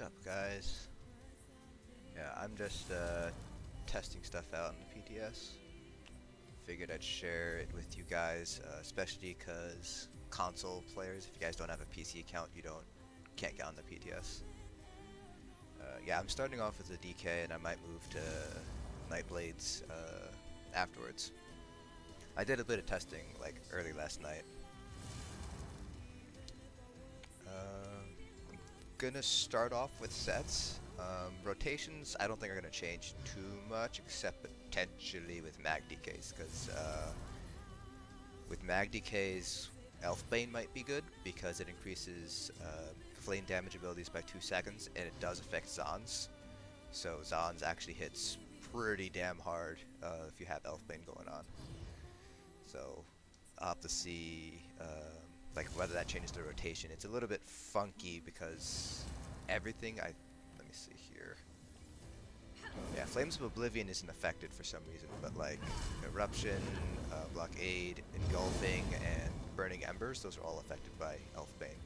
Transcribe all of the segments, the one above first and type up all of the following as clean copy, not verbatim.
up, guys? Yeah, I'm just testing stuff out in the PTS. Figured I'd share it with you guys, especially because console players, if you guys don't have a PC account, can't get on the PTS. Yeah, I'm starting off with a DK, and I might move to Nightblades afterwards. I did a bit of testing like early last night. I'm gonna start off with sets. Rotations I don't think are gonna change too much, except potentially with magDKs, because with magDKs, Elfbane might be good because it increases flame damage abilities by 2 seconds, and it does affect Zons. So Zons actually hits pretty damn hard if you have Elfbane going on. So I'll have to see like whether that changes the rotation. It's a little bit funky because everything let me see here. Yeah, Flames of Oblivion isn't affected for some reason, but like Eruption, Blockade, Engulfing, and Burning Embers, those are all affected by Elfbane.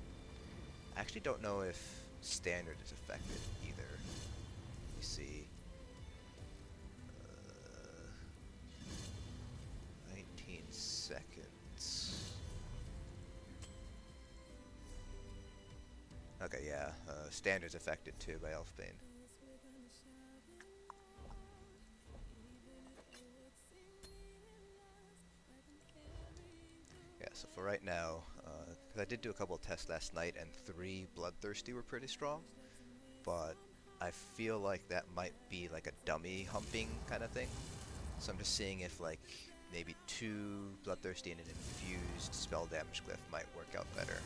I actually don't know if Standard is affected either. Let me see. 19 seconds. Okay, yeah, Standard's affected too by Elfbane. Yeah, so for right now, because I did do a couple of tests last night, and 3 Bloodthirsty were pretty strong, but I feel like that might be like a dummy humping kind of thing. So I'm just seeing if like maybe 2 Bloodthirsty and an infused spell damage glyph might work out better.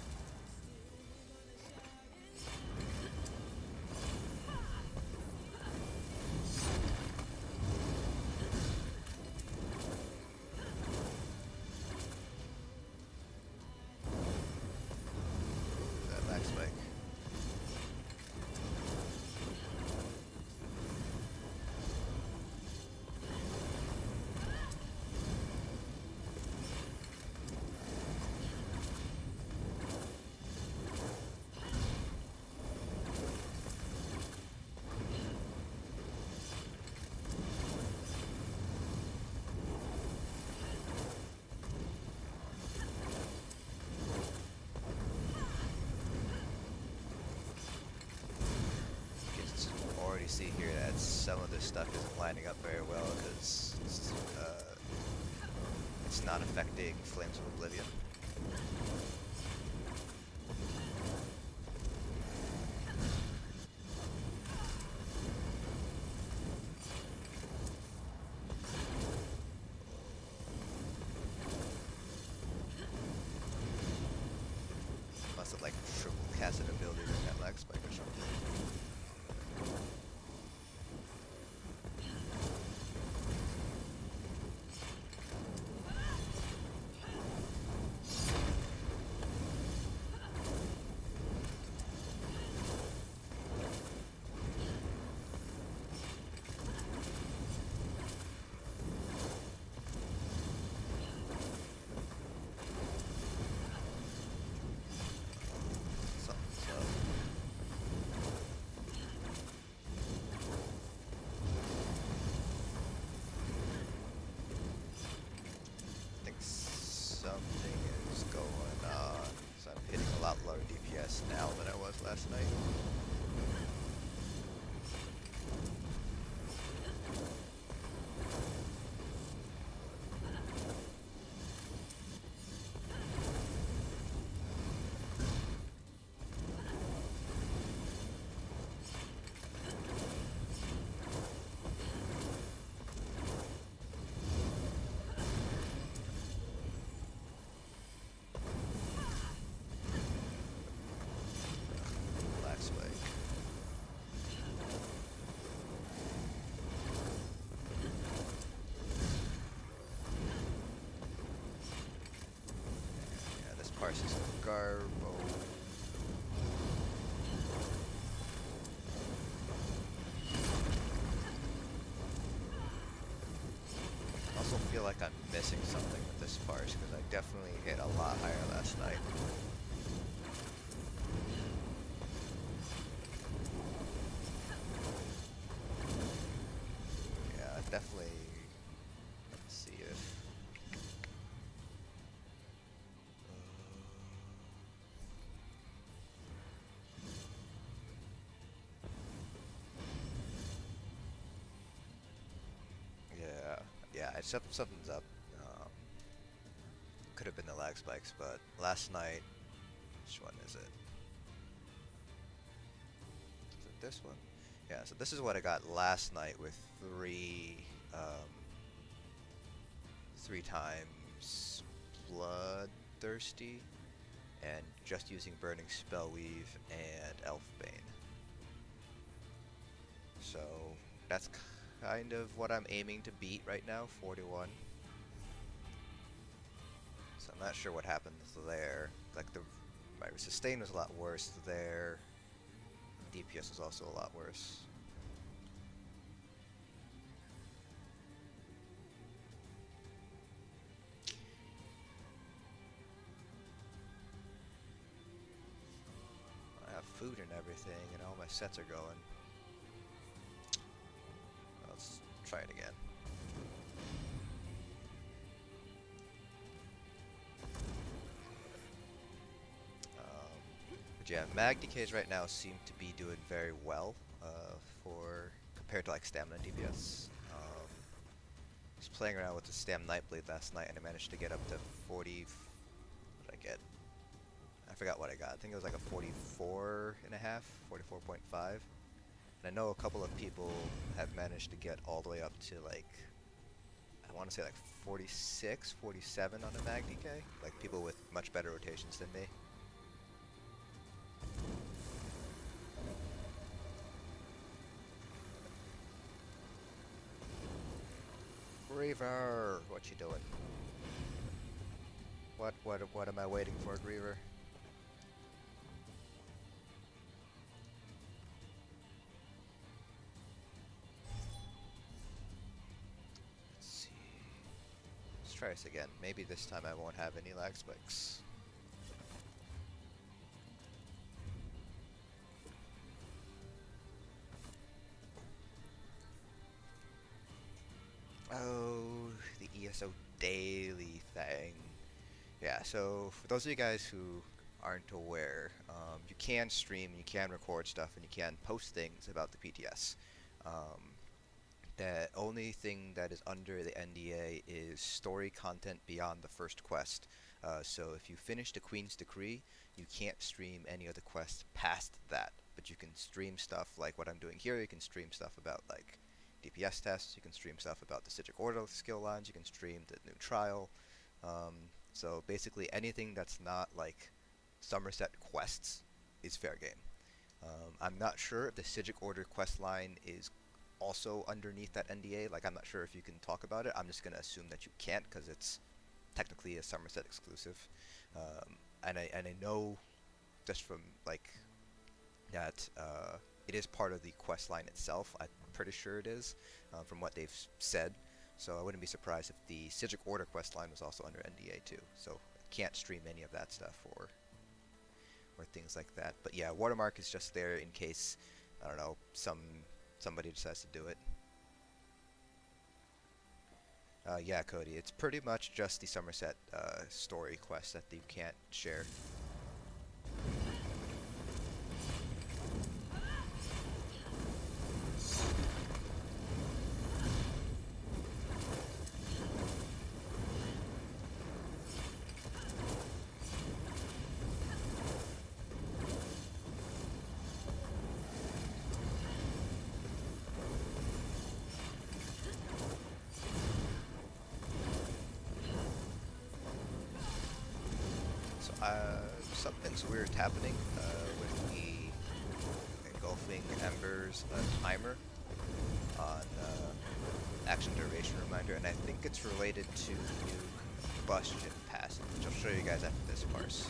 See here that some of this stuff isn't lining up very well because it's not affecting Flames of Oblivion. Must have like triple casted ability during that lag spike or something. Lower DPS now than I was last night. Parses Garbo. Also feel like I'm missing something with this parse because I definitely hit a lot higher last night. definitely. Let's see if. Yeah, something's up. Could have been the lag spikes, but last night, which one is it? Is it this one? Yeah, so this is what I got last night with three times Bloodthirsty, and just using Burning Spellweave and Elfbane. So that's kind of what I'm aiming to beat right now, 41. So I'm not sure what happened there. Like my sustain was a lot worse there. DPS was also a lot worse. I have food and everything, and all my sets are going. Let's try it again. But yeah, magDKs right now seem to be doing very well compared to like stamina DPS. I was playing around with the Stam Nightblade last night, and I managed to get up to 40. What did I get? I forgot what I got. I think it was like a 44 and a half, 44.5. And I know a couple of people have managed to get all the way up to like, I want to say like 46, 47 on a magDK. Like people with much better rotations than me. Griever, what you doing? What am I waiting for, Griever? Let's see. Let's try this again. Maybe this time I won't have any lag spikes. Oh, the ESO daily thing. Yeah, so for those of you guys who aren't aware, you can stream, you can record stuff, and you can post things about the PTS. The only thing that is under the NDA is story content beyond the first quest. So if you finish the Queen's Decree, you can't stream any of the quests past that. But you can stream stuff like what I'm doing here. You can stream stuff about like DPS tests. You can stream stuff about the Sigil Order skill lines. You can stream the new trial. So basically anything that's not like Summerset quests is fair game. I'm not sure if the Sigil Order quest line is also underneath that NDA. Like I'm not sure if you can talk about it. I'm just going to assume that you can't because it's technically a Summerset exclusive. And I know just from like that it is part of the quest line itself. I'm pretty sure it is from what they've said. So I wouldn't be surprised if the Sigil Order quest line was also under NDA too. So I can't stream any of that stuff or things like that. But yeah, watermark is just there in case, I don't know, somebody decides to do it. Yeah, Cody, it's pretty much just the Summerset story quest that you can't share. Something's weird happening with the engulfing embers timer on action duration reminder, and I think it's related to the new combustion passive, which I'll show you guys after this parse.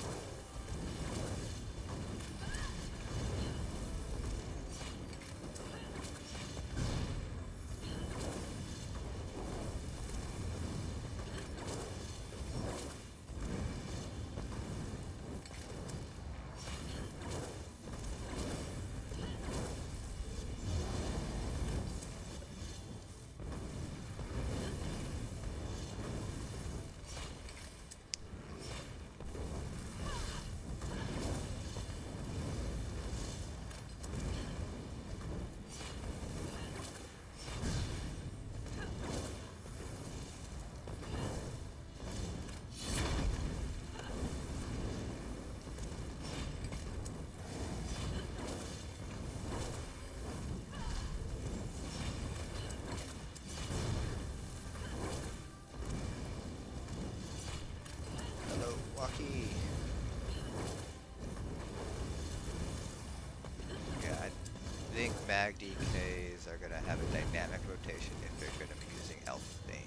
magDKs are going to have a dynamic rotation if they're going to be using Elfbane.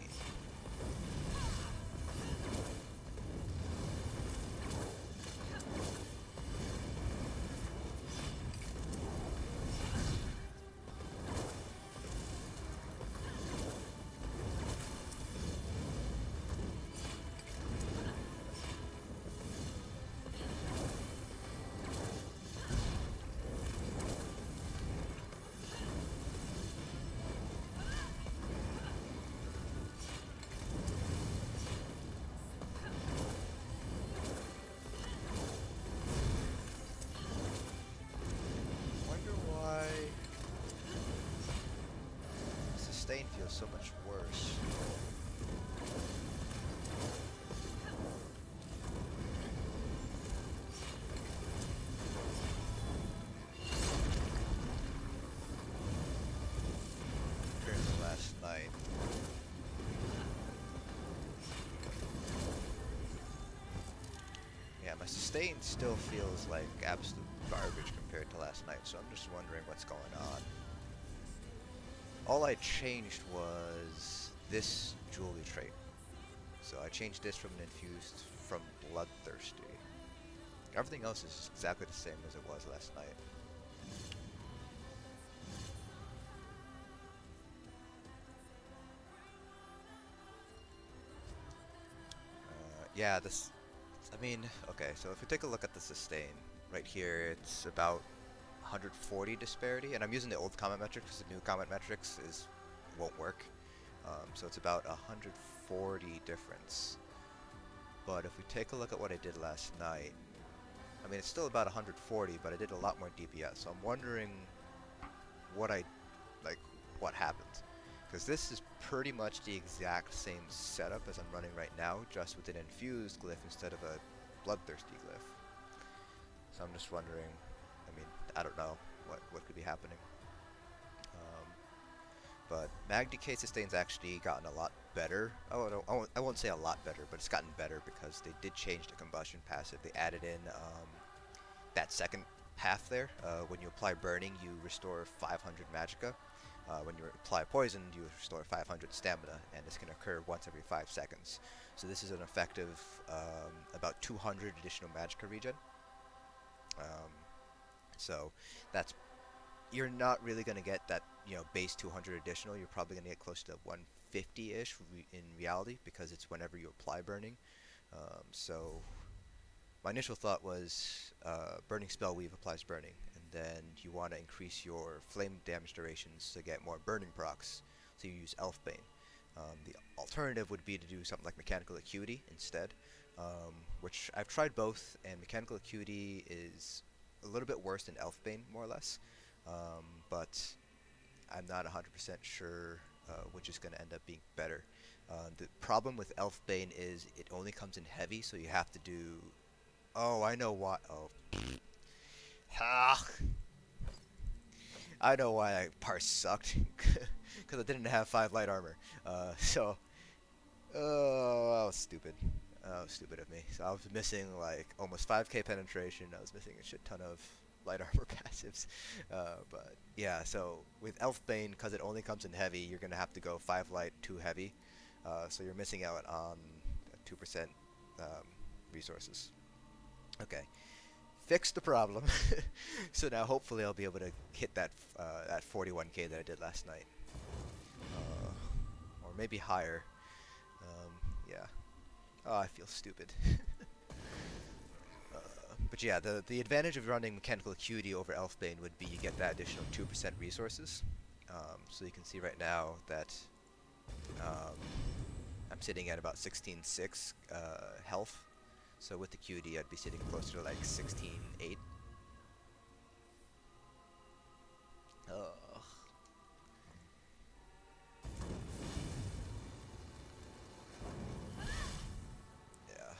Sustain feels so much worse. Compared to last night. Yeah, my sustain still feels like absolute garbage compared to last night, so I'm just wondering what's going on. All I changed was this jewelry trait. So I changed this from an infused from bloodthirsty. Everything else is exactly the same as it was last night. Yeah, this, I mean, okay, so if we take a look at the sustain, right here it's about 140 disparity, and I'm using the old comment metric because the new comment metrics won't work. So it's about 140 difference. But if we take a look at what I did last night, I mean it's still about 140, but I did a lot more DPS. So I'm wondering what happened, because this is pretty much the exact same setup as I'm running right now, just with an infused glyph instead of a bloodthirsty glyph. So I'm just wondering. I mean, I don't know what could be happening. But magDK sustain's actually gotten a lot better. Oh, no, I won't say a lot better, but it's gotten better because they did change the combustion passive. They added in that second path there. When you apply burning, you restore 500 magicka. When you apply poison, you restore 500 stamina, and this can occur once every 5 seconds. So this is an effective about 200 additional magicka regen. So that's, you're not really going to get that, you know, base 200 additional. You're probably going to get close to 150-ish in reality, because it's whenever you apply burning. So my initial thought was burning spell weave applies burning, and then you want to increase your flame damage durations to get more burning procs, so you use Elfbane. The alternative would be to do something like mechanical acuity instead, which I've tried both, and mechanical acuity is a little bit worse than Elfbane, more or less, but I'm not 100% sure which is going to end up being better. The problem with Elfbane is it only comes in heavy, so you have to do... Oh, I know why. Oh. I know why I parse sucked, because I didn't have 5 light armor. So, oh, that was stupid. That was stupid of me. So I was missing like almost 5k penetration. I was missing a shit ton of light armor passives. But yeah, so with Elfbane, because it only comes in heavy, you're going to have to go 5 light, 2 heavy. So you're missing out on 2% resources. Okay. Fix the problem. So now hopefully I'll be able to hit that 41k that I did last night. Or maybe higher. Yeah. Oh, I feel stupid. But yeah, the advantage of running mechanical acuity over Elfbane would be you get that additional 2% resources. So you can see right now that I'm sitting at about 16.6 health. So with the QD, I'd be sitting closer to like 16.8. Ugh. Yeah.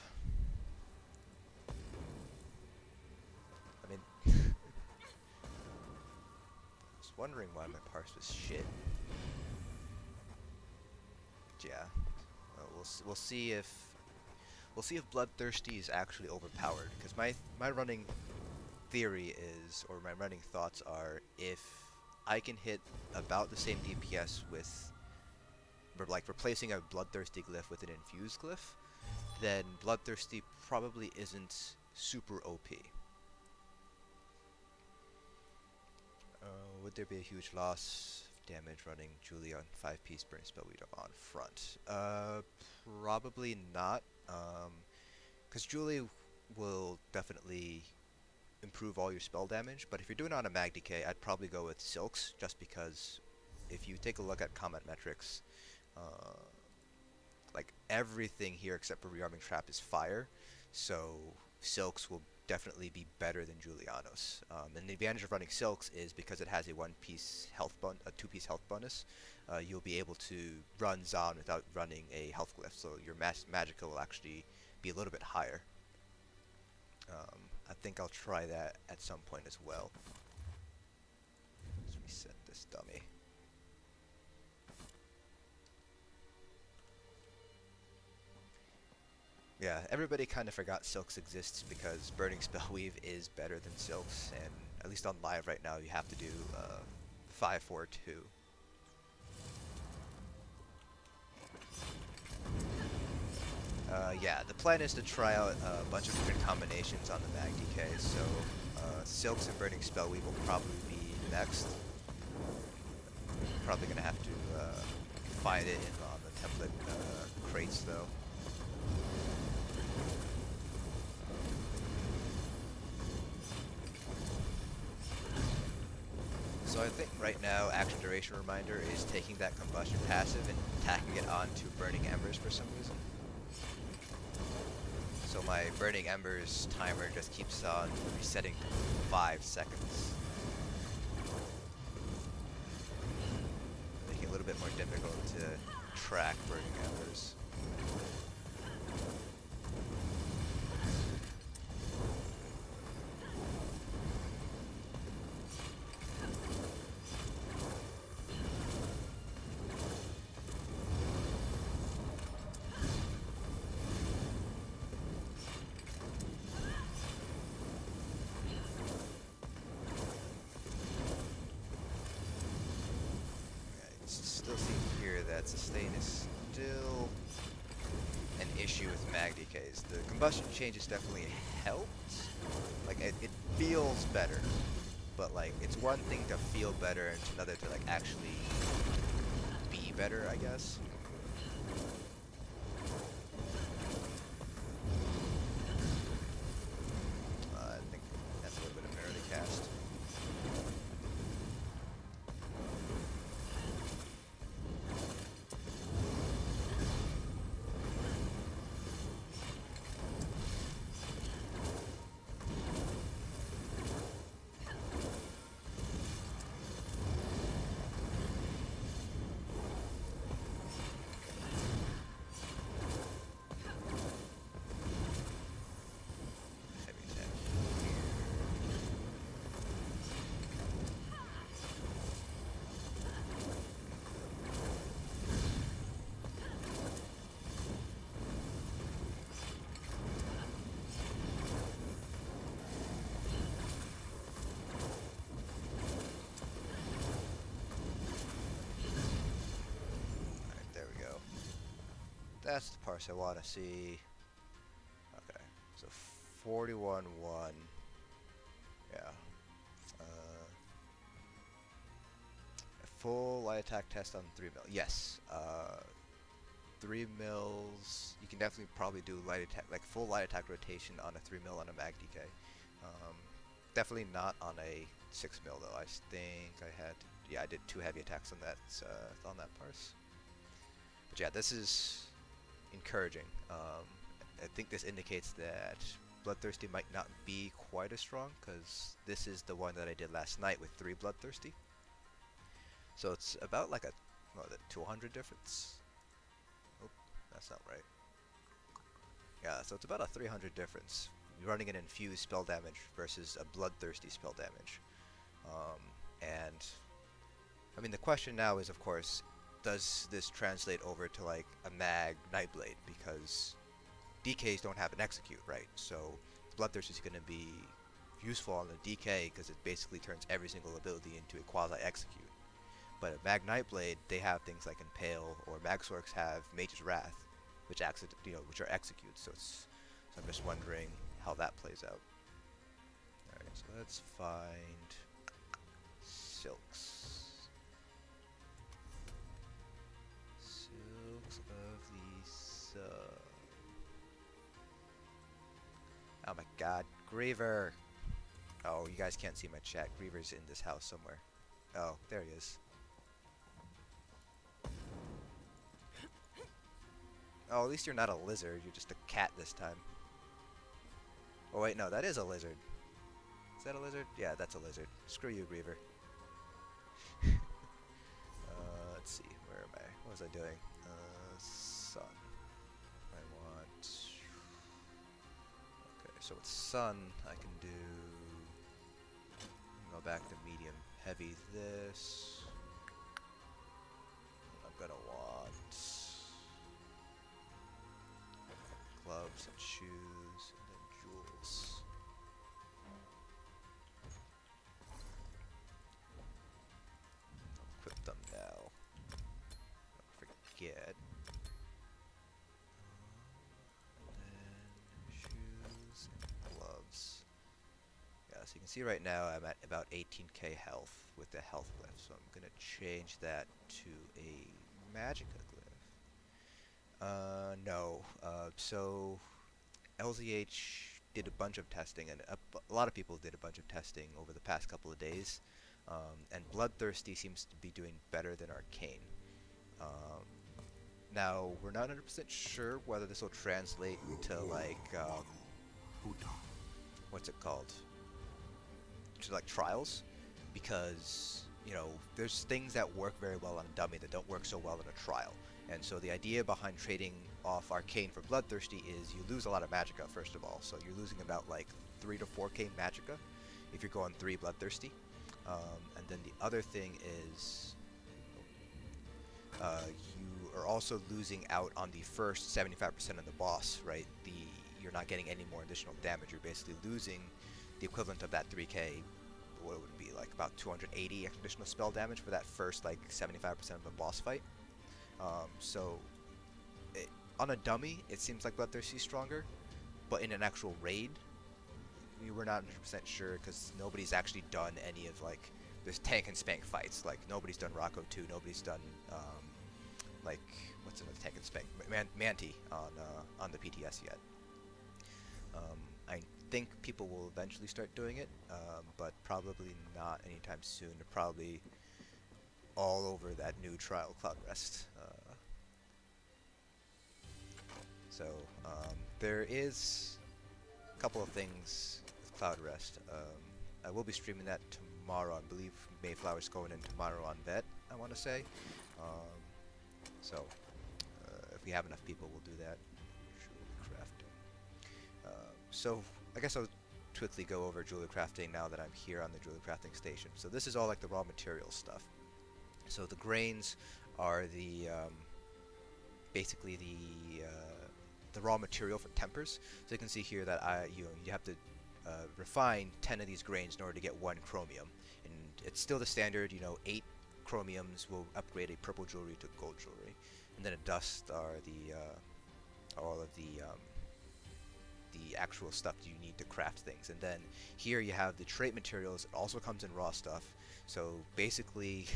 I mean, I was wondering why my parse was shit. But yeah, we'll see if Bloodthirsty is actually overpowered, because my running theory is, or my running thoughts are, if I can hit about the same DPS with like replacing a Bloodthirsty glyph with an infused glyph, then Bloodthirsty probably isn't super OP. Would there be a huge loss of damage running Julie on 5-piece Burning Spellweed on front? Probably not, because Julie will definitely improve all your spell damage, but if you're doing it on a magDK, I'd probably go with Silks, just because if you take a look at combat metrics, like everything here except for Rearming Trap is fire, so Silks will definitely be better than Julianos. And the advantage of running Silks is because it has a 1-piece health a 2-piece health bonus, you'll be able to run Zon without running a health glyph, so your Magicka will actually be a little bit higher. I think I'll try that at some point as well. Let's reset this dummy. Yeah, everybody kind of forgot Silks exists because Burning Spellweave is better than Silks, and at least on live right now you have to do 5-4-2. Yeah, the plan is to try out a bunch of different combinations on the magDK, so Silks and Burning Spellweave will probably be next. Probably gonna have to find it on the template crates though. So I think right now Action Duration Reminder is taking that Combustion passive and tacking it onto Burning Embers for some reason. So my Burning Embers timer just keeps on resetting to 5 seconds. Making it a little bit more difficult to track Burning Embers. Still see here that sustain is still an issue with magDKs. The combustion changes definitely helped. Like it feels better, but like it's one thing to feel better and it's another to like actually be better, I guess. I think that's a little bit of an early cast. That's the parts I want to see. Okay, so 41-1. Yeah. A full light attack test on 3 mil. Yes. 3 mils. You can definitely probably do light attack, like full light attack rotation on a 3 mil on a magDK. Definitely not on a 6 mil though. I think I had. Yeah, I did 2 heavy attacks on that parse. But yeah, this is encouraging. I think this indicates that Bloodthirsty might not be quite as strong, because this is the one that I did last night with 3 Bloodthirsty. So it's about like a 200 difference. Oh, that's not right. Yeah, so it's about a 300 difference. You're running an infused spell damage versus a Bloodthirsty spell damage. And I mean the question now is, of course, does this translate over to like a mag Nightblade, because DKs don't have an execute, right? So Bloodthirst is going to be useful on the DK because it basically turns every single ability into a quasi-execute. But at Magniteblade, they have things like Impale, or magsorcs have Mage's Wrath, which which are executes. So I'm just wondering how that plays out. All right, so let's find silks. Silks of the Sun. Oh my God, Griever! Oh, you guys can't see my chat. Griever's in this house somewhere. Oh, there he is. Oh, at least you're not a lizard. You're just a cat this time. Oh wait, no, that is a lizard. Is that a lizard? Yeah, that's a lizard. Screw you, Griever. Let's see. Where am I? What was I doing? Sun. I want... Okay, so with sun, I can do... Go back to medium heavy this. I'm gonna want... gloves and shoes, and then jewels. I'll equip them now. Don't forget. And then shoes and gloves. Yeah, so you can see right now I'm at about 18k health with the health glyph, so I'm gonna change that to a magicka glyph. No. So LZH did a bunch of testing, and a lot of people did a bunch of testing over the past couple of days, and Bloodthirsty seems to be doing better than Arcane. Now, we're not 100% sure whether this will translate to, like, what's it called? To, like, trials, because, you know, there's things that work very well on a dummy that don't work so well in a trial. And so the idea behind trading off Arcane for Bloodthirsty is you lose a lot of magicka, first of all. So you're losing about like 3 to 4k magicka if you're going 3 Bloodthirsty. And then the other thing is you are also losing out on the first 75% of the boss, right? You're not getting any more additional damage. You're basically losing the equivalent of that 3k, what would it be, like about 280 additional spell damage for that first like 75% of a boss fight. So on a dummy, it seems like Bloodthirsty is stronger, but in an actual raid, we were not 100% sure because nobody's actually done any of like there's tank and spank fights. Like nobody's done Rocco 2, nobody's done like what's another tank and spank Manti on the PTS yet. I think people will eventually start doing it, but probably not anytime soon. They're probably all over that new trial Cloud Rest. So there is a couple of things with Cloud Rest. I will be streaming that tomorrow. I believe Mayflower's going in tomorrow on Vet, I want to say. So if we have enough people, we'll do that. Jewelry crafting. So I guess I'll quickly go over jewelry crafting now that I'm here on the jewelry crafting station. So this is all like the raw material stuff. So the grains are the basically the raw material for tempers. So you can see here that you have to refine 10 of these grains in order to get 1 chromium, and it's still the standard. 8 chromiums will upgrade a purple jewelry to gold jewelry, and then a dust are all of the actual stuff you need to craft things. And then here you have the trait materials. It also comes in raw stuff. So basically,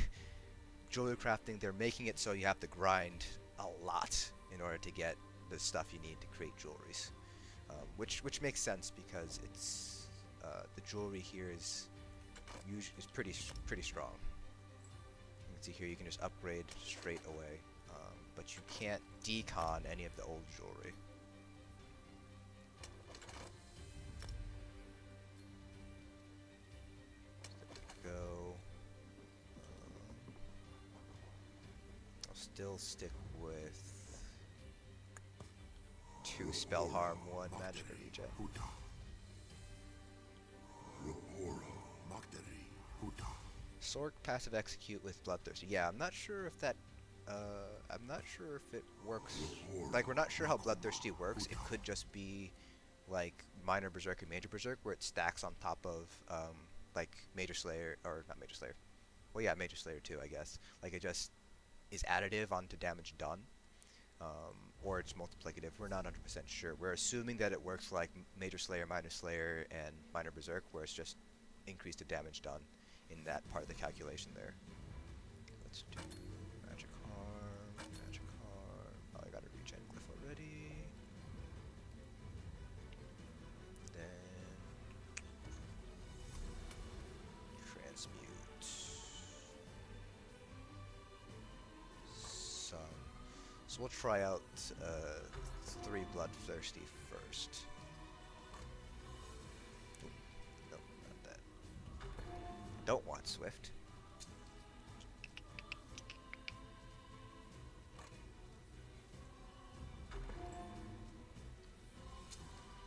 jewelry crafting, they're making it so you have to grind a lot in order to get the stuff you need to create jewelries, which makes sense because it's the jewelry here is pretty strong. You can see here you can just upgrade straight away, but you can't decon any of the old jewelry. Go. I'll still stick with 2 spell harm, 1 magic regen. Sorc passive execute with Bloodthirsty. Yeah, I'm not sure if that. I'm not sure if it works. Like, we're not sure how Bloodthirsty works. It could just be like minor berserk and major berserk, where it stacks on top of like major slayer, or not major slayer. Well, yeah, major slayer too, I guess. Like it just is additive onto damage done, or it's multiplicative. We're not 100% sure. We're assuming that it works like major slayer, and minor berserk, where it's just increased the damage done in that part of the calculation there. Let's do magic harm, magic harm. Oh, I got a regen glyph already. Then transmute. Sun. So we'll try out 3 Bloodthirsty first. Oop, nope, not that. Don't want Swift.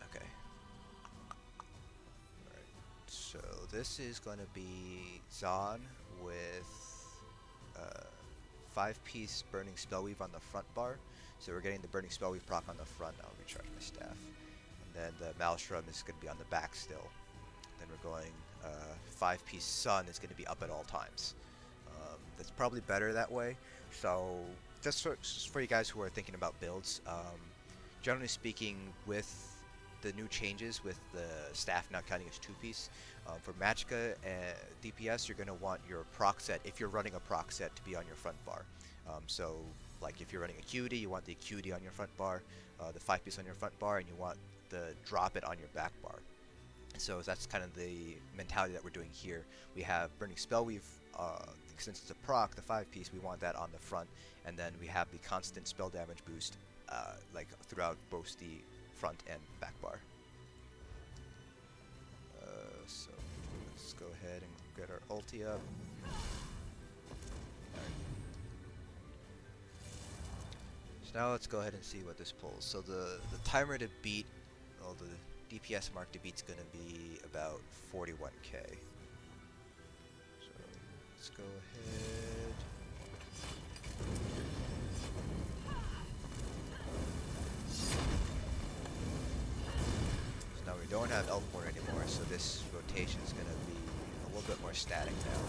Okay. Alright, so this is going to be Zahn with 5-piece Burning Spellweave on the front bar. So we're getting the Burning Spellweave proc on the front. I'll recharge my staff. And then the Maelstrom is going to be on the back still. Then we're going 5-piece Sun is going to be up at all times. That's probably better that way. So just for you guys who are thinking about builds, generally speaking, with the new changes with the staff not counting as 2-piece, for magDK and DPS, you're going to want your proc set, if you're running a proc set, to be on your front bar. So like if you're running Acuity, you want the Acuity on your front bar, the 5-piece on your front bar, and you want the drop it on your back bar. So that's kind of the mentality that we're doing here. We have Burning Spellweave, since it's a proc, the 5-piece, we want that on the front, and then we have the constant spell damage boost like throughout both the front and back bar. So let's go ahead and get our ulti up. So now let's go ahead and see what this pulls. So the timer to beat, well, the DPS mark to beat is going to be about 41k. So let's go ahead. So now we don't have Elfborn anymore, so this rotation is going to be a little bit more static now.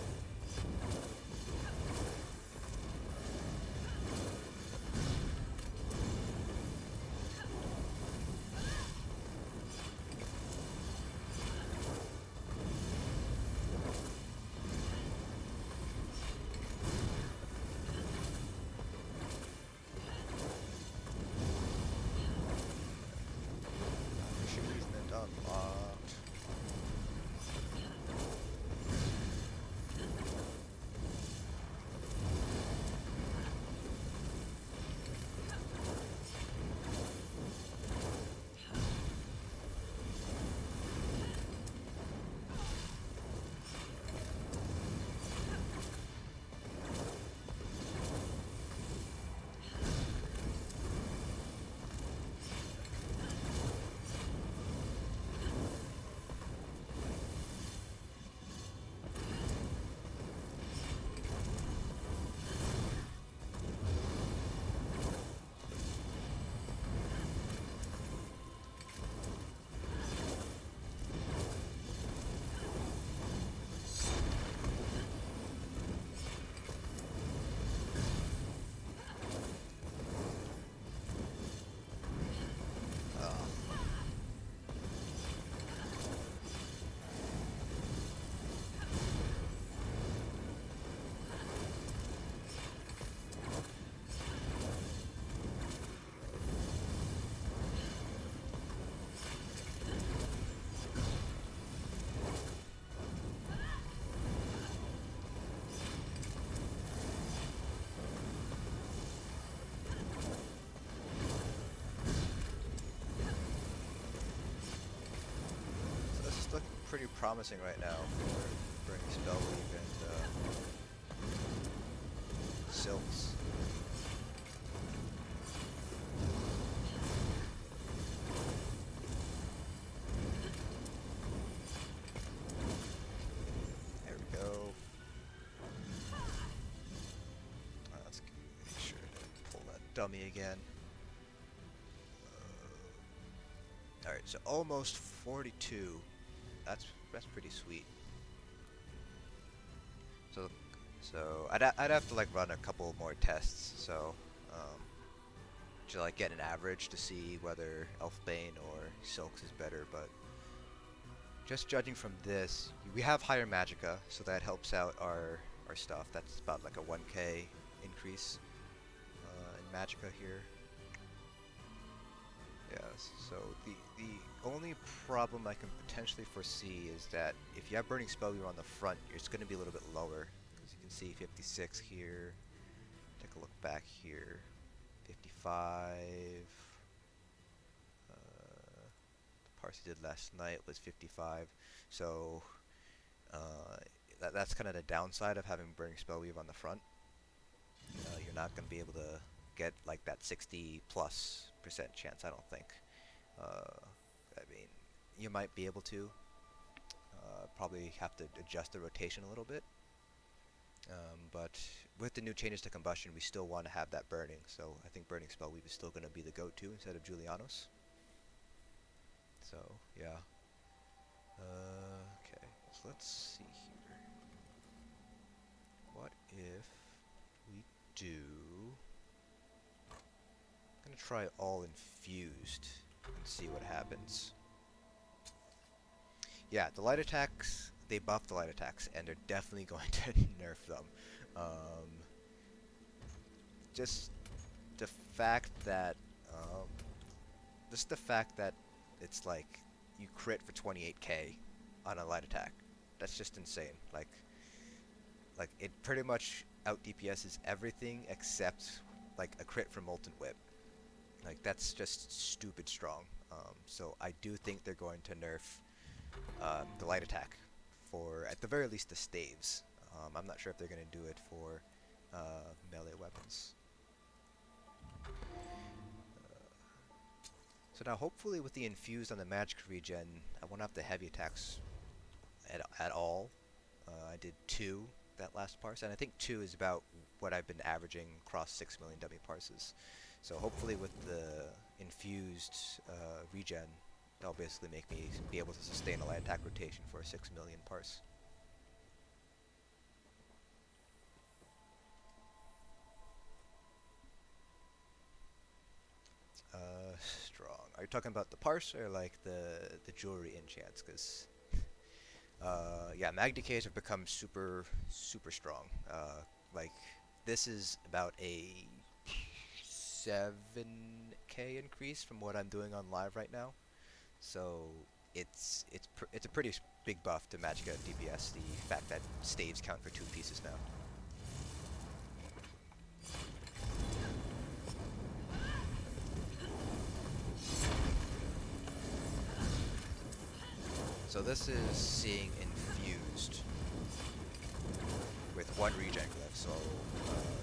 Pretty promising right now for Burning Spellweave and Silks. There we go. Let's make sure to pull that dummy again. Alright, so almost 42. That's pretty sweet. So I'd have to like run a couple more tests. So to like get an average to see whether Elfbane or Silks is better. But just judging from this, we have higher magicka, so that helps out our stuff. That's about like a 1k increase in magicka here. Yes, so the only problem I can potentially foresee is that if you have Burning Spellweaver on the front, it's going to be a little bit lower. As you can see, 56 here. Take a look back here. 55. The parse he did last night was 55. So that's kind of the downside of having Burning Spellweaver on the front. You're not going to be able to get like that 60+% chance, I don't think. I mean, you might be able to. Probably have to adjust the rotation a little bit. But with the new changes to combustion, we still want to have that burning. So I think Burning Spellweave is still going to be the go-to instead of Julianos. So yeah. Okay, so let's see here. What if we do? I'm gonna try all infused and see what happens. Yeah, the light attacks, they buff the light attacks, and they're definitely going to nerf them. Just the fact that it's like you crit for 28k on a light attack. That's just insane. Like it pretty much out DPS's everything except like a crit from Molten Whip. Like that's just stupid strong. So I do think they're going to nerf the light attack for, at the very least, the staves. I'm not sure if they're going to do it for melee weapons. So now hopefully with the infused on the magic regen, I won't have the heavy attacks at all. I did 2 that last parse, and I think 2 is about what I've been averaging across 6 million dummy parses. So hopefully with the infused regen, that'll basically make me be able to sustain a light attack rotation for a 6 million parse. Strong. Are you talking about the parse or like the jewelry enchants? Because yeah, magDKs have become super strong. Like this is about a 7k increase from what I'm doing on live right now. So it's a pretty big buff to magicka DPS, the fact that staves count for 2 pieces now. So this is seeing infused with 1 regen glyph. So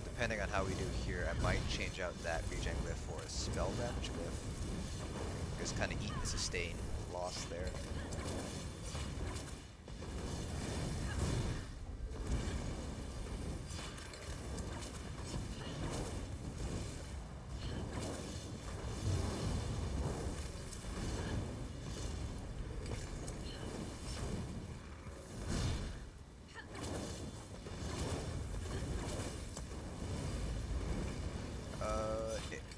depending on how we do here, I might change out that regen glyph for a spell damage glyph. Just kind of eat the sustain loss there.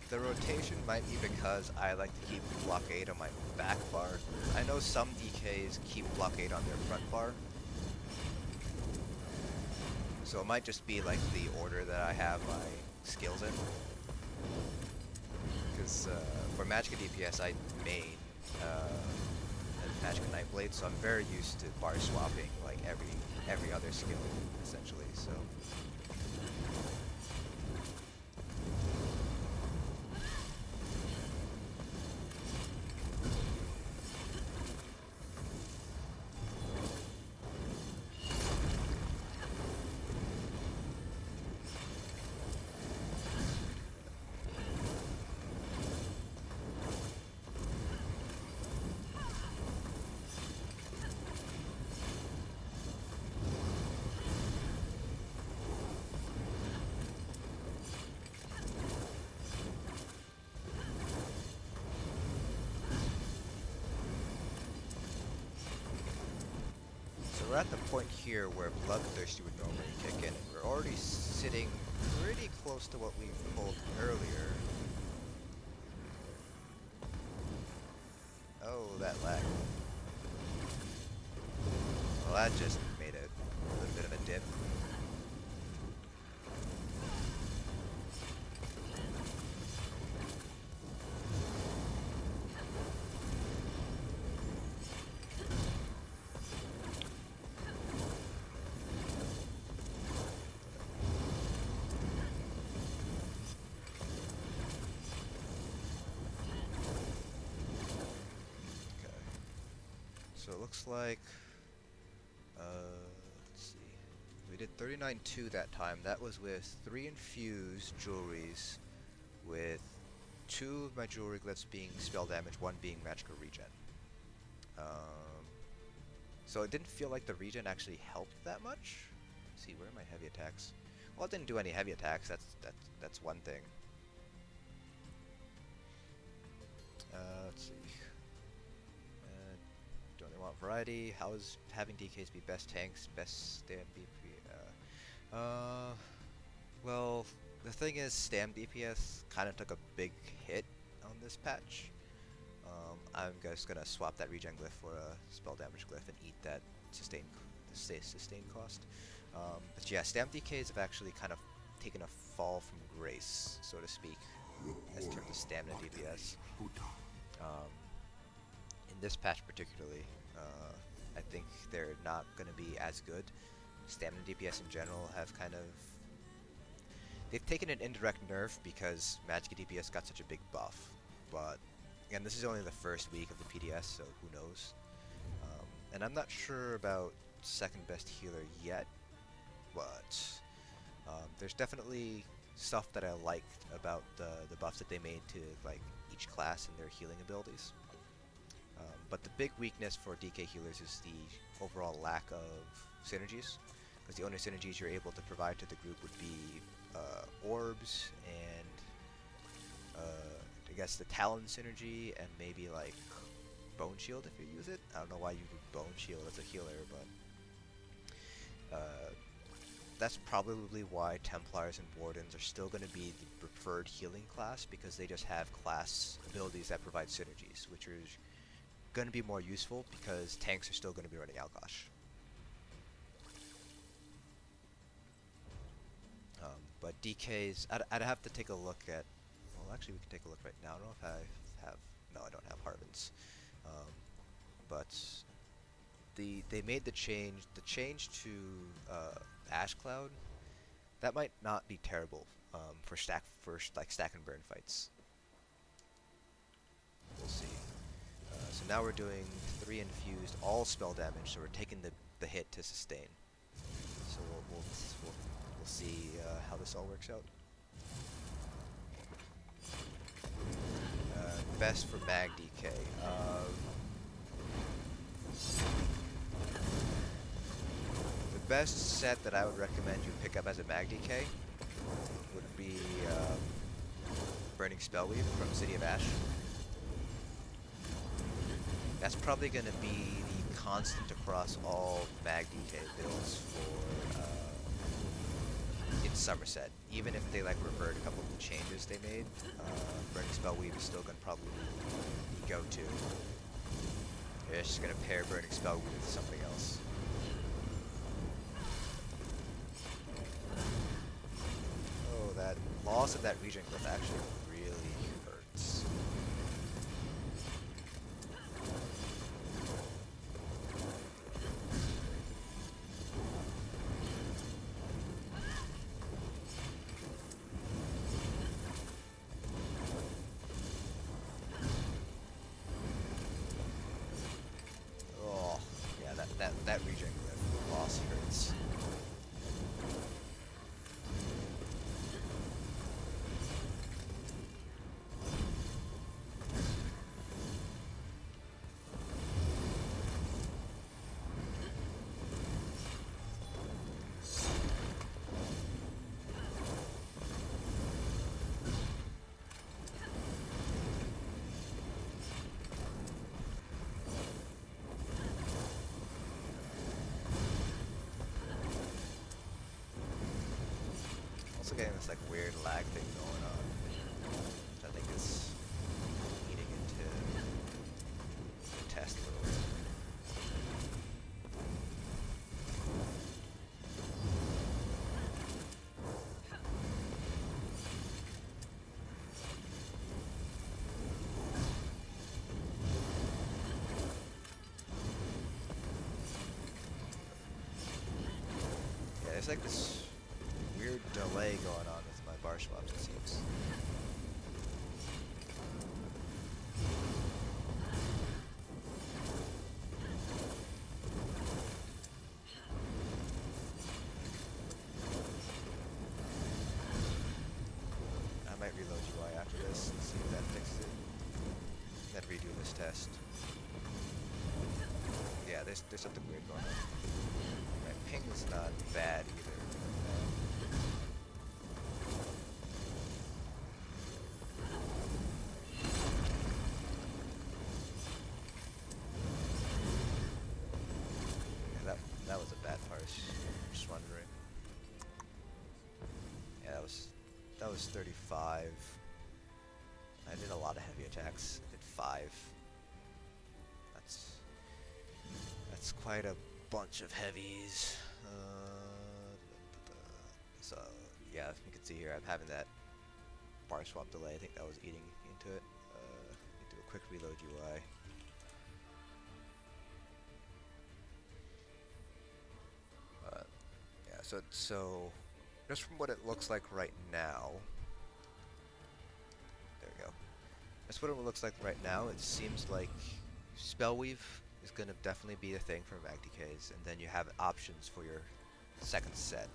The rotation might be because I like to keep blockade on my back bar. I know some DKs keep blockade on their front bar. So it might just be like the order that I have my skills in. Because for magicka DPS I main magicka Nightblade, so I'm very used to bar swapping like every other skill essentially. So. we're at the point here where Bloodthirsty would normally kick in, and we're already sitting pretty close to what we pulled earlier. Oh, that lag. Well, that just made a little bit of a dip. So it looks like, let's see, we did 39-2 that time. That was with 3 infused jewelries, with 2 of my jewelry glyphs being spell damage, 1 being magical regen. So it didn't feel like the regen actually helped that much. Let's see, where are my heavy attacks? Well, it didn't do any heavy attacks. That's one thing. Let's see. Don't they want variety? How is having DKs be best tanks, best stamNB? Well, the thing is, stamDPS kind of took a big hit on this patch. I'm just gonna swap that regen glyph for a spell damage glyph and eat that sustain cost. But yeah, stamDKs have actually kind of taken a fall from grace, so to speak, as terms of stamina DPS. In this patch particularly, I think they're not going to be as good. Stamina DPS in general have kind of... They've taken an indirect nerf because magic DPS got such a big buff. But, again, this is only the first week of the PTS, so who knows. And I'm not sure about second best healer yet, but there's definitely stuff that I liked about the buffs that they made to like each class and their healing abilities. But the big weakness for DK healers is the overall lack of synergies, because the only synergies you're able to provide to the group would be orbs and I guess the Talon synergy and maybe like Bone Shield if you use it. I don't know why you would Bone Shield as a healer, but that's probably why Templars and Wardens are still going to be the preferred healing class, because they just have class abilities that provide synergies, which are going to be more useful because tanks are still going to be running Algosh. But DKs, I'd have to take a look at, well actually we can take a look right now. I don't know if I have, no I don't have Harvins. But they made the change to Ash Cloud. That might not be terrible for stack and burn fights. We'll see. So now we're doing 3 infused, all spell damage, so we're taking the hit to sustain. So we'll see how this all works out. Best for magDK. The best set that I would recommend you pick up as a magDK would be Burning Spellweave from City of Ash. That's probably going to be the constant across all magDK builds for in Summerset. Even if they like revert a couple of the changes they made, Burning Spellweave is still going to probably be go-to. You're just going to pair Burning Spellweave with something else. Oh, that loss of that regen glyph actually really hurts. That regen glyph loss hurts. like weird lag thing going on, which I think is eating into the test a little bit. Yeah, there's like this weird delay going on with my bar swaps, it seems. I might reload UI after this and see if that fixes it. Then redo this test. Yeah, there's something weird going on. My ping is not bad either. Yeah, that was a bad parse. Just wondering. Yeah, that was 35. I did a lot of heavy attacks. I did 5. That's quite a bunch of heavies. So yeah, you can see here I'm having that bar swap delay. I think that was eating into it. Let me do a quick reload UI. Yeah, so just from what it looks like right now. There we go. That's what it looks like right now. It seems like Spellweave is going to definitely be a thing for magDKs, and then you have options for your second set.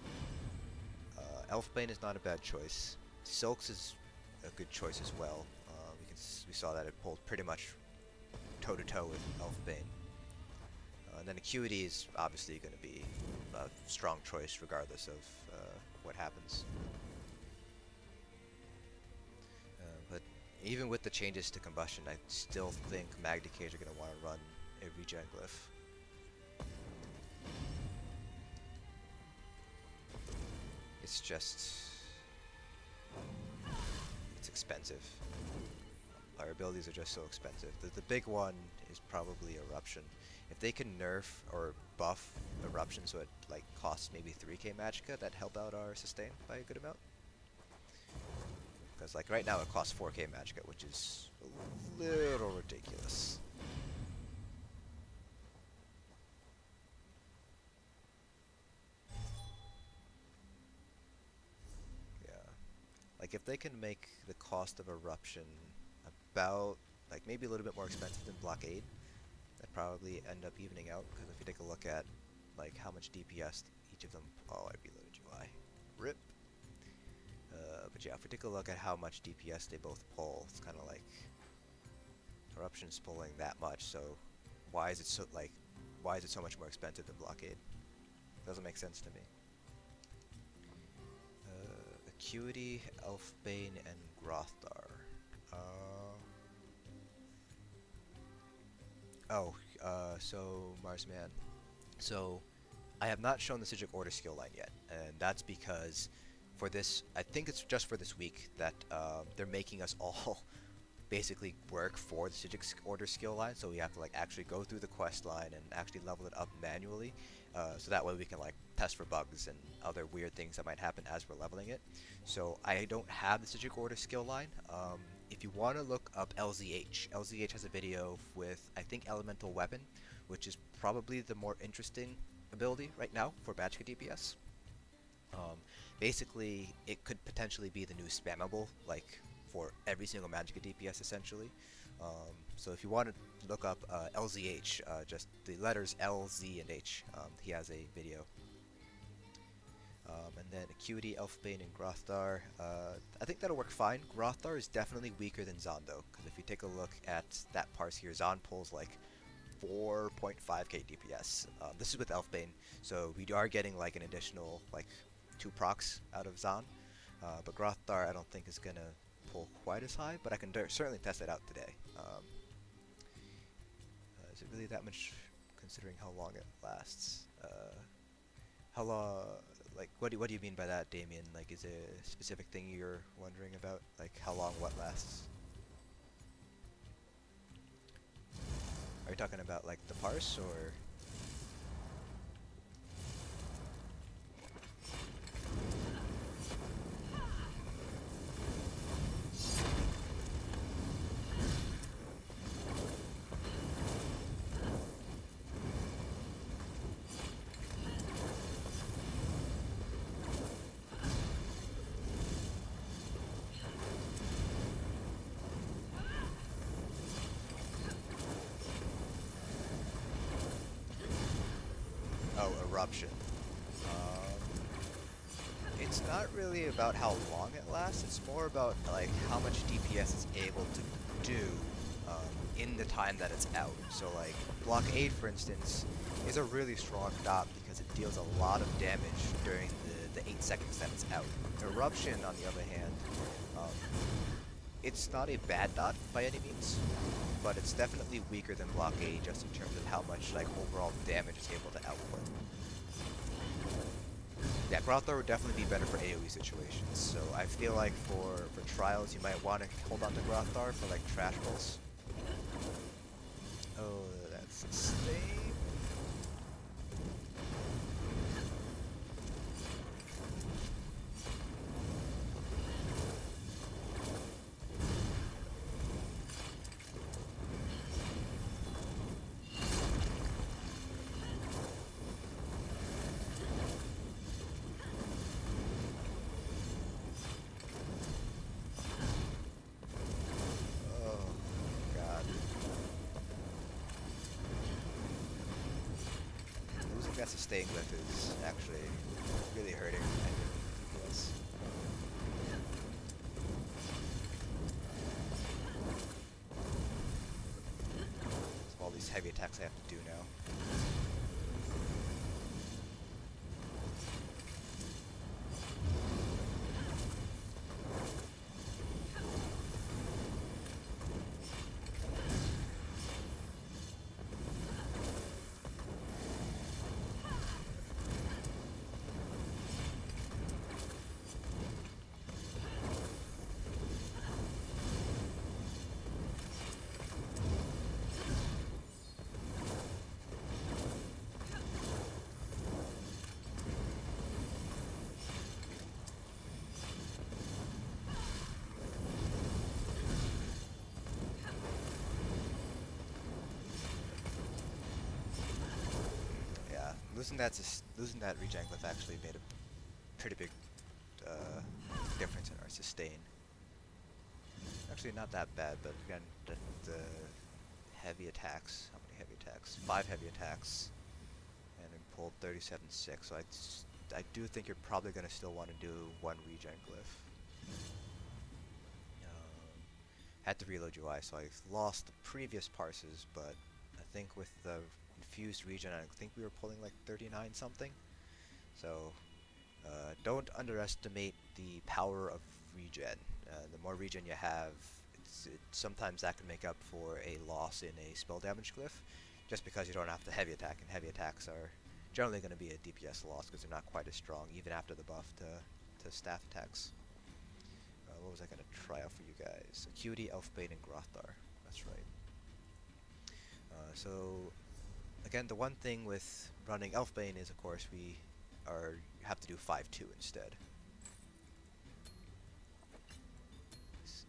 Elfbane is not a bad choice. Silks is a good choice as well. We saw that it pulled pretty much toe-to-toe with Elfbane. And then Acuity is obviously going to be a strong choice regardless of what happens. But even with the changes to Combustion, I still think magDKs are going to want to run a regen glyph. It's just... it's expensive. Our abilities are just so expensive. The big one is probably Eruption. If they can nerf or buff Eruption so it like costs maybe 3k magicka, that'd help out our sustain by a good amount. Because like right now it costs 4k magicka, which is a little ridiculous. Yeah. Like if they can make the cost of Eruption about like maybe a little bit more expensive than Blockade, that'd probably end up evening out. Because if you take a look at like how much DPS each of them, oh, I reloaded UI, rip. But yeah, if we take a look at how much DPS they both pull, it's kind of like Eruption's pulling that much. So why is it so much more expensive than Blockade? Doesn't make sense to me. Acuity, Elfbane, and Grothar. So Marsman. So I have not shown the Sigil Order skill line yet, and that's because for this, I think it's just for this week that they're making us all basically work for the Sigil Order skill line. So we have to like actually go through the quest line and actually level it up manually, so that way we can like test for bugs and other weird things that might happen as we're leveling it. So I don't have the Sigil Order skill line. If you want to look up LZH, LZH has a video with I think Elemental Weapon, which is probably the more interesting ability right now for magicka DPS. Basically, it could potentially be the new spammable, like for every single magicka DPS essentially. So if you want to look up LZH, just the letters L, Z, and H, he has a video. And then Acuity, Elfbane, and Grothar. I think that'll work fine. Grothar is definitely weaker than Zon though, because if you take a look at that parse here, Zon pulls like 4.5k DPS. This is with Elfbane, so we are getting like an additional like 2 procs out of Zon. But Grothar I don't think is gonna pull quite as high, but I can certainly test it out today. Is it really that much considering how long it lasts? How long? Like, what do you mean by that, Damien? Like, is there a specific thing you're wondering about? Like, how long what lasts? Are you talking about, like, the parse, or...? Oh, eruption. It's not really about how long it lasts, it's more about like how much DPS it's able to do in the time that it's out. So like blockade, for instance, is a really strong dot because it deals a lot of damage during the 8 seconds that it's out. Eruption, on the other hand, it's not a bad dot by any means, but it's definitely weaker than blockade just in terms of how much like overall damage it's able to output. Yeah, Grothar would definitely be better for AoE situations, so I feel like for trials you might want to hold on to Grothar for like trash rolls. Oh, that's a stave. That sustain glyph is actually really hurting DPS. So all these heavy attacks I have to do now. Losing that regen glyph actually made a pretty big difference in our sustain. Actually, not that bad, but again, the heavy attacks. How many heavy attacks? 5 heavy attacks, and we pulled 37.6. So I do think you're probably gonna still want to do 1 regen glyph. Had to reload UI, so I've lost the previous parses, but I think with the infused regen, I think we were pulling like 39 something. So don't underestimate the power of regen. The more regen you have, sometimes that can make up for a loss in a spell damage glyph, just because you don't have to heavy attack, and heavy attacks are generally going to be a DPS loss because they're not quite as strong, even after the buff to staff attacks. What was I going to try out for you guys? Acuity, Elfbane, and Grothar. That's right. So again, the one thing with running Elfbane is, of course, we have to do 5-2 instead. Let's see.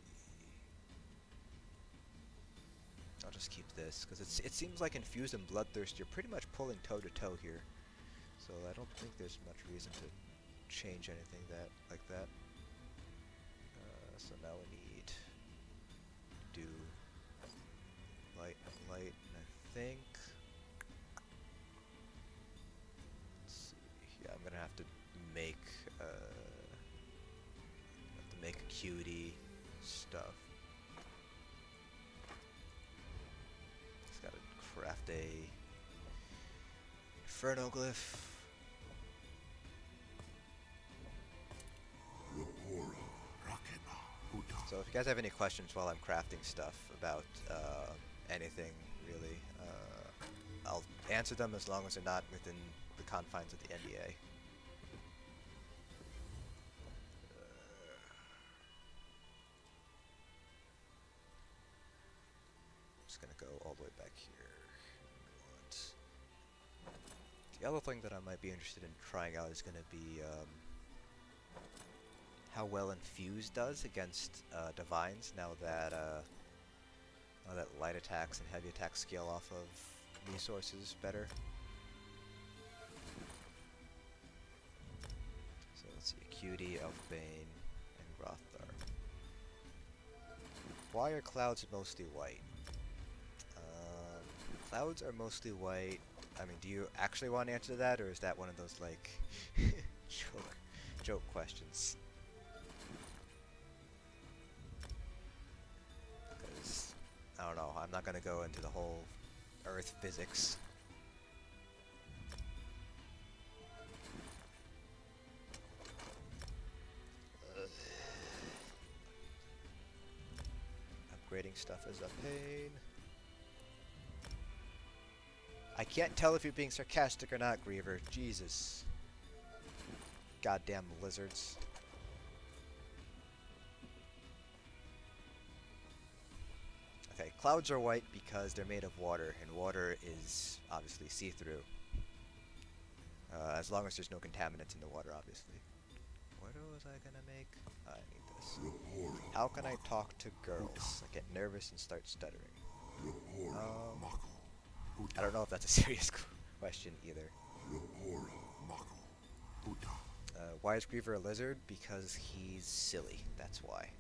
I'll just keep this because it seems like Infused and Bloodthirst you're pretty much pulling toe to toe here, so I don't think there's much reason to change anything like that. So now we need to do light and light, and I think. Yeah, I'm gonna have to make acuity stuff. Just gotta craft a Inferno glyph. So if you guys have any questions while I'm crafting stuff about anything really, I'll answer them as long as they're not within the confines of the NDA. just gonna go all the way back here. The other thing that I might be interested in trying out is gonna be how well Infuse does against Divines now that light attacks and heavy attacks scale off of resources better. So let's see, Acuity, Elfbane, and Rothgar. Why are clouds mostly white? Clouds are mostly white. I mean, do you actually want to answer that, or is that one of those, like, joke questions? Because, I don't know, I'm not going to go into the whole Earth physics. Upgrading stuff is a pain. I can't tell if you're being sarcastic or not, Griever. Jesus. Goddamn lizards. Okay, clouds are white because they're made of water, and water is obviously see-through. As long as there's no contaminants in the water, obviously. What was I gonna make? I need this. How can I talk to girls? I get nervous and start stuttering. I don't know if that's a serious question either. Why is Griever a lizard? Because he's silly. That's why.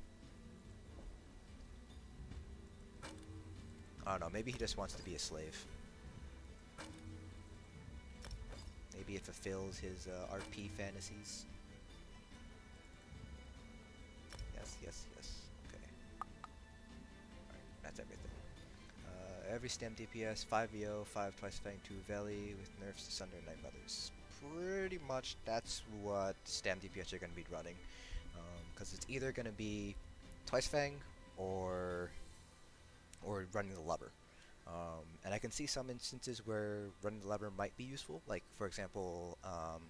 I don't know. Maybe he just wants to be a slave. Maybe it fulfills his RP fantasies. Yes, yes, yes. Okay. Alright, that's everything. Every stem DPS, 5 VO, 5 Twice Fang, 2 Veli, with nerfs to Sunder and Night Mothers. Pretty much that's what stem DPS are going to be running. Because it's either going to be Twice Fang or running the Lever. And I can see some instances where running the Lever might be useful, like for example on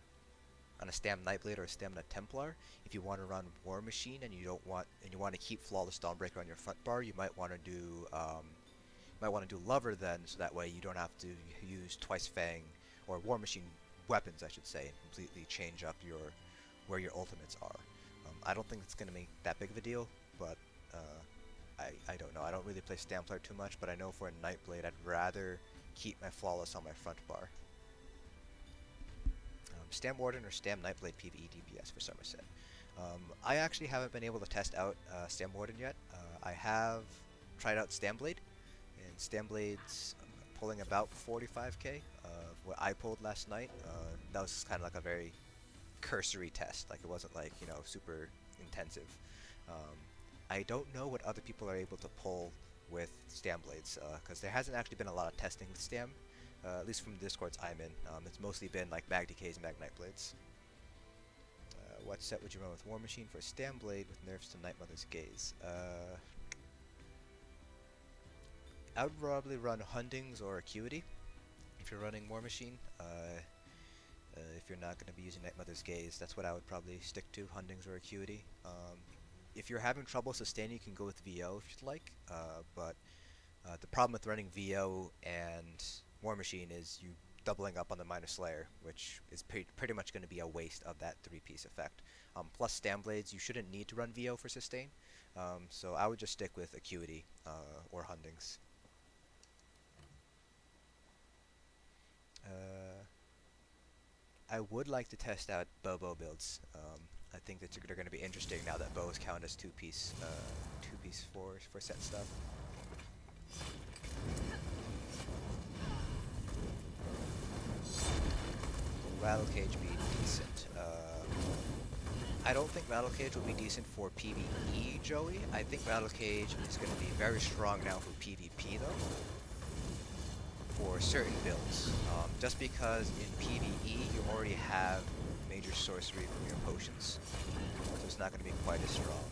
a Stam Nightblade or a Stamina Templar. If you want to run War Machine and you want to keep Flawless Dawnbreaker on your front bar, you might want to do Lover then, so that way you don't have to use Twice Fang or War Machine weapons, I should say, and completely change up where your ultimates are. I don't think it's going to make that big of a deal, but I don't know. I don't really play Stamplar too much, but I know for a Nightblade I'd rather keep my Flawless on my front bar. Stam Warden or Stam Nightblade PvE DPS for Summerset. I actually haven't been able to test out Stam Warden yet. I have tried out Stamblade, and Stamblade's pulling about 45k of what I pulled last night. That was kind of like a very cursory test, like it wasn't like, you know, super intensive. I don't know what other people are able to pull with Stamblades, because there hasn't actually been a lot of testing with Stam, at least from the Discords I'm in. It's mostly been like magDKs and magniteblades. What set would you run with War Machine for Stamblade with nerfs to Night Mother's Gaze? I would probably run Hundings or Acuity if you're running War Machine. If you're not going to be using Night Mother's Gaze, that's what I would probably stick to, Hundings or Acuity. If you're having trouble sustaining, you can go with VO if you'd like, but the problem with running VO and War Machine is you doubling up on the Minor Slayer, which is pretty much going to be a waste of that 3-piece effect. Plus Stamblades, you shouldn't need to run VO for sustain, so I would just stick with Acuity or Hundings. I would like to test out Bow builds. I think that they're going to be interesting now that bows count as two-piece for set stuff. Rattle Cage be decent. I don't think Rattle Cage will be decent for PvE, Joey. I think Rattle Cage is going to be very strong now for PvP, though. For certain builds. Just because in PvE you already have major sorcery from your potions, so it's not going to be quite as strong.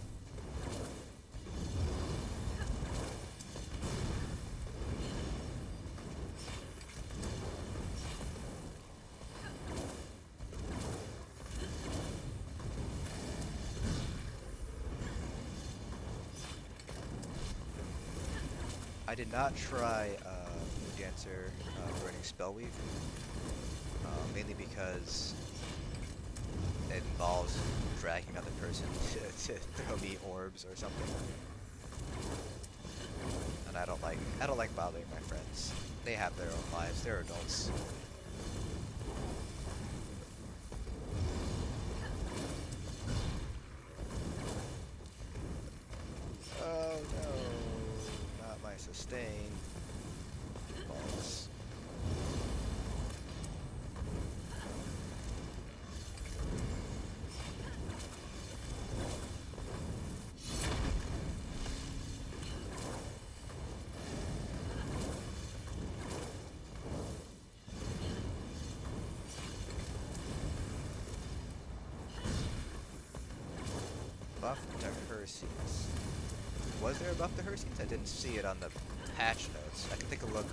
I did not try Dancer running Spellweave, mainly because it involves dragging another person to throw me orbs or something. And I don't like bothering my friends. They have their own lives. They're adults. Oh no, not my sustain. Balls. Buff to Herseeds. Was there a buff to Herseeds? I didn't see it on the patch notes. I can take a look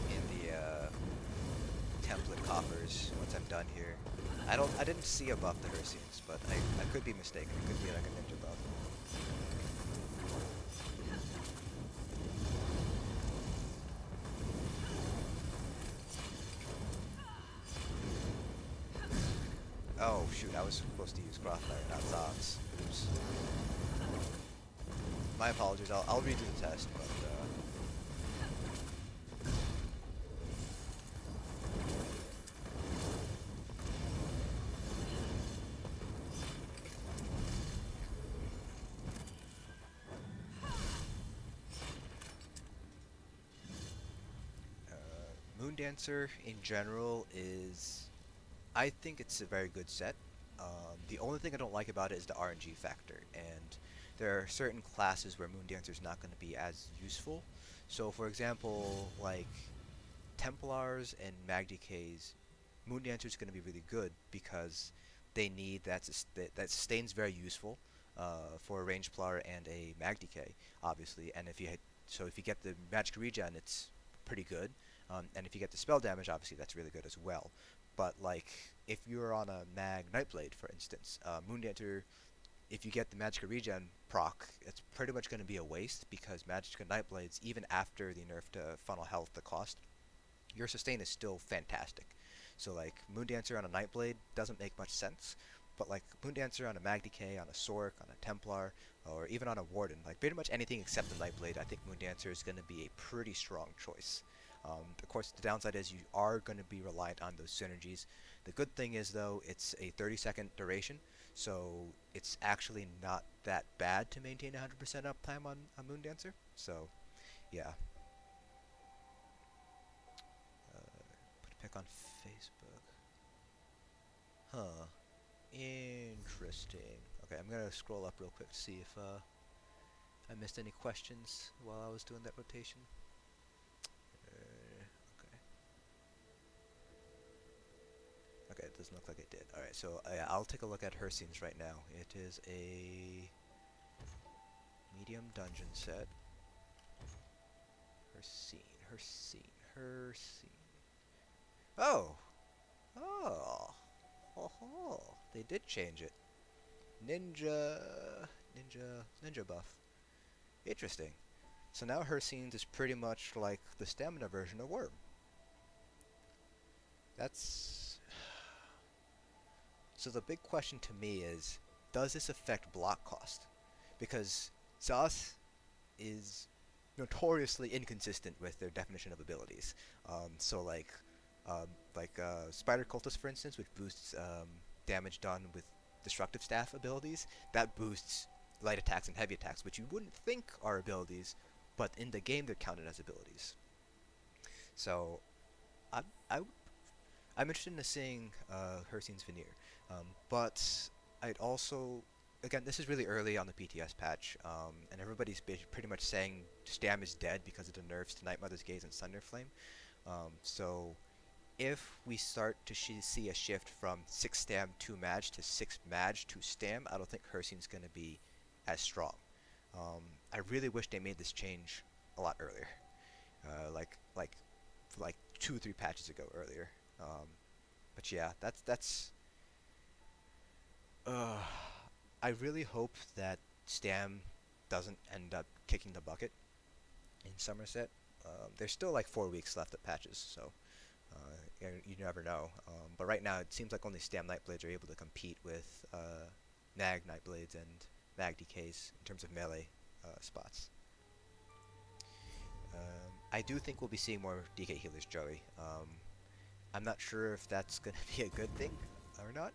in the template coffers once I'm done here. I didn't see a buff to Herseeds, but I could be mistaken. It could be like a ninja buff. Oh shoot, I was supposed to use Crossfire, not Zogs. Oops. My apologies, I'll redo the test, but Moondancer in general is, I think it's a very good set. The only thing I don't like about it is the RNG factor, and there are certain classes where Moondancer is not going to be as useful. So for example, like Templars and magDKs, Moondancer is going to be really good because they need that sustain's very useful for a range player and a magDK, obviously. And if you get the magic regen, it's pretty good. And if you get the spell damage, obviously that's really good as well. But like, if you're on a Mag Nightblade, for instance, Moondancer, if you get the Magicka Regen proc, it's pretty much going to be a waste because Magicka Nightblades, even after the nerf to funnel health, the cost, your sustain is still fantastic. So like, Moondancer on a Nightblade doesn't make much sense, but like Moondancer on a magDK, on a Sorc, on a Templar, or even on a Warden, like pretty much anything except the Nightblade, I think Moondancer is going to be a pretty strong choice. Of course, the downside is you are going to be reliant on those synergies. The good thing is, though, it's a 30-second duration, so it's actually not that bad to maintain 100% uptime on a Moondancer. So, yeah. Put a pic on Facebook. Huh. Interesting. Okay, I'm going to scroll up real quick to see if I missed any questions while I was doing that rotation. Okay, it doesn't look like it did. Alright, so I'll take a look at Herseens right now. It is a medium dungeon set. Herseen. Oh! Oh! Oh! They did change it. Ninja buff. Interesting. So now Herseens is pretty much like the stamina version of Worm. That's... So the big question to me is, does this affect block cost? Because Zos is notoriously inconsistent with their definition of abilities. So like Spider Cultist, for instance, which boosts damage done with destructive staff abilities, that boosts light attacks and heavy attacks, which you wouldn't think are abilities, but in the game they're counted as abilities. So I'm interested in seeing Herseen's Veneer, but I'd also, again, this is really early on the PTS patch, and everybody's pretty much saying Stam is dead because of the nerfs to Night Mother's Gaze and Thunder Flame. So if we start to see a shift from 6 Stam 2 Mag to 6 Mag 2 Stam, I don't think Herseen's going to be as strong. I really wish they made this change a lot earlier, like 2 or 3 patches ago earlier. But yeah, that's I really hope that Stam doesn't end up kicking the bucket in Somerset. There's still like 4 weeks left of patches, so you never know. But right now, it seems like only Stam Nightblades are able to compete with Mag Nightblades and Mag DKs in terms of melee spots. I do think we'll be seeing more DK healers, Joey. I'm not sure if that's going to be a good thing or not.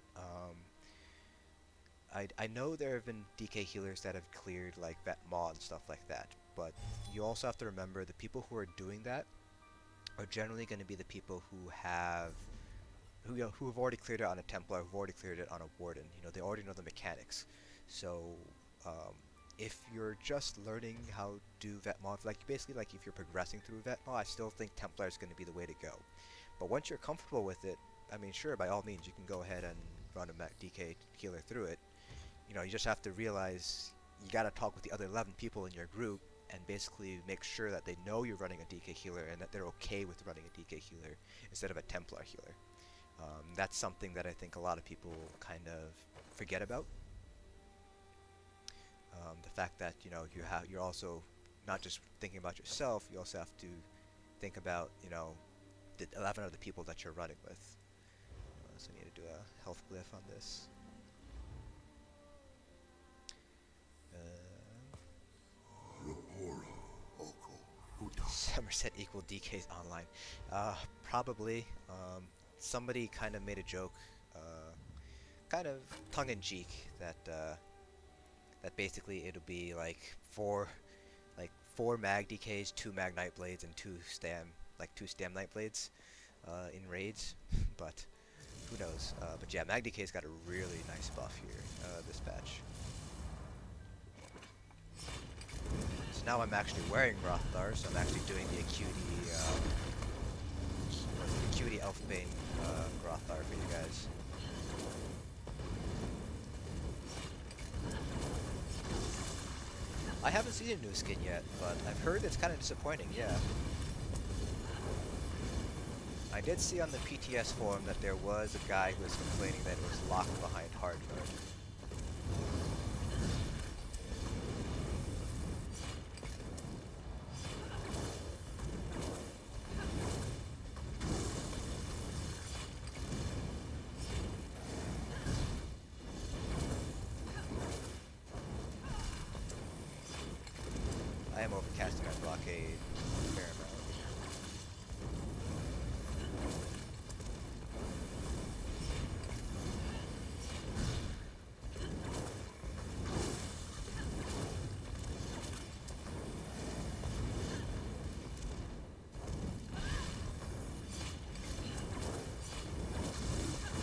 I know there have been DK healers that have cleared like Vet Maw and stuff like that, but you also have to remember the people who are doing that are generally going to be the people who have already cleared it on a Templar, who've already cleared it on a Warden. You know, they already know the mechanics. So if you're just learning how to do Vet Maw, like basically like if you're progressing through Vet Maw, I still think Templar is going to be the way to go. But once you're comfortable with it, I mean, sure, by all means, you can go ahead and run a DK healer through it. You know, you just have to realize you gotta talk with the other 11 people in your group and basically make sure that they know you're running a DK healer and that they're okay with running a DK healer instead of a Templar healer. That's something that I think a lot of people kind of forget about. The fact that, you know, you're also not just thinking about yourself, you also have to think about, you know, the 11 other people that you're running with. So I need to do a health glyph on this. Summerset equal DKs online. Probably. Somebody kind of made a joke, kind of tongue-in-cheek, that that basically it'll be like four mag DKs, 2 mag Nightblades, and 2 stam Nightblades in raids. But who knows? But yeah, mag DK's got a really nice buff here this patch. So now I'm actually wearing Rothgar, so I'm actually doing the Acuity Elfbane Rothgar for you guys. I haven't seen a new skin yet, but I've heard it's kind of disappointing, yeah. I did see on the PTS forum that there was a guy who was complaining that it was locked behind hard mode. I am overcasting my blockade a fair amount.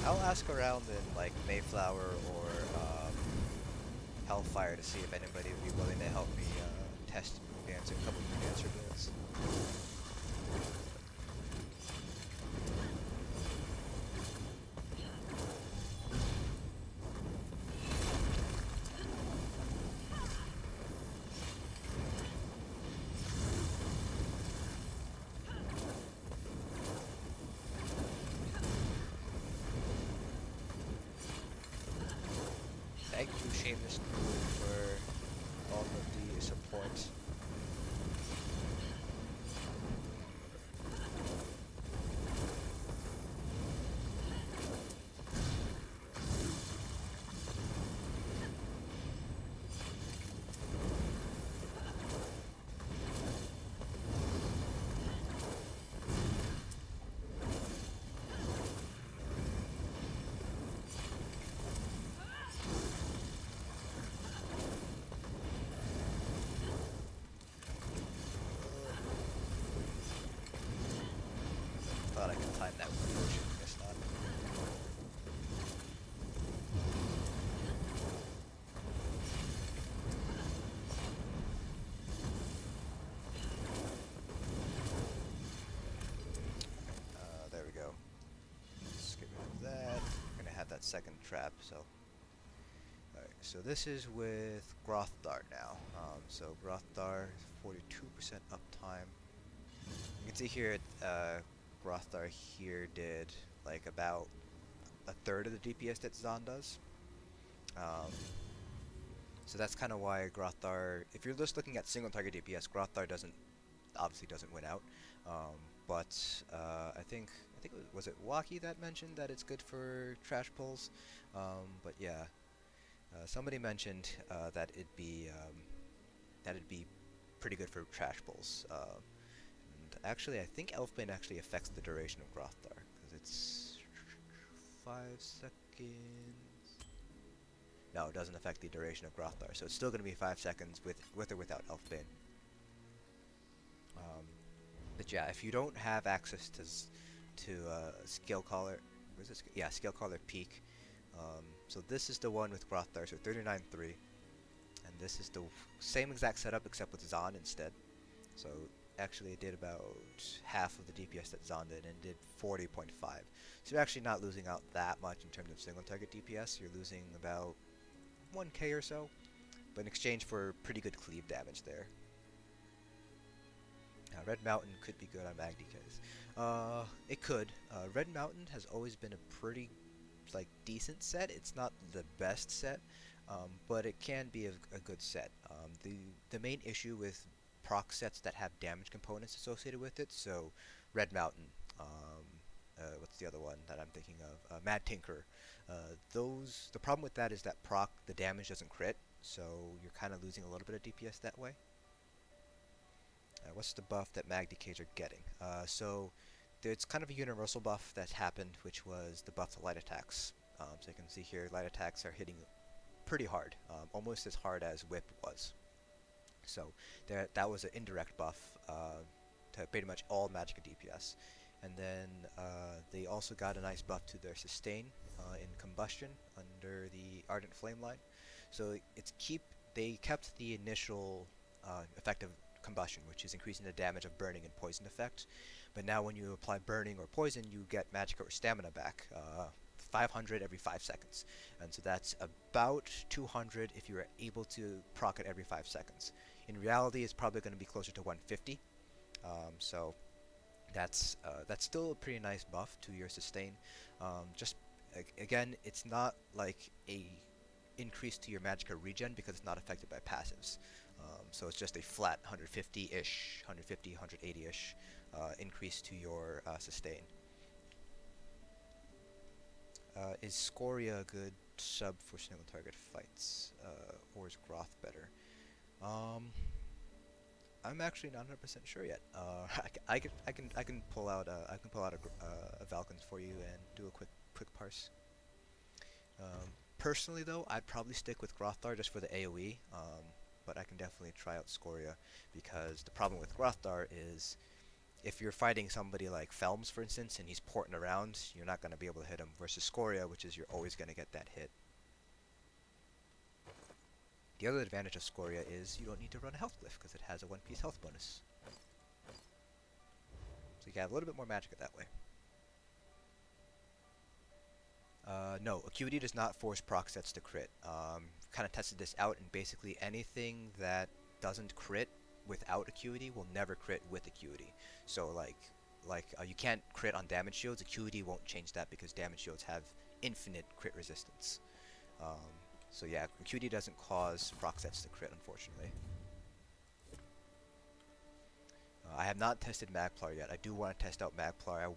I'll ask around in like Mayflower or Hellfire to see if anybody would be willing to help me test Moon Dancer, a couple Moon Dancer builds. Thank you, Shameless Crew, for all of the support. Thought I could time that with a potion, guess not. There we go. Let's get rid of that. We're gonna have that second trap, so. Alright, so this is with Grothar now. So Grothar, 42% uptime. You can see here, Grothar here did like about a third of the DPS that Zon does. So that's kind of why Grothar, if you're just looking at single target DPS, Grothar obviously doesn't win out. But I think was it Waki that mentioned that it's good for trash pulls. But yeah, somebody mentioned that it'd be pretty good for trash pulls. And actually, I think Elfbane actually affects the duration of Grothar because it's 5 seconds. No, it doesn't affect the duration of Grothar, so it's still going to be 5 seconds with or without Elfbane. But yeah, if you don't have access to Scale Caller, where's this? Yeah, Scale Caller Peak. So this is the one with Grothar, so 39.3, and this is the same exact setup except with Zon instead. So actually it did about half of the DPS that Zon did, and did 40.5. So you're actually not losing out that much in terms of single target DPS. You're losing about 1k or so, but in exchange for pretty good cleave damage there. Now, Red Mountain could be good on magDKs. It could. Red Mountain has always been a pretty decent set. It's not the best set, but it can be a good set. The main issue with proc sets that have damage components associated with it, so Red Mountain, what's the other one that I'm thinking of? Mad Tinker. The problem with that is that the damage doesn't crit, so you're kind of losing a little bit of DPS that way. What's the buff that magDKs are getting? So it's kind of a universal buff that happened, which was the buff to light attacks. So you can see here, light attacks are hitting pretty hard, almost as hard as Whip was. So that was an indirect buff to pretty much all Magicka DPS. And then they also got a nice buff to their sustain in Combustion under the Ardent Flame line. So they kept the initial effect of Combustion, which is increasing the damage of burning and poison effect. But now when you apply burning or poison, you get Magicka or stamina back, 500 every 5 seconds. And so that's about 200 if you're able to proc it every 5 seconds. In reality, it's probably going to be closer to 150. So that's still a pretty nice buff to your sustain. Again, it's not like a increase to your Magicka regen because it's not affected by passives. So it's just a flat 150-ish, 150, 180-ish increase to your sustain. Is Scoria a good sub for single target fights, or is Groth better? I'm actually not 100% sure yet. I can pull out a Valkyns for you and do a quick parse. Personally though, I'd probably stick with Grothar just for the AoE. But I can definitely try out Scoria, because the problem with Grothar is if you're fighting somebody like Felms, for instance, and he's porting around, you're not going to be able to hit him, versus Scoria, which is you're always going to get that hit. The other advantage of Scoria is you don't need to run a health glyph, because it has a 1-piece health bonus. So you get a little bit more Magicka that way. No, Acuity does not force proc sets to crit. Kind of tested this out, and basically anything that doesn't crit without Acuity will never crit with Acuity. So you can't crit on damage shields. Acuity won't change that because damage shields have infinite crit resistance. So yeah, Acuity doesn't cause proc sets to crit, unfortunately. I have not tested Magplar yet. I do want to test out Magplar.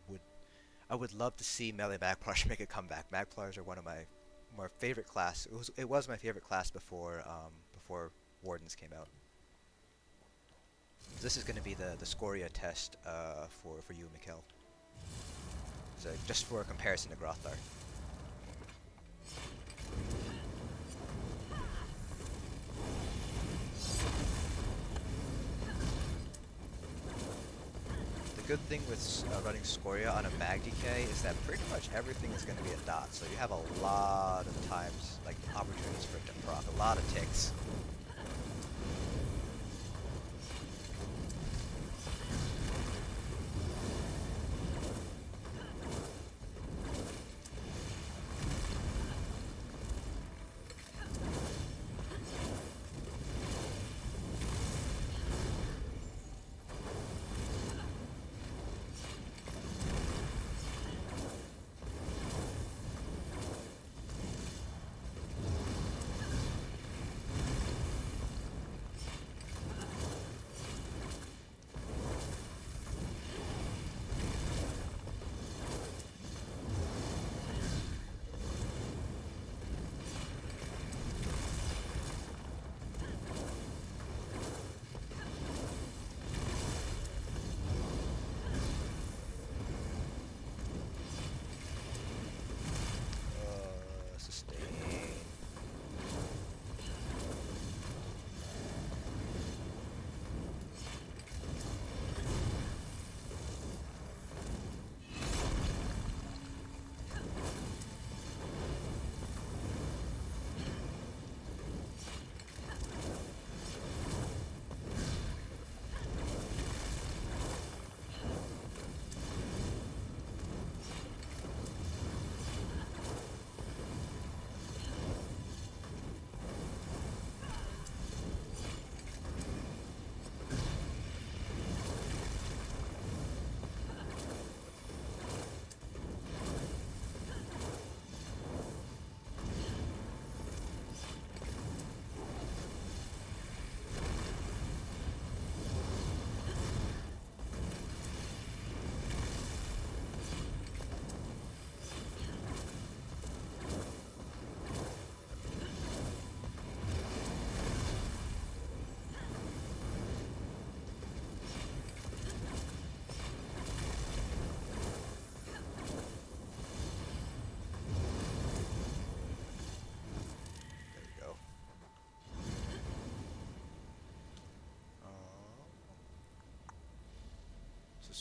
I would love to see melee Magplars make a comeback. Magplars are one of my more favorite class. It was my favorite class before Wardens came out. This is going to be the Scoria test for you, Mikkel. So just for a comparison to Grothar. The good thing with running Scoria on a magDK is that pretty much everything is going to be a dot, so you have a lot of times, opportunities for it to proc, a lot of ticks.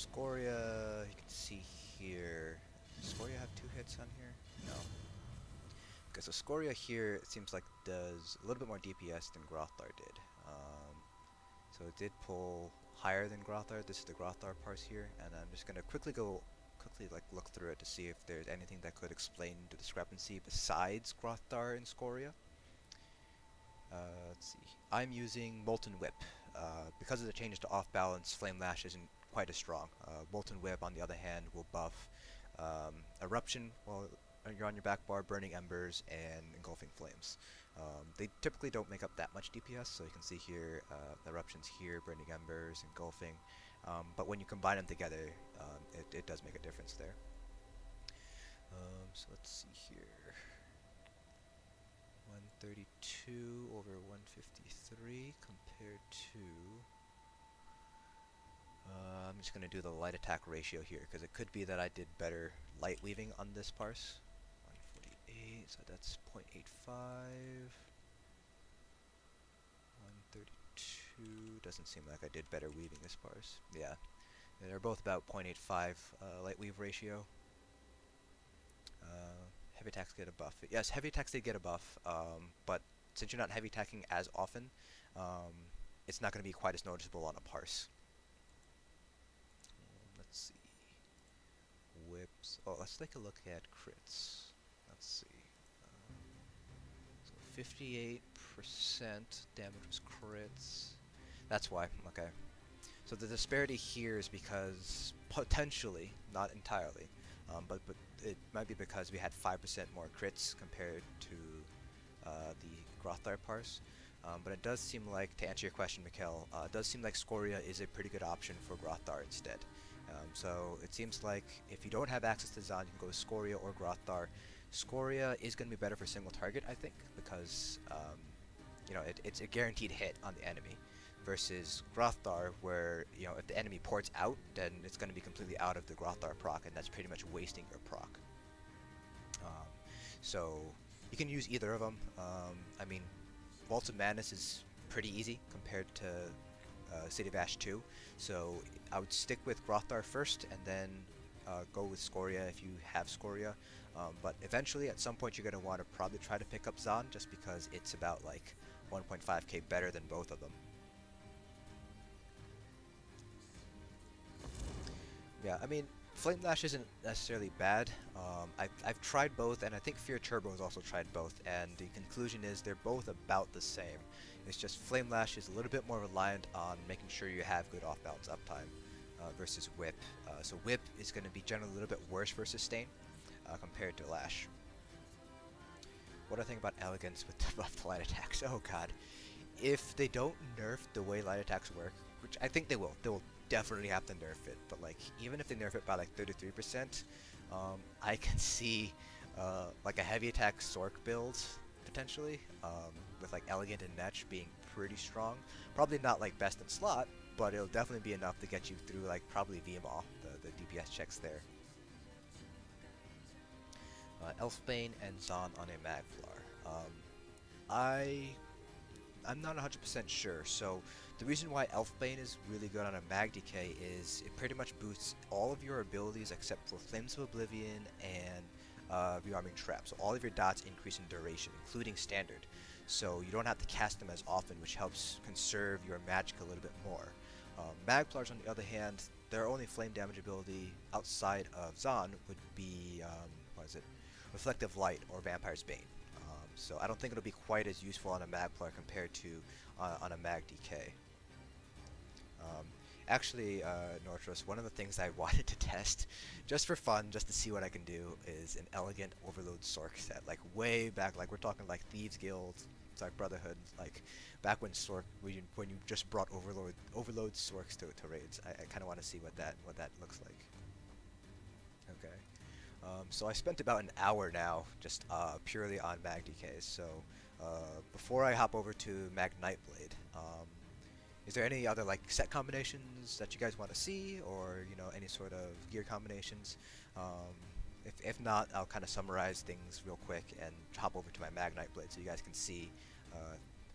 Scoria, you can see here. Does Scoria have 2 hits on here? No. Okay, so Scoria here, it seems like does a little bit more DPS than Grothar did. So it did pull higher than Grothar. This is the Grothar parse here, and I'm just gonna quickly look through it to see if there's anything that could explain the discrepancy besides Grothar and Scoria. Let's see. I'm using Molten Whip. Because of the changes to off balance, Flame Lash isn't quite as strong. Molten Whip, on the other hand, will buff Eruption while you're on your back bar, Burning Embers, and Engulfing Flames. They typically don't make up that much DPS, so you can see here, Eruptions here, Burning Embers, Engulfing. But when you combine them together, it does make a difference there. So let's see here. 132 over 153 compared to... I'm just going to do the light attack ratio here, because it could be that I did better light weaving on this parse. 148, so that's 0.85. 132, doesn't seem like I did better weaving this parse. Yeah, they're both about 0.85 light weave ratio. Heavy attacks get a buff. Yes, heavy attacks did get a buff, but since you're not heavy attacking as often, it's not going to be quite as noticeable on a parse. Let's see. Whips. Oh, let's take a look at crits. Let's see. So 58% damage was crits. That's why. Okay. So the disparity here is because potentially, not entirely, but it might be because we had 5% more crits compared to the Grothar parse. But it does seem like, to answer your question, Mikkel, it does seem like Scoria is a pretty good option for Grothar instead. So it seems like if you don't have access to Zon, you can go with Scoria or Grothar. Scoria is going to be better for single target, I think, because you know, it's a guaranteed hit on the enemy, versus Grothar, where, you know, if the enemy ports out, then it's going to be completely out of the Grothar proc, and that's pretty much wasting your proc. So you can use either of them. I mean, Vaults of Madness is pretty easy compared to City of Ash 2, so I would stick with Grothar first, and then go with Scoria if you have Scoria. But eventually, at some point, you're going to want to probably try to pick up Zon, just because it's about like 1.5k better than both of them. Yeah, I mean, Flame Lash isn't necessarily bad. I've tried both, and I think Fear Turbo has also tried both, and the conclusion is they're both about the same. It's just Flame Lash is a little bit more reliant on making sure you have good off-balance uptime versus Whip. So Whip is going to be generally a little bit worse for sustain compared to Lash. What do I think about Elegance with the buff to light attacks? Oh god. If they don't nerf the way light attacks work, which I think they will definitely have to nerf it, but like, even if they nerf it by like 33%, I can see like a heavy attack Sorc build potentially, with like Elegant and Netch being pretty strong. Probably not like best in slot, but it'll definitely be enough to get you through like probably VMAW, the DPS checks there. Elfbane and Zon on a Magflar. I'm not 100% sure, so the reason why Elfbane is really good on a magDK is it pretty much boosts all of your abilities except for Flames of Oblivion and Rearming Trap. So all of your dots increase in duration, including standard. So you don't have to cast them as often, which helps conserve your magic a little bit more. Magflars, on the other hand, their only flame damage ability outside of Zon would be, Reflective Light or Vampire's Bane. So I don't think it'll be quite as useful on a Magflar compared to on a magDK. Actually, Nortros, one of the things I wanted to test, just for fun, just to see what I can do, is an Elegant Overload Sorc set. Like, way back, like, we're talking like Thieves Guild, like Brotherhood, like, back when Sorc, when you just brought Overload Sorcs to raids. I kind of want to see what that looks like. Okay. So I spent about an hour now just purely on magDKs. So before I hop over to magNightblade, is there any other like set combinations that you guys want to see, or any sort of gear combinations? If not, I'll kind of summarize things real quick and hop over to my magNightblade so you guys can see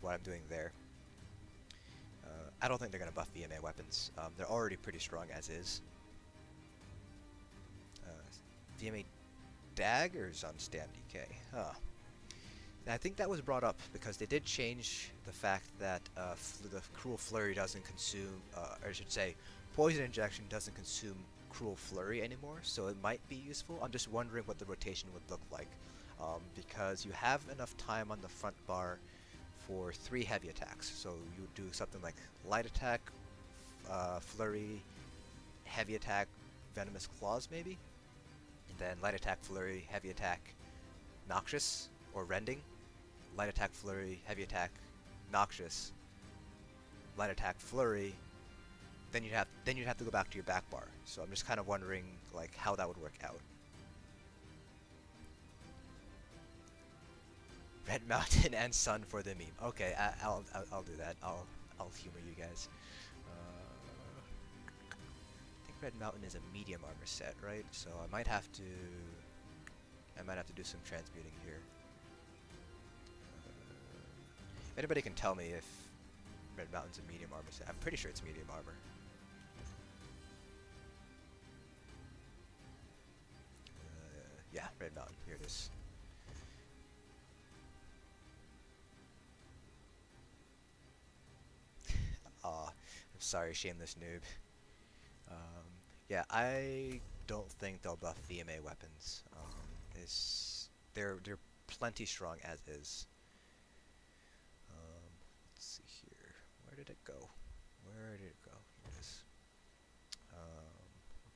what I'm doing there. I don't think they're going to buff VMA weapons. They're already pretty strong as is. VMA daggers on stamDK. Huh. And I think that was brought up because they did change the fact that the Cruel Flurry doesn't consume, or I should say, Poison Injection doesn't consume Cruel Flurry anymore, so it might be useful. I'm just wondering what the rotation would look like, because you have enough time on the front bar for 3 heavy attacks. So you would do something like Light Attack, Flurry, Heavy Attack, Venomous Claws maybe, and then Light Attack, Flurry, Heavy Attack, Noxious, or Rending, Light Attack, Flurry, Heavy Attack, Noxious, Light Attack, Flurry. Then you'd have to go back to your back bar. So I'm just kind of wondering like how that would work out. Red Mountain and Sun for the meme. Okay, I'll do that. I'll humor you guys. I think Red Mountain is a medium armor set, right? So I might have to do some transmuting here. If anybody can tell me if Red Mountain's a medium armor set. I'm pretty sure it's medium armor. Yeah, Red Mountain. Here it is. I'm sorry, shameless noob. Yeah, I don't think they'll buff VMA weapons. They're plenty strong as is. Let's see here. Where did it go? Where did it go? Here it is.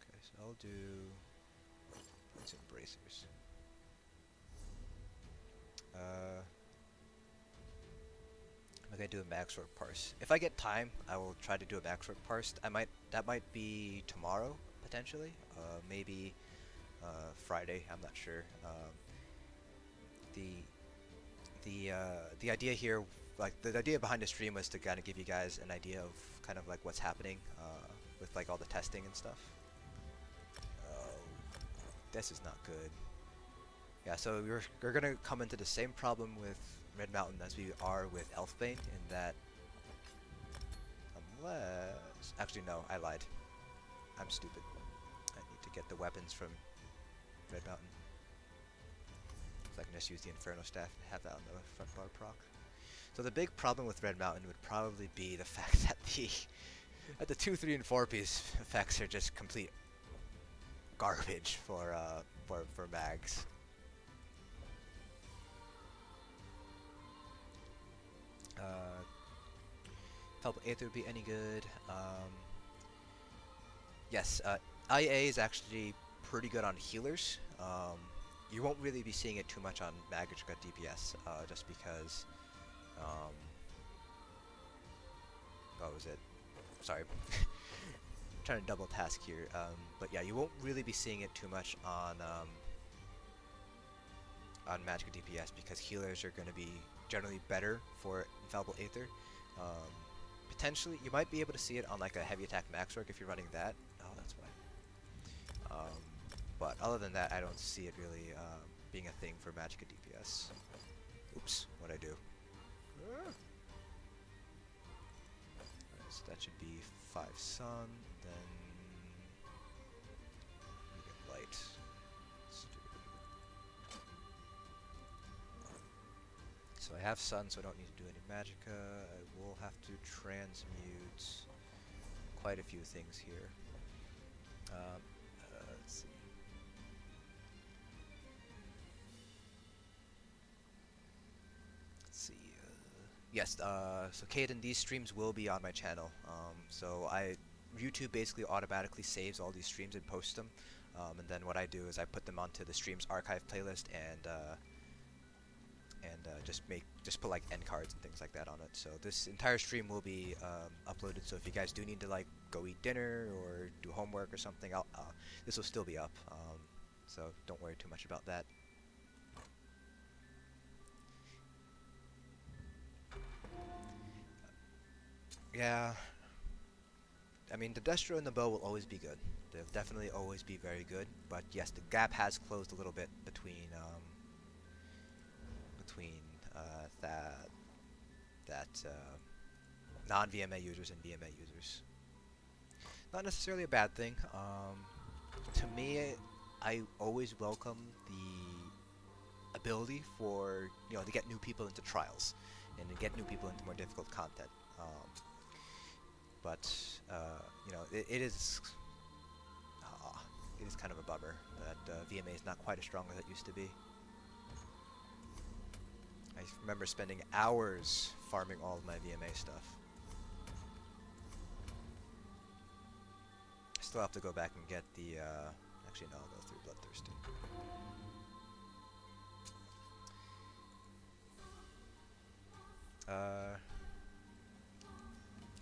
Okay, so I'll do poison bracers. I'm gonna do a magsorc parse. If I get time, I will try to do a magsorc parse. That might be tomorrow potentially. Maybe Friday. I'm not sure. The idea here, like the idea behind the stream, was to kind of give you guys an idea of kind of like what's happening with like all the testing and stuff. Oh, this is not good. Yeah, so we're gonna come into the same problem with Red Mountain as we are with Elfbane, in that unless... Actually no, I lied. I'm stupid. I need to get the weapons from Red Mountain. So I can just use the Inferno Staff and have that on the front bar proc. So the big problem with Red Mountain would probably be the fact that the 2, 3, and 4 piece effects are just complete garbage for mags. Infallible Aether would be any good. Yes, IA is actually pretty good on healers. You won't really be seeing it too much on magDK DPS, just because... what was it? Sorry. I'm trying to double task here. But yeah, you won't really be seeing it too much on magDK DPS, because healers are going to be generally better for Infallible Aether. Potentially, you might be able to see it on like a heavy attack magsorc if you're running that. Oh, that's why. But other than that, I don't see it really being a thing for magDK DPS. Oops, what'd I do? So that should be 5 sun, then medium light. Let's do... So I have sun, so I don't need to do any magicka. I will have to transmute quite a few things here. Let's see. Yes, so Caden, these streams will be on my channel. So YouTube basically automatically saves all these streams and posts them. And then what I do is I put them onto the streams archive playlist and just put like end cards and things like that on it. So this entire stream will be uploaded. So if you guys do need to like go eat dinner or do homework or something, this will still be up. So don't worry too much about that. Yeah, I mean the Destro and the Bow will always be good. They'll definitely always be very good. But yes, the gap has closed a little bit between non-VMA users and VMA users. Not necessarily a bad thing. To me, I always welcome the ability for, you know, to get new people into trials and to get new people into more difficult content. But you know, it is kind of a bummer that VMA is not quite as strong as it used to be. I remember spending hours farming all of my VMA stuff. I still have to go back and get the, actually no, I'll go through Bloodthirsty.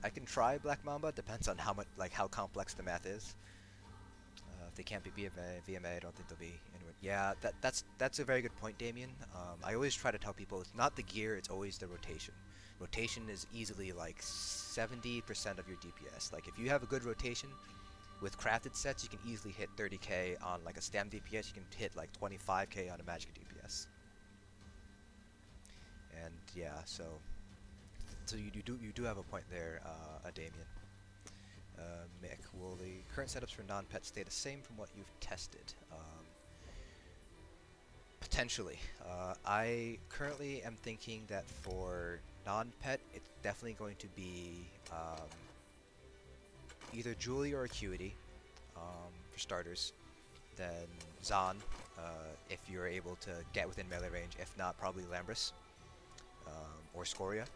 I can try Black Mamba, depends on how much, like how complex the math is. If they can't be VMA, I don't think they'll be anyway. Yeah, that's a very good point, Damien. I always try to tell people it's not the gear, it's always the rotation. Rotation is easily like 70% of your DPS. Like if you have a good rotation with crafted sets, you can easily hit 30k on like a stam DPS. You can hit like 25k on a magic DPS. And yeah, so you do have a point there, Damien. Mick, will the current setups for non-pet stay the same from what you've tested? Potentially. I currently am thinking that for non-pet, it's definitely going to be either Julie or Acuity, for starters. Then Zahn, if you're able to get within melee range. If not, probably Lambris or Scoria.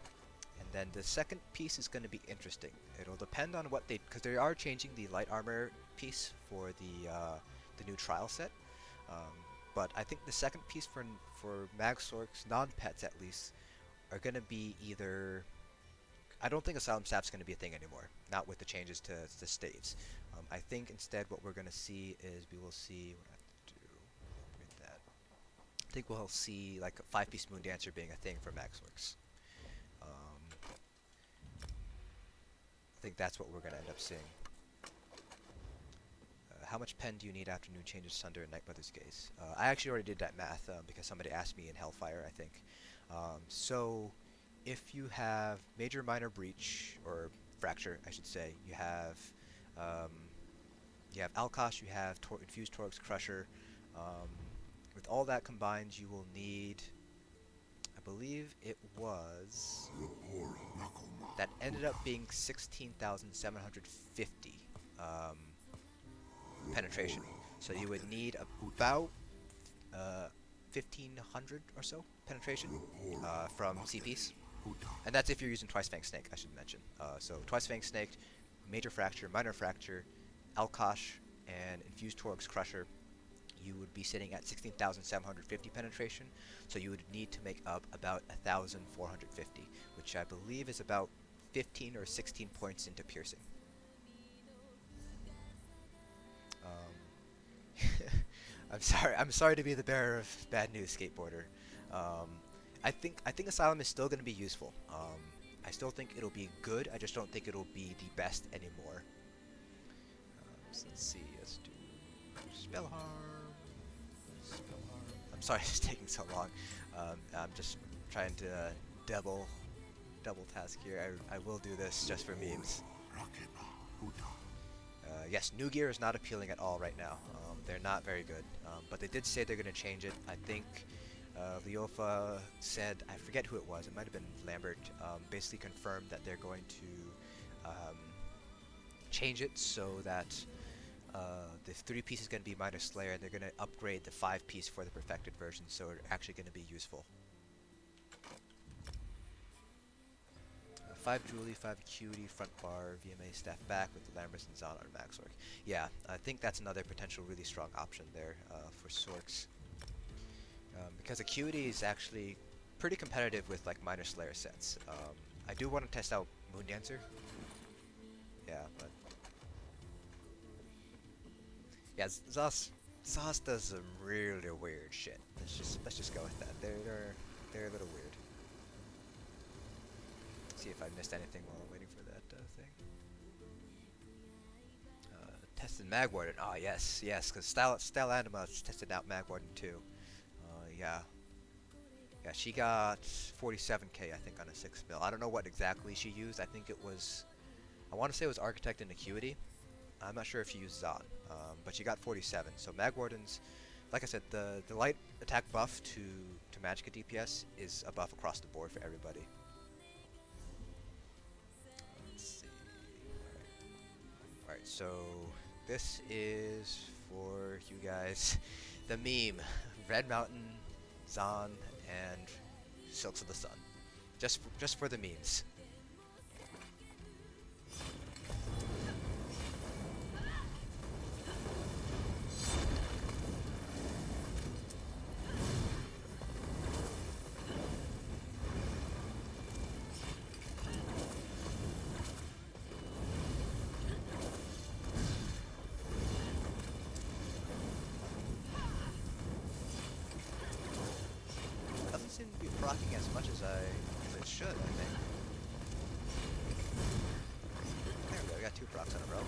And then the second piece is going to be interesting. It'll depend on what they, because they are changing the light armor piece for the new trial set. But I think the second piece for magsorcs, non-pets at least, are going to be either. I don't think Asylum Sap's going to be a thing anymore. Not with the changes to staves. I think instead what we're going to see is we will see. What I have to do with that. I think we'll see like a 5-piece Moon Dancer being a thing for magsorcs. I think that's what we're going to end up seeing. How much pen do you need after new changes to Sunder and Nightmother's Gaze? I actually already did that math because somebody asked me in Hellfire, I think. So if you have Major Minor Breach, or Fracture, I should say, you have Alkosh, you have Infused Torx Crusher. With all that combined, you will need, I believe it was, that ended up being 16,750 penetration. So you would need about 1,500 or so penetration from CPs. And that's if you're using Twice Fang Snake, I should mention. So Twice Fang Snake, Major Fracture, Minor Fracture, Alkosh, and Infused Torx Crusher, you would be sitting at 16,750 penetration. So you would need to make up about 1,450, which I believe is about 15 or 16 points into piercing. I'm sorry to be the bearer of bad news, skateboarder. I think Asylum is still going to be useful. I still think it'll be good. I just don't think it'll be the best anymore. So let's see. Let's do Spell Harm. I'm sorry it's taking so long. I'm just trying to double task here. I will do this just for memes. Yes, new gear is not appealing at all right now. They're not very good, but they did say they're going to change it. I think Leofa said, I forget who it was, it might have been Lambert, basically confirmed that they're going to change it so that the 3-piece is going to be Minor Slayer, and they're going to upgrade the 5-piece for the perfected version, so it's actually going to be useful. 5 Julie, 5 Acuity, front bar, VMA staff back with the Lambris and Zahn on magsorc. Yeah, I think that's another potential really strong option there for sorcs. Because Acuity is actually pretty competitive with like Minor Slayer sets. I do want to test out Moon Dancer. Yeah, but yeah, Zos does some really weird shit. Let's just go with that. They're a little weird. See if I missed anything while I'm waiting for that thing. Tested Mag Warden. Ah, yes, because Style Anima tested out Mag Warden too. Yeah, she got 47k I think on a 6 mil. I don't know what exactly she used. I think it was, I want to say it was Architect and Acuity. I'm not sure if you use Zon, but you got 47. So Mag Wardens, like I said, the light attack buff to magDK DPS is a buff across the board for everybody. Let's see. Alright, so this is for you guys. The meme. Red Mountain, Zon, and Silks of the Sun. Just for the memes. Doesn't seem to be proccing as much as it should, I think. There we go, we got 2 procs in a row.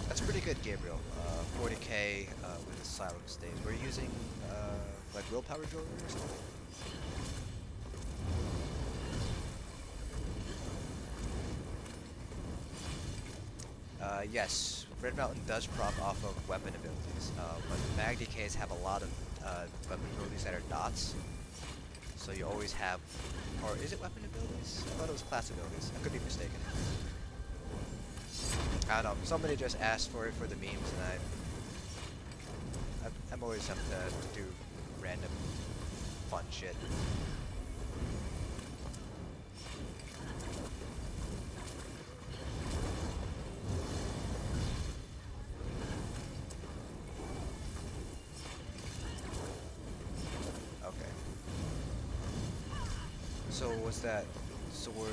That's pretty good, Gabriel. 40k with a silent stage. We're using like willpower jewelry or something. Yes, Red Mountain does proc off of weapon abilities, but magDKs have a lot of weapon abilities that are dots. So you always have, or is it weapon abilities? I thought it was class abilities. I could be mistaken. I don't know. Somebody just asked for it for the memes, and I'm always up to do random fun shit. Okay. So was that sword?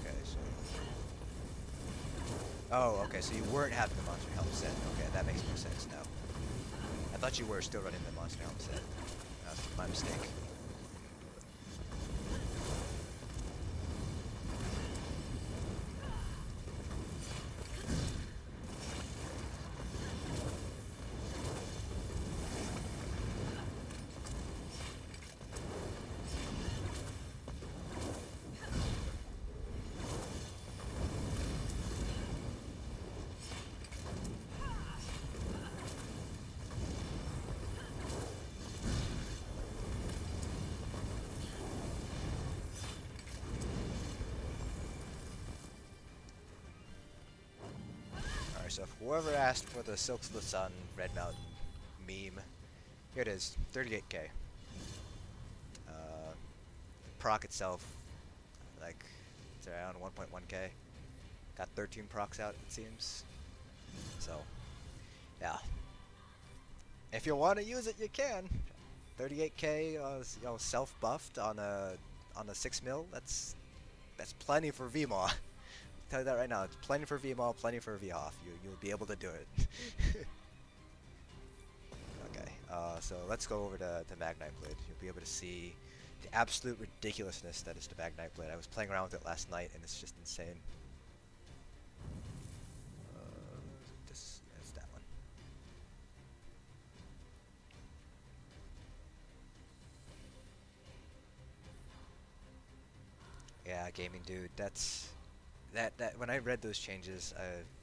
Okay, so. Oh, okay, so you weren't having the Monster Helm set. Okay, that makes more sense now. I thought you were still running the Monster Helm set. That's my mistake. So whoever asked for the Silks of the Sun Red Mountain meme, here it is, 38k. Proc itself, like, it's around 1.1k. Got 13 procs out, it seems. So, yeah. If you want to use it, you can. 38k, you know, self-buffed on a 6 mil. That's plenty for VMAW. Tell you that right now. It's plenty for VMAW, plenty for VOff. You'll be able to do it. Okay, so let's go over to magNB Blade. You'll be able to see the absolute ridiculousness that is the magNB Blade. I was playing around with it last night, and it's just insane. That's that one. Yeah, gaming dude. That's that when I read those changes,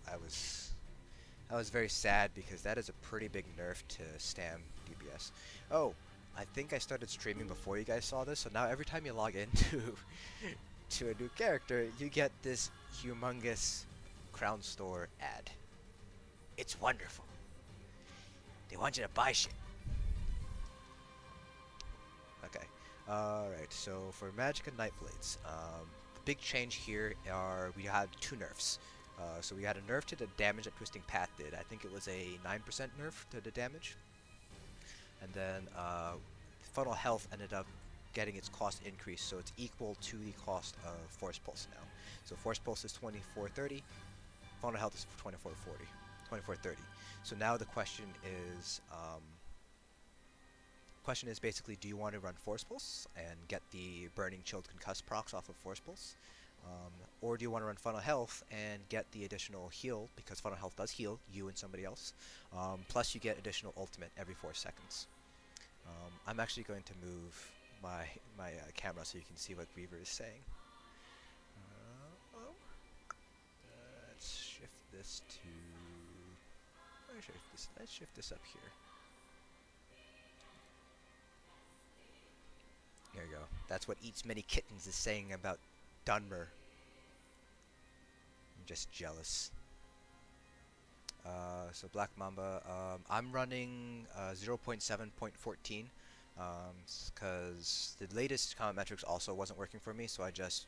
I was very sad because that is a pretty big nerf to stamDBS. Oh, I think I started streaming before you guys saw this, so now every time you log into to a new character, you get this humongous Crown Store ad. It's wonderful. They want you to buy shit. Okay. Alright, so for Magic and Nightblades, the big change here are we had 2 nerfs. So we had a nerf to the damage that Twisting Path did. I think it was a 9% nerf to the damage. And then Funnel Health ended up getting its cost increased, so it's equal to the cost of Force Pulse now. So Force Pulse is 2430, Funnel Health is 2440, 2430. So now the question is, question is basically, do you want to run Force Pulse and get the Burning, Chilled, Concuss procs off of Force Pulse? Or do you want to run Funnel Health and get the additional heal, because Funnel Health does heal you and somebody else, plus you get additional ultimate every 4 seconds. I'm actually going to move my camera so you can see what Reaver is saying. Let's shift this to... Let's shift this up here. There you go. That's what Eats Many Kittens is saying about Dunmer. I'm just jealous. So Black Mamba, I'm running 0.7.14 because the latest comment metrics also wasn't working for me, so I just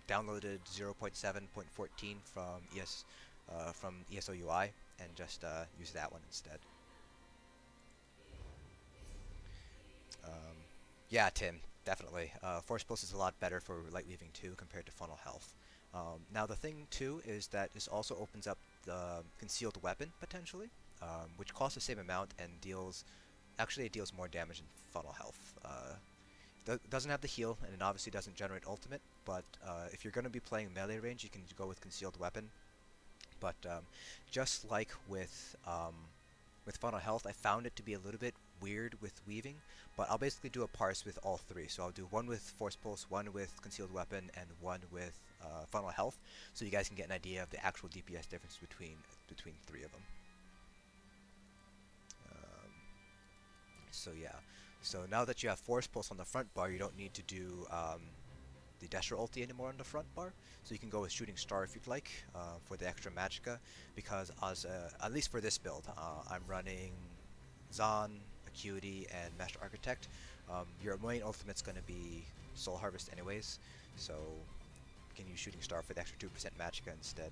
downloaded 0.7.14 from ESOUI and just used that one instead. Yeah, Tim, definitely. Force Pulse is a lot better for Light Weaving 2 compared to Funnel Health. Now the thing too is that this also opens up the Concealed Weapon potentially, which costs the same amount and deals, actually it deals more damage than Funnel Health. It doesn't have the heal, and it obviously doesn't generate ultimate, but if you're going to be playing melee range, you can go with Concealed Weapon. But just like with Funnel Health, I found it to be a little bit weird with weaving, but I'll basically do a parse with all three. So I'll do one with Force Pulse, one with Concealed Weapon, and one with Funnel Health, so you guys can get an idea of the actual DPS difference between three of them. So yeah, so now that you have Force Pulse on the front bar, you don't need to do the Destra ulti anymore on the front bar, so you can go with Shooting Star if you'd like for the extra magicka, because as at least for this build, I'm running Zahn, Acuity, and Master Architect. Your main ultimate's going to be Soul Harvest anyways, so you can use Shooting Star for the extra 2% magicka instead.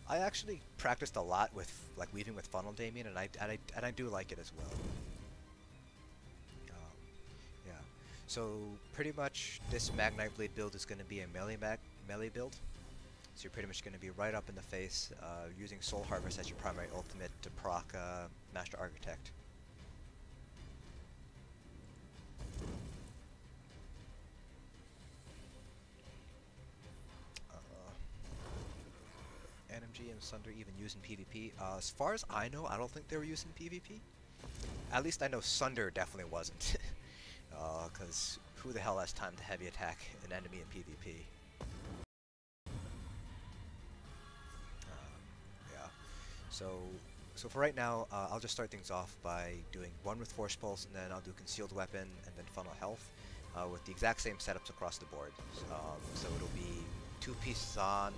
I actually practiced a lot with like weaving with Funnel Damien, and I do like it as well. Yeah, so pretty much this Magnite Blade build is going to be a melee build. So you're pretty much going to be right up in the face, using Soul Harvest as your primary ultimate to proc Master Architect. NMG and Sunder even used in PvP. As far as I know, I don't think they were used in PvP. At least I know Sunder definitely wasn't. Because who the hell has time to heavy attack an enemy in PvP? So for right now, I'll just start things off by doing one with Force Pulse, and then I'll do Concealed Weapon, and then Funnel Health, with the exact same setups across the board. So it'll be 2-piece Zahn,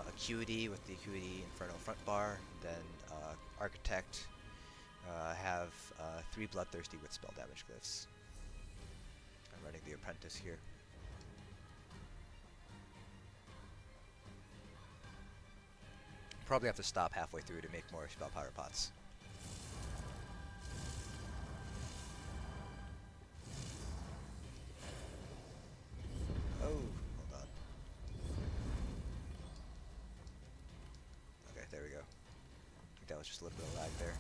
Acuity with the Acuity Inferno front bar, and then Architect, have 3 Bloodthirsty with spell damage glyphs. I'm running the Apprentice here. Probably have to stop halfway through to make more spell power pots. Oh, hold on. Okay, there we go. I think that was just a little bit of lag there.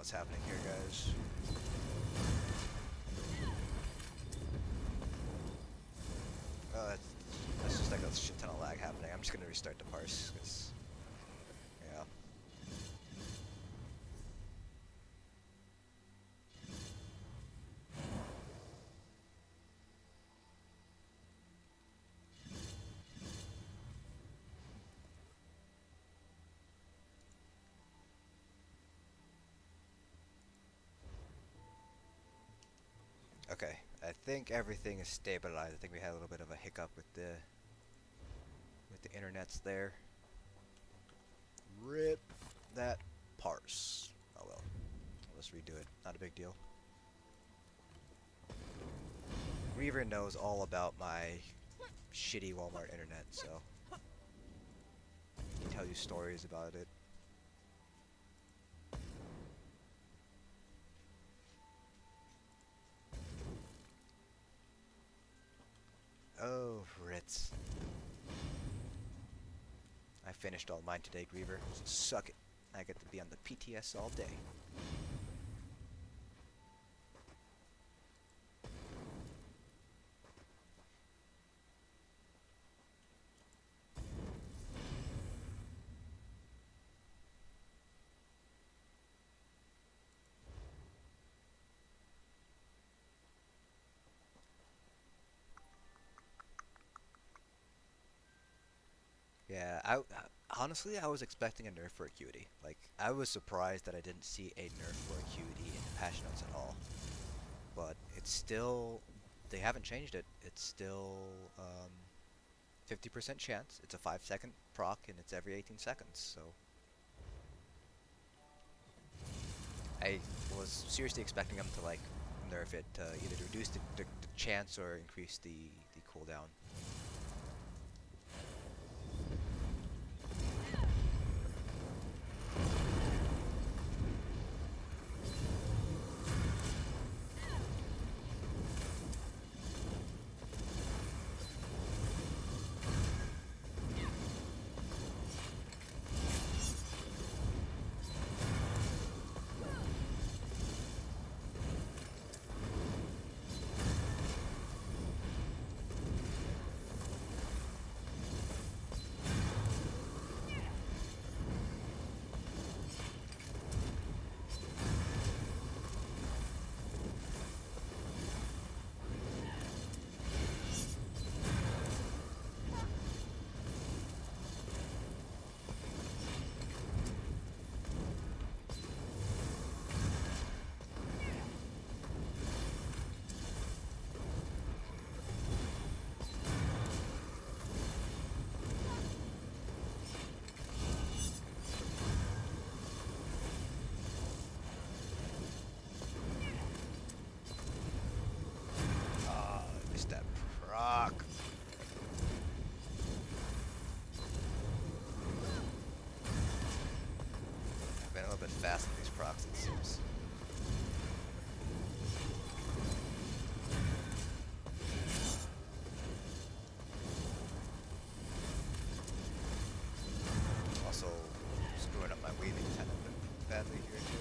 what's happening here, guys. That's just like a shit ton of lag happening. I'm just gonna restart the parse, cause yeah. Okay, I think everything is stabilized. I think we had a little bit of a hiccup with the internets there. Rip that parse. Oh well, let's redo it. Not a big deal. Reaver knows all about my shitty Walmart internet, so he can tell you stories about it. Oh, Ritz. I finished all mine today, Griever, so suck it. I get to be on the PTS all day. Yeah, honestly, I was expecting a nerf for Acuity. Like, I was surprised that I didn't see a nerf for Acuity in patch notes at all. But it's still, they haven't changed it. It's still 50% chance. It's a 5-second proc, and it's every 18 seconds. So I was seriously expecting them to like nerf it to either reduce the chance or increase the cooldown. Missed that proc. I've been a little bit fast with these procs, it seems. Also, screwing up my weaving kind of badly here too.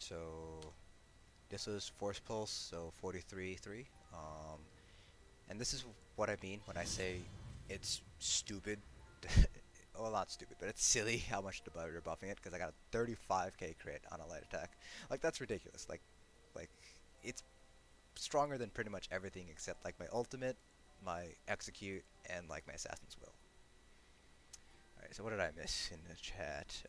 So this is Force Pulse, so 43-3. And this is what I mean when I say it's stupid. Well, not stupid, but it's silly how much you're buffing it, because I got a 35k crit on a light attack. Like, that's ridiculous. Like it's stronger than pretty much everything except like my ultimate, my execute, and like my assassin's will. Alright, so what did I miss in the chat?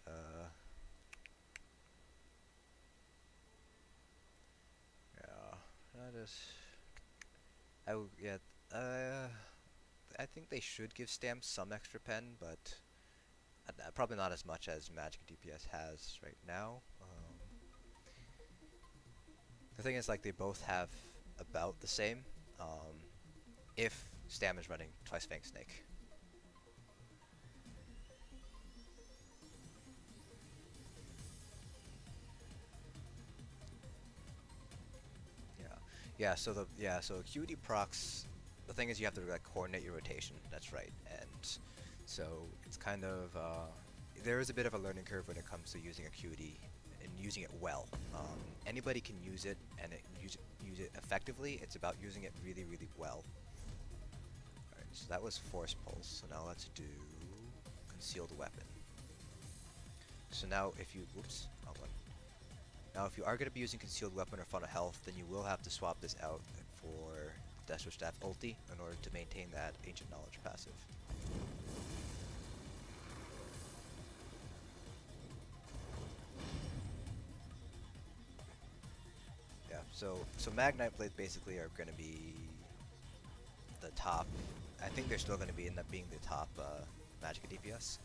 Yeah, yeah, uh, I think they should give stamps some extra pen, but probably not as much as Magic DPS has right now. The thing is, like, they both have about the same, if Stam is running Twice Fang Snake. So Acuity procs. The thing is, you have to like coordinate your rotation. That's right, and so it's kind of there is a bit of a learning curve when it comes to using Acuity and using it well. Anybody can use it and use it effectively. It's about using it really, really well. Alright, so that was Force Pulse. So now let's do Concealed Weapon. So now if you now if you are going to be using Concealed Weapon or Funnel Health, then you will have to swap this out for Desperate Staff ulti in order to maintain that Ancient Knowledge passive. Yeah, so Magnite Blades basically are going to be the top. I think they're still going to end up being the top Magic DPS.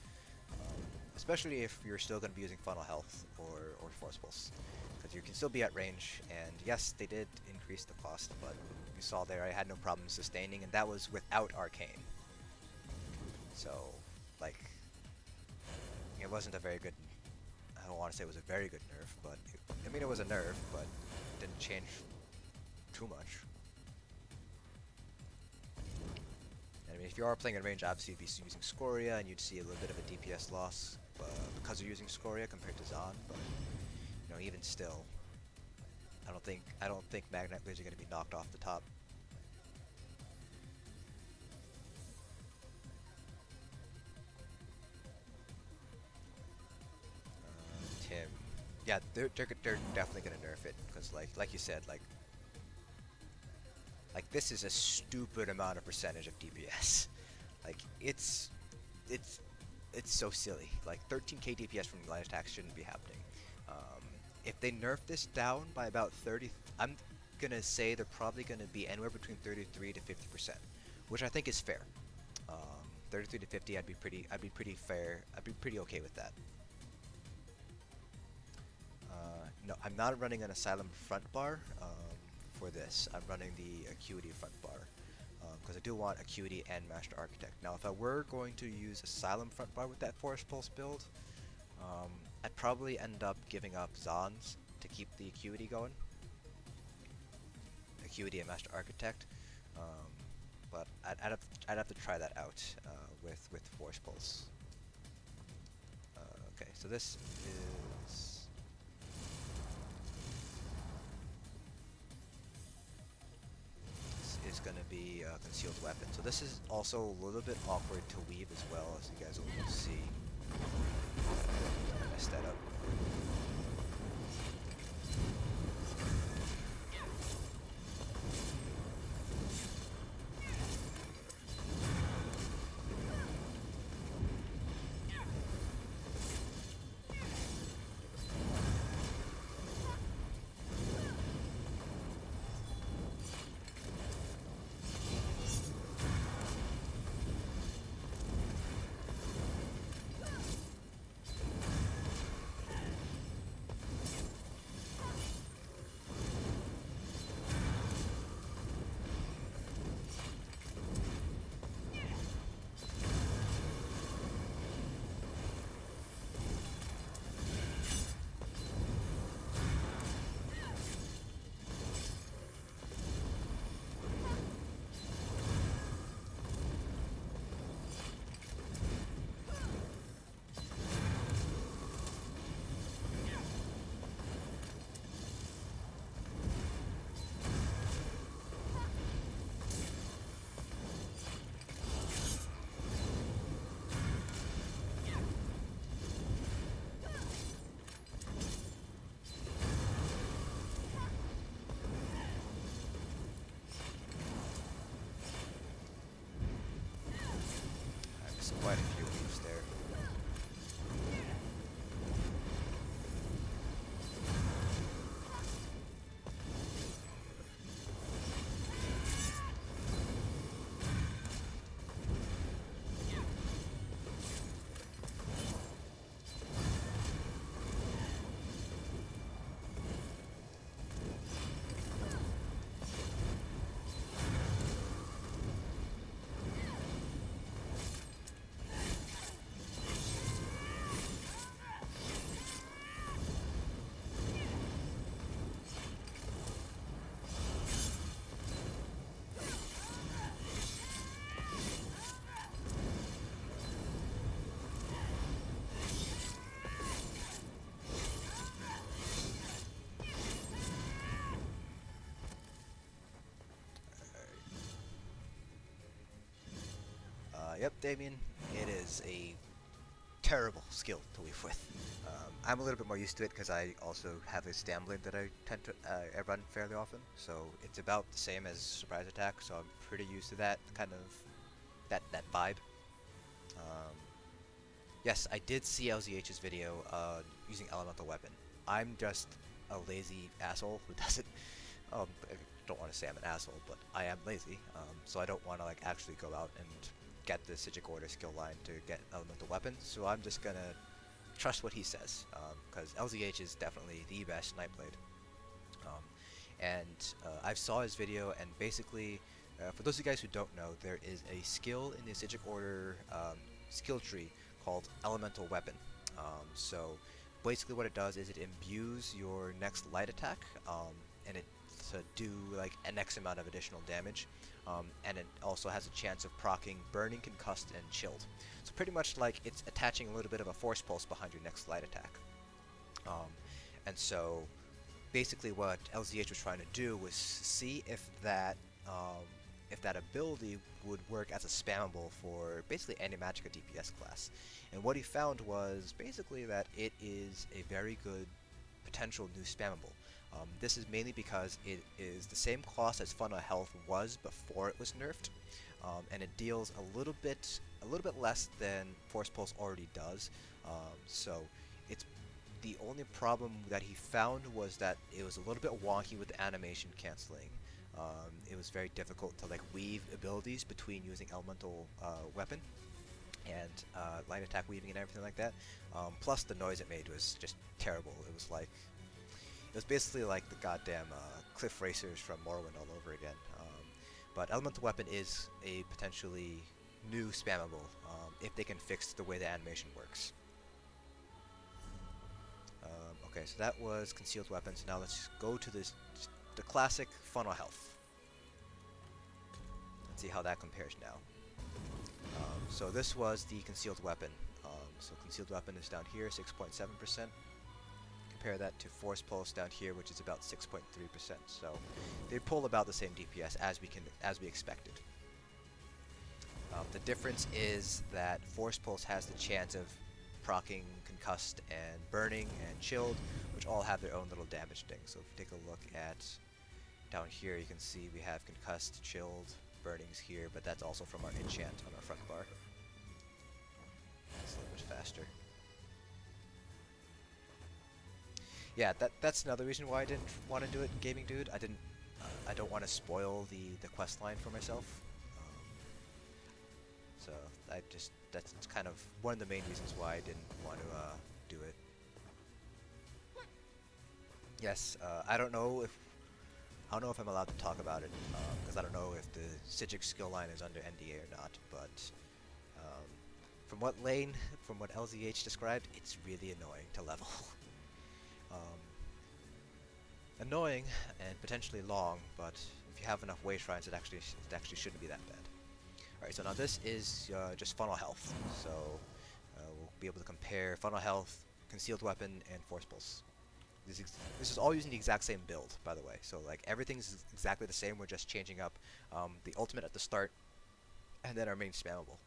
Especially if you're still going to be using Funnel Health or Force Pulse. Because you can still be at range, and yes, they did increase the cost, but you saw there I had no problem sustaining, and that was without Arcane. So, like, it wasn't a very good, I don't want to say it was a very good nerf, but, I mean it was a nerf, but it didn't change too much. I mean, if you are playing at range, obviously you'd be using Scoria, and you'd see a little bit of a DPS loss because you're using Scoria compared to Zon. But you know, even still, I don't think Magnite Blades are going to be knocked off the top. Tim, yeah, they're definitely going to nerf it because like you said, like this is a stupid amount of percentage of DPS. Like it's so silly. Like 13k DPS from line attacks shouldn't be happening. If they nerf this down by about 30, I'm gonna say they're probably gonna be anywhere between 33 to 50%, which I think is fair. 33 to 50, I'd be pretty fair. I'd be pretty okay with that. No, I'm not running an Asylum front bar for this. I'm running the Acuity front bar because I do want Acuity and Master Architect. Now, if I were going to use Asylum front bar with that Force Pulse build, I'd probably end up giving up Zons to keep the Acuity going. Acuity and Master Architect, but I'd have to try that out with Force Pulse. Okay, so this is going to be a Concealed Weapon. So this is also a little bit awkward to weave as well, as you guys will see. I messed that up. Yep, Damien, it is a terrible skill to weave with. I'm a little bit more used to it because I also have a stamblade that I tend to I run fairly often, so it's about the same as surprise attack, so I'm pretty used to that kind of that vibe. Yes, I did see LZH's video using elemental weapon. I'm just a lazy asshole who doesn't. I don't want to say I'm an asshole, but I am lazy, so I don't want to like actually go out and get the Psijic Order skill line to get elemental weapons. So I'm just gonna trust what he says, because LZH is definitely the best Nightblade. I saw his video, and basically, for those of you guys who don't know, there is a skill in the Psijic Order skill tree called Elemental Weapon. So basically what it does is it imbues your next light attack, and it to do like an X amount of additional damage, and it also has a chance of proccing Burning, Concussed, and Chilled. So pretty much like it's attaching a little bit of a Force Pulse behind your next light attack. And so basically what LZH was trying to do was see if that ability would work as a spammable for basically any Magicka DPS class. And what he found was basically that it is a very good potential new spammable. This is mainly because it is the same cost as Funnel Health was before it was nerfed, and it deals a little bit less than Force Pulse already does. So it's the only problem that he found was that it was a little bit wonky with the animation canceling. It was very difficult to like weave abilities between using elemental weapon and light attack weaving and everything like that. Plus the noise it made was just terrible. It was basically like the goddamn Cliff Racers from Morrowind all over again. But elemental weapon is a potentially new spammable if they can fix the way the animation works. Okay, so that was concealed weapons. Now let's go to the classic Funnel Health. Let's see how that compares now. So this was the concealed weapon. So concealed weapon is down here, 6.7%. Compare that to Force Pulse down here, which is about 6.3%. So they pull about the same DPS as we expected. The difference is that Force Pulse has the chance of proccing Concussed and Burning and Chilled, which all have their own little damage thing. So if you take a look at down here, you can see we have Concussed, Chilled, Burnings here, but that's also from our enchant on our front bar. It's a little bit faster. Yeah, that's another reason why I didn't want to do it in Gaming Dude. I don't want to spoil the quest line for myself. So that's kind of one of the main reasons why I didn't want to do it. Yes, I don't know if I'm allowed to talk about it, because I don't know if the Psijic skill line is under NDA or not, but from what LZH described, it's really annoying to level. Annoying and potentially long, but if you have enough way shrines, it actually shouldn't be that bad. Alright, so now this is just Funnel Health, so we'll be able to compare Funnel Health, Concealed Weapon, and Force Pulse. This is all using the exact same build, by the way, so like everything's exactly the same, we're just changing up the ultimate at the start, and then our main spammable.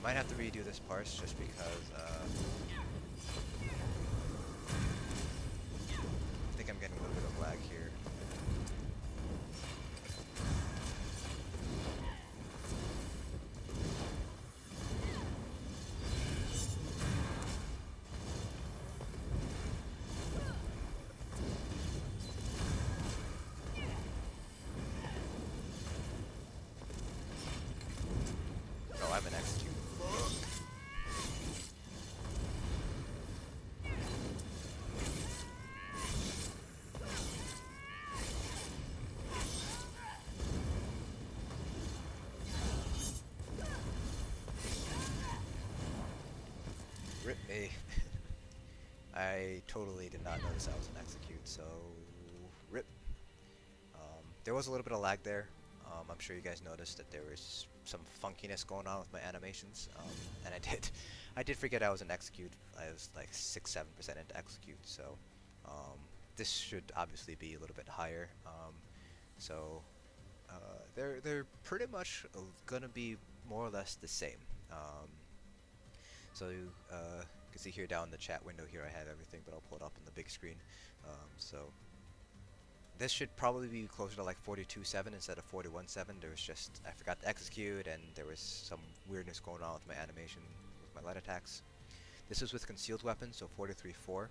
might have to redo this parse just because I think I'm getting a little bit of lag here. Oh, I'm an execute. Rip me. I totally did not notice I was an execute, so rip. There was a little bit of lag there. I'm sure you guys noticed that there was some funkiness going on with my animations, and I did forget I was an execute. I was like 6-7% into execute, so this should obviously be a little bit higher. So they're pretty much gonna be more or less the same. So you can see here down in the chat window here I have everything, but I'll pull it up on the big screen. So this should probably be closer to like 42.7 instead of 41.7. There was just, I forgot to execute, and there was some weirdness going on with my animation with my light attacks. This is with concealed weapons, so 43.4,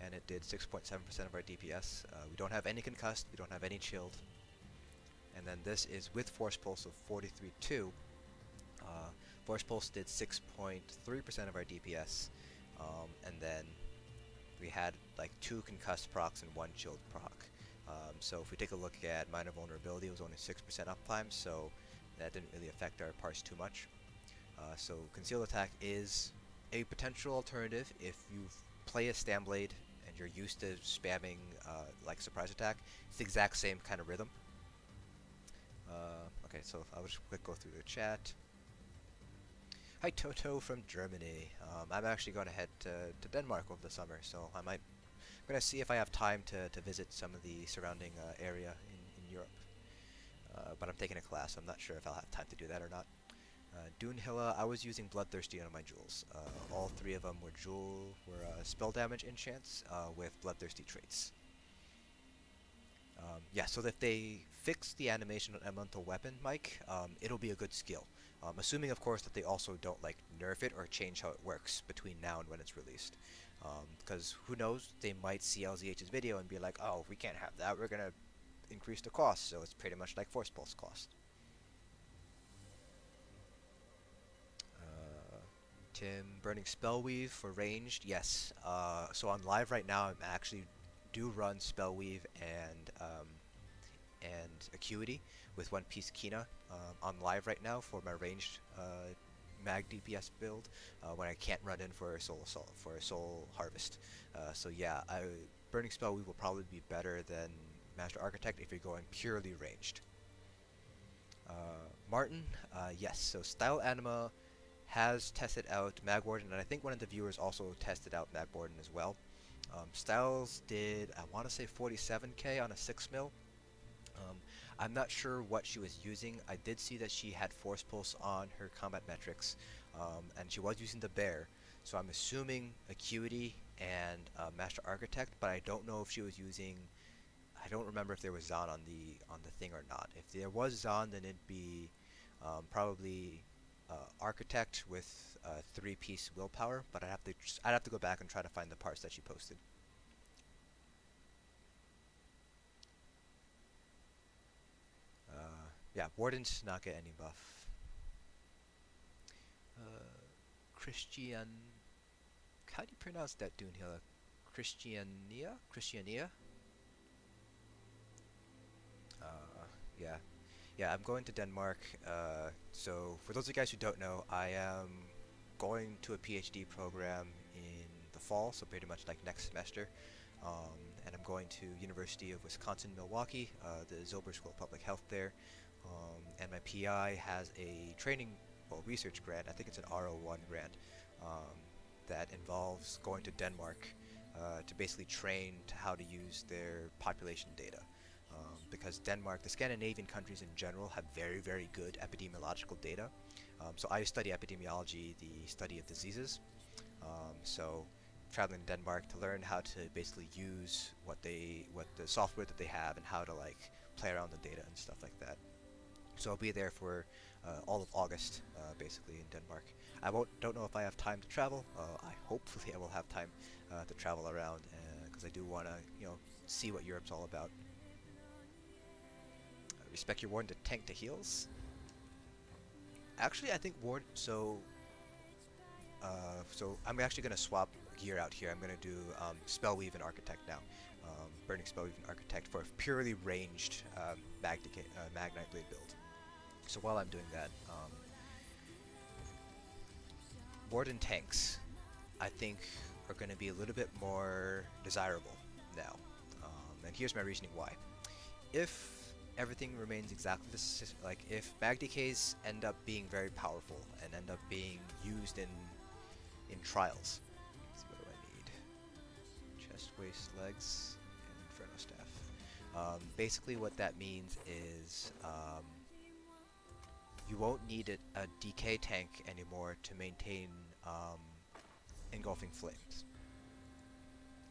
and it did 6.7% of our DPS. We don't have any concussed, we don't have any chilled. And then this is with force pulse of 43.2. Force pulse did 6.3% of our DPS, and then we had like 2 concussed procs and 1 chilled proc. So if we take a look at minor vulnerability, it was only 6% uptime, so that didn't really affect our parse too much. So concealed attack is a potential alternative if you play a stamblade and you're used to spamming like surprise attack. It's the exact same kind of rhythm. Okay, so I'll just quick go through the chat. Hi Toto from Germany. I'm actually going to head to Denmark over the summer, so I'm going to see if I have time to visit some of the surrounding area in Europe. But I'm taking a class, so I'm not sure if I'll have time to do that or not. Doonhilla, I was using Bloodthirsty on my jewels. All 3 of them were spell damage enchants with Bloodthirsty traits. Yeah, so if they fix the animation on Elemental Weapon, Mike, it'll be a good skill. Assuming, of course, that they also don't like nerf it or change how it works between now and when it's released. Because who knows, they might see LZH's video and be like, oh, we can't have that, we're gonna increase the cost, so it's pretty much like Force Pulse cost. Tim, burning Spellweave for ranged, yes. So on live right now, I'm actually do run Spellweave and Acuity with One Piece Kina on live right now for my ranged mag DPS build when I can't run in for a soul assault, for a soul harvest. So yeah, burning Spellweave will probably be better than Master Architect if you're going purely ranged. Martin, yes. So Style Anima has tested out Magwarden, and I think one of the viewers also tested out Magwarden as well. Styles did, I want to say 47k on a 6 mil. I'm not sure what she was using. I did see that she had Force Pulse on her combat metrics, and she was using the bear, so I'm assuming Acuity and Master Architect, but I don't know if she was using, I don't remember if there was Zon on the thing or not. If there was Zon, then it'd be probably Architect with 3-piece willpower, but I'd have to go back and try to find the parts that she posted. Yeah, Wardens not get any buff. Christian, how do you pronounce that, Doonhilla? Christiania? Yeah, I'm going to Denmark. So for those of you guys who don't know, I am going to a PhD program in the fall, so pretty much like next semester. And I'm going to University of Wisconsin-Milwaukee, the Zilber School of Public Health there. And my PI has a research grant, I think it's an R01 grant, that involves going to Denmark to basically train to how to use their population data. Because Denmark, the Scandinavian countries in general, have very, very good epidemiological data. So I study epidemiology, the study of diseases. So traveling to Denmark to learn how to basically use what the software that they have and how to like play around the data and stuff like that. So I'll be there for all of August, basically in Denmark. Don't know if I have time to travel. Hopefully I will have time to travel around because I do want to, see what Europe's all about. Respect your warden to tank to heals. Actually, I think ward. So I'm actually gonna swap gear out here. I'm gonna do Spellweave and Architect now. Burning Spellweave and Architect for a purely ranged Mag Nightblade build. So while I'm doing that, Warden tanks, I think, are going to be a little bit more desirable now. And here's my reasoning why. If everything remains exactly the same, like if magDKs end up being very powerful and end up being used in trials. Let's see, what do I need? Chest, waist, legs, and Inferno Staff. Basically what that means is you won't need a DK tank anymore to maintain engulfing flames.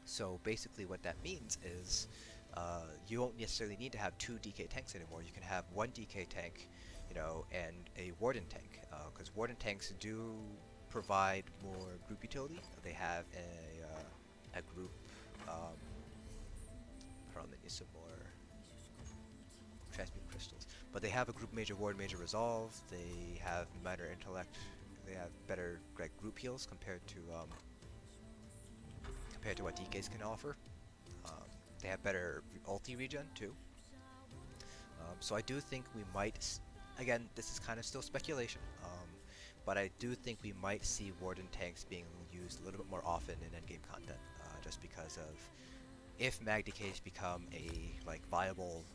So basically what that means is you won't necessarily need to have 2 DK tanks anymore. You can have 1 DK tank, and a Warden tank, because Warden tanks do provide more group utility. They have a group. Hold on, let me use some more transmute crystals. But they have a group major ward, major resolve. They have minor intellect. They have better group heals compared to what DKs can offer. They have better ulti regen too. So I do think we might, again, this is kind of still speculation, but I do think we might see Warden tanks being used a little bit more often in endgame content, just because of if magDKs become a viable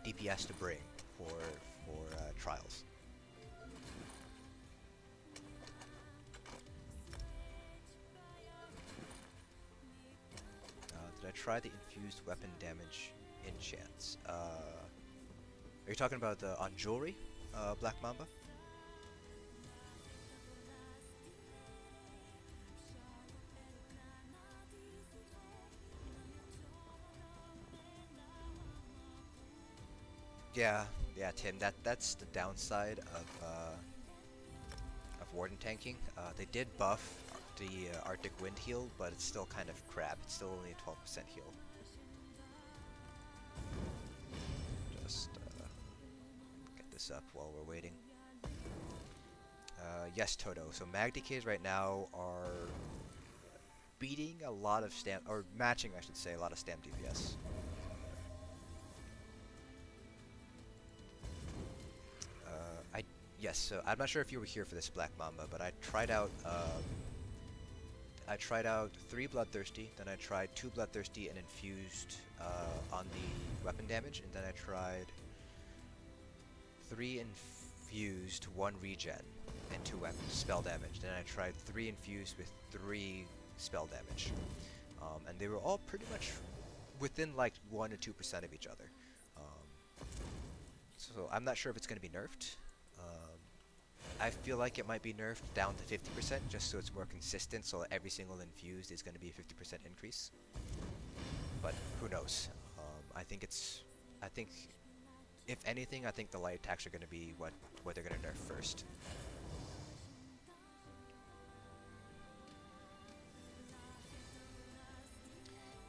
DPS to bring for trials. Did I try the infused weapon damage enchants? Are you talking about on jewelry, Black Mamba? Yeah, Tim. That's the downside of Warden tanking. They did buff the Arctic Wind heal, but it's still kind of crap. It's still only a 12% heal. Just get this up while we're waiting. Yes, Toto. So magDKs right now are beating a lot of stam, or matching, I should say, a lot of stam DPS. Yes, so I'm not sure if you were here for this, Black Mamba, but I tried out 3 Bloodthirsty, then I tried 2 Bloodthirsty and infused on the weapon damage, and then I tried 3 infused, 1 regen, and 2 spell damage. Then I tried 3 infused with 3 spell damage, and they were all pretty much within 1 to 2% of each other. So I'm not sure if it's going to be nerfed. I feel like it might be nerfed down to 50% just so it's more consistent, so every single infused is going to be a 50% increase. But who knows? I think if anything, I think the light attacks are going to be what they're going to nerf first.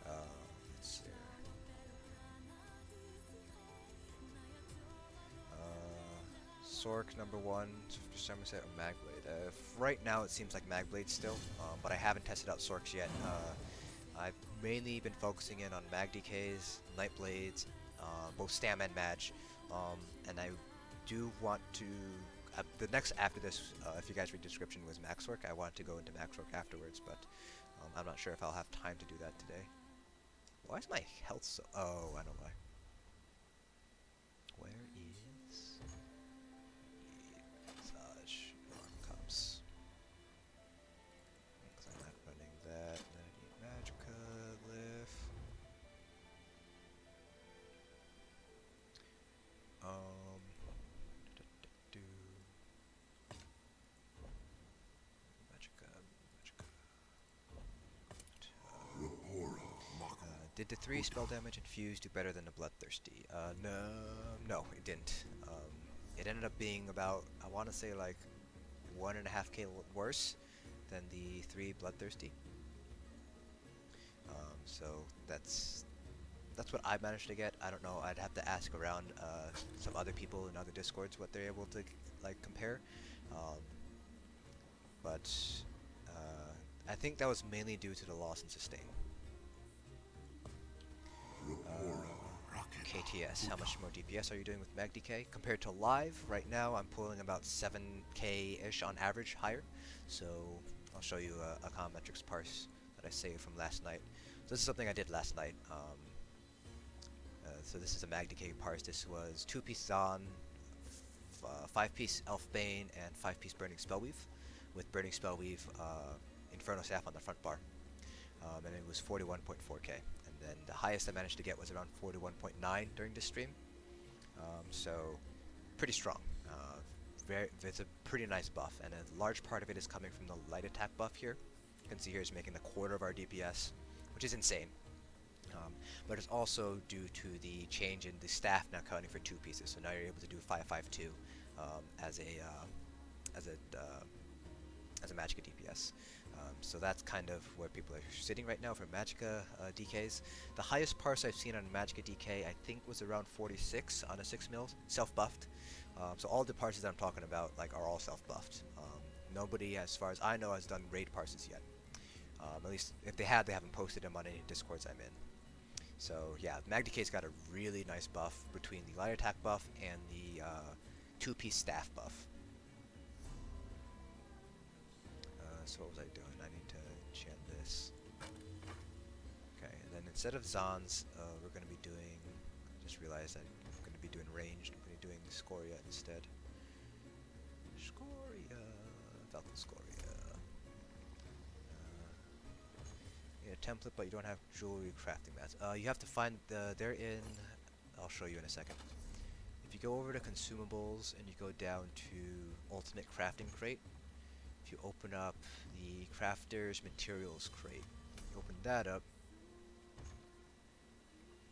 Let's see. Sorc number 1 for Summerset or magBlade. Right now it seems like magBlade still, but I haven't tested out Sorcs yet. I've mainly been focusing in on magDKs, Nightblades, both Stam and Mag, and I do want to, the next after this, if you guys read the description, was magsorc. I wanted to go into magsorc afterwards, but I'm not sure if I'll have time to do that today. Why is my health so, oh, I know why. Where is massage cups? Because I'm not running that, and then I need Magicka, Lift. the 3 spell damage infused do better than the Bloodthirsty? No, it didn't. It ended up being about, I want to say like 1.5k worse than the 3 Bloodthirsty. So that's what I managed to get. I don't know. I'd have to ask around some other people in other discords what they're able to like compare. But I think that was mainly due to the loss in sustain. KTS, how much more DPS are you doing with magDK? Compared to live, right now I'm pulling about 7k-ish on average higher. So I'll show you a econometrics parse that I saved from last night. So this is something I did last night. So this is a magDK parse. This was 2-piece Zon, 5-piece Elfbane, and 5-piece Burning Spellweave, with Burning Spellweave Inferno Staff on the front bar. And it was 41.4k. And then the highest I managed to get was around 41.9 during this stream. So pretty strong. It's a pretty nice buff, and a large part of it is coming from the light attack buff here. You can see here it's making a quarter of our DPS, which is insane. But it's also due to the change in the staff now counting for 2 pieces. So now you're able to do 5.52 as a magicka DPS. So that's kind of where people are sitting right now for magicka DKs. The highest parse I've seen on magicka DK I think was around 46 on a 6 mil self-buffed. So all the parses that I'm talking about like are all self-buffed. Nobody, as far as I know, has done raid parses yet. At least if they have, they haven't posted them on any discords I'm in. So yeah, magDK's got a really nice buff between the light attack buff and the 2-piece staff buff. So what was I doing? I need to enchant this. Okay, and then instead of Zons, we're going to be doing, just realized I'm going to be doing ranged. I'm going to be doing Scoria instead. Scoria, Falcon Scoria. You need a template, but you don't have jewelry crafting mats. You have to find they're in, I'll show you in a second. If you go over to consumables and you go down to ultimate crafting crate, if you open up the crafter's materials crate, you open that up,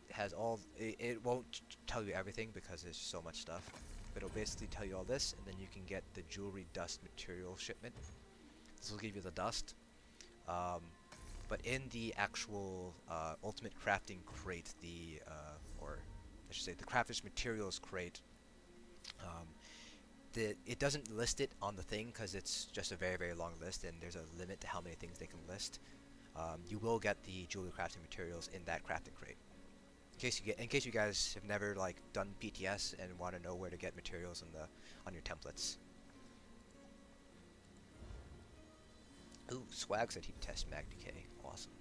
it has all, it won't tell you everything because there's so much stuff, but it'll basically tell you all this, and then you can get the jewelry dust material shipment. This will give you the dust, but in the actual ultimate crafting crate, or I should say the crafter's materials crate, it doesn't list it on the thing because it's just a very, very long list, and there's a limit to how many things they can list. You will get the jewelry crafting materials in that crafting crate. In case you guys have never like done PTS and want to know where to get materials on your templates. Ooh, Swag said he'd test magDK. Awesome.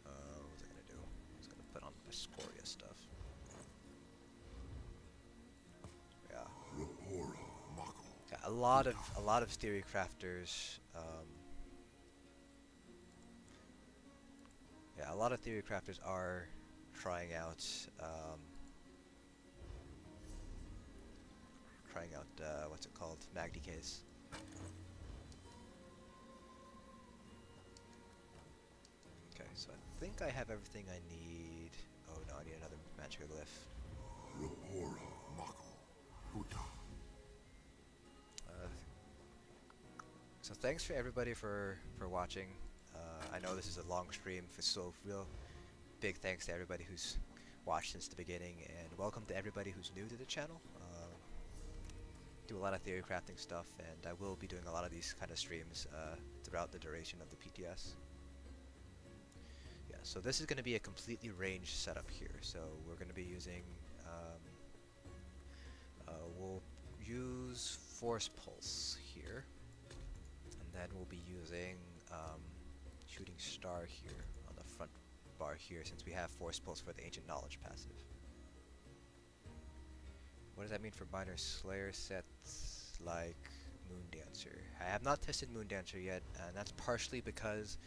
What was I gonna do? I was gonna put on the Scoria stuff. Yeah, a lot of theory crafters. Yeah, a lot of theory crafters are trying out what's it called? magDKs. Okay, so I think I have everything I need. Oh no, I need another magicka glyph. So thanks for everybody for watching. I know this is a long stream, so real big thanks to everybody who's watched since the beginning, and welcome to everybody who's new to the channel. Do a lot of theory crafting stuff, and I will be doing a lot of these kind of streams throughout the duration of the PTS. Yeah, so this is going to be a completely ranged setup here. So we're going to be using, we'll use Force Pulse here, and then we'll be using Shooting Star here on the front bar here, since we have Force Pulse for the Ancient Knowledge passive. What does that mean for minor Slayer sets like Moondancer? I have not tested Moondancer yet, and that's partially because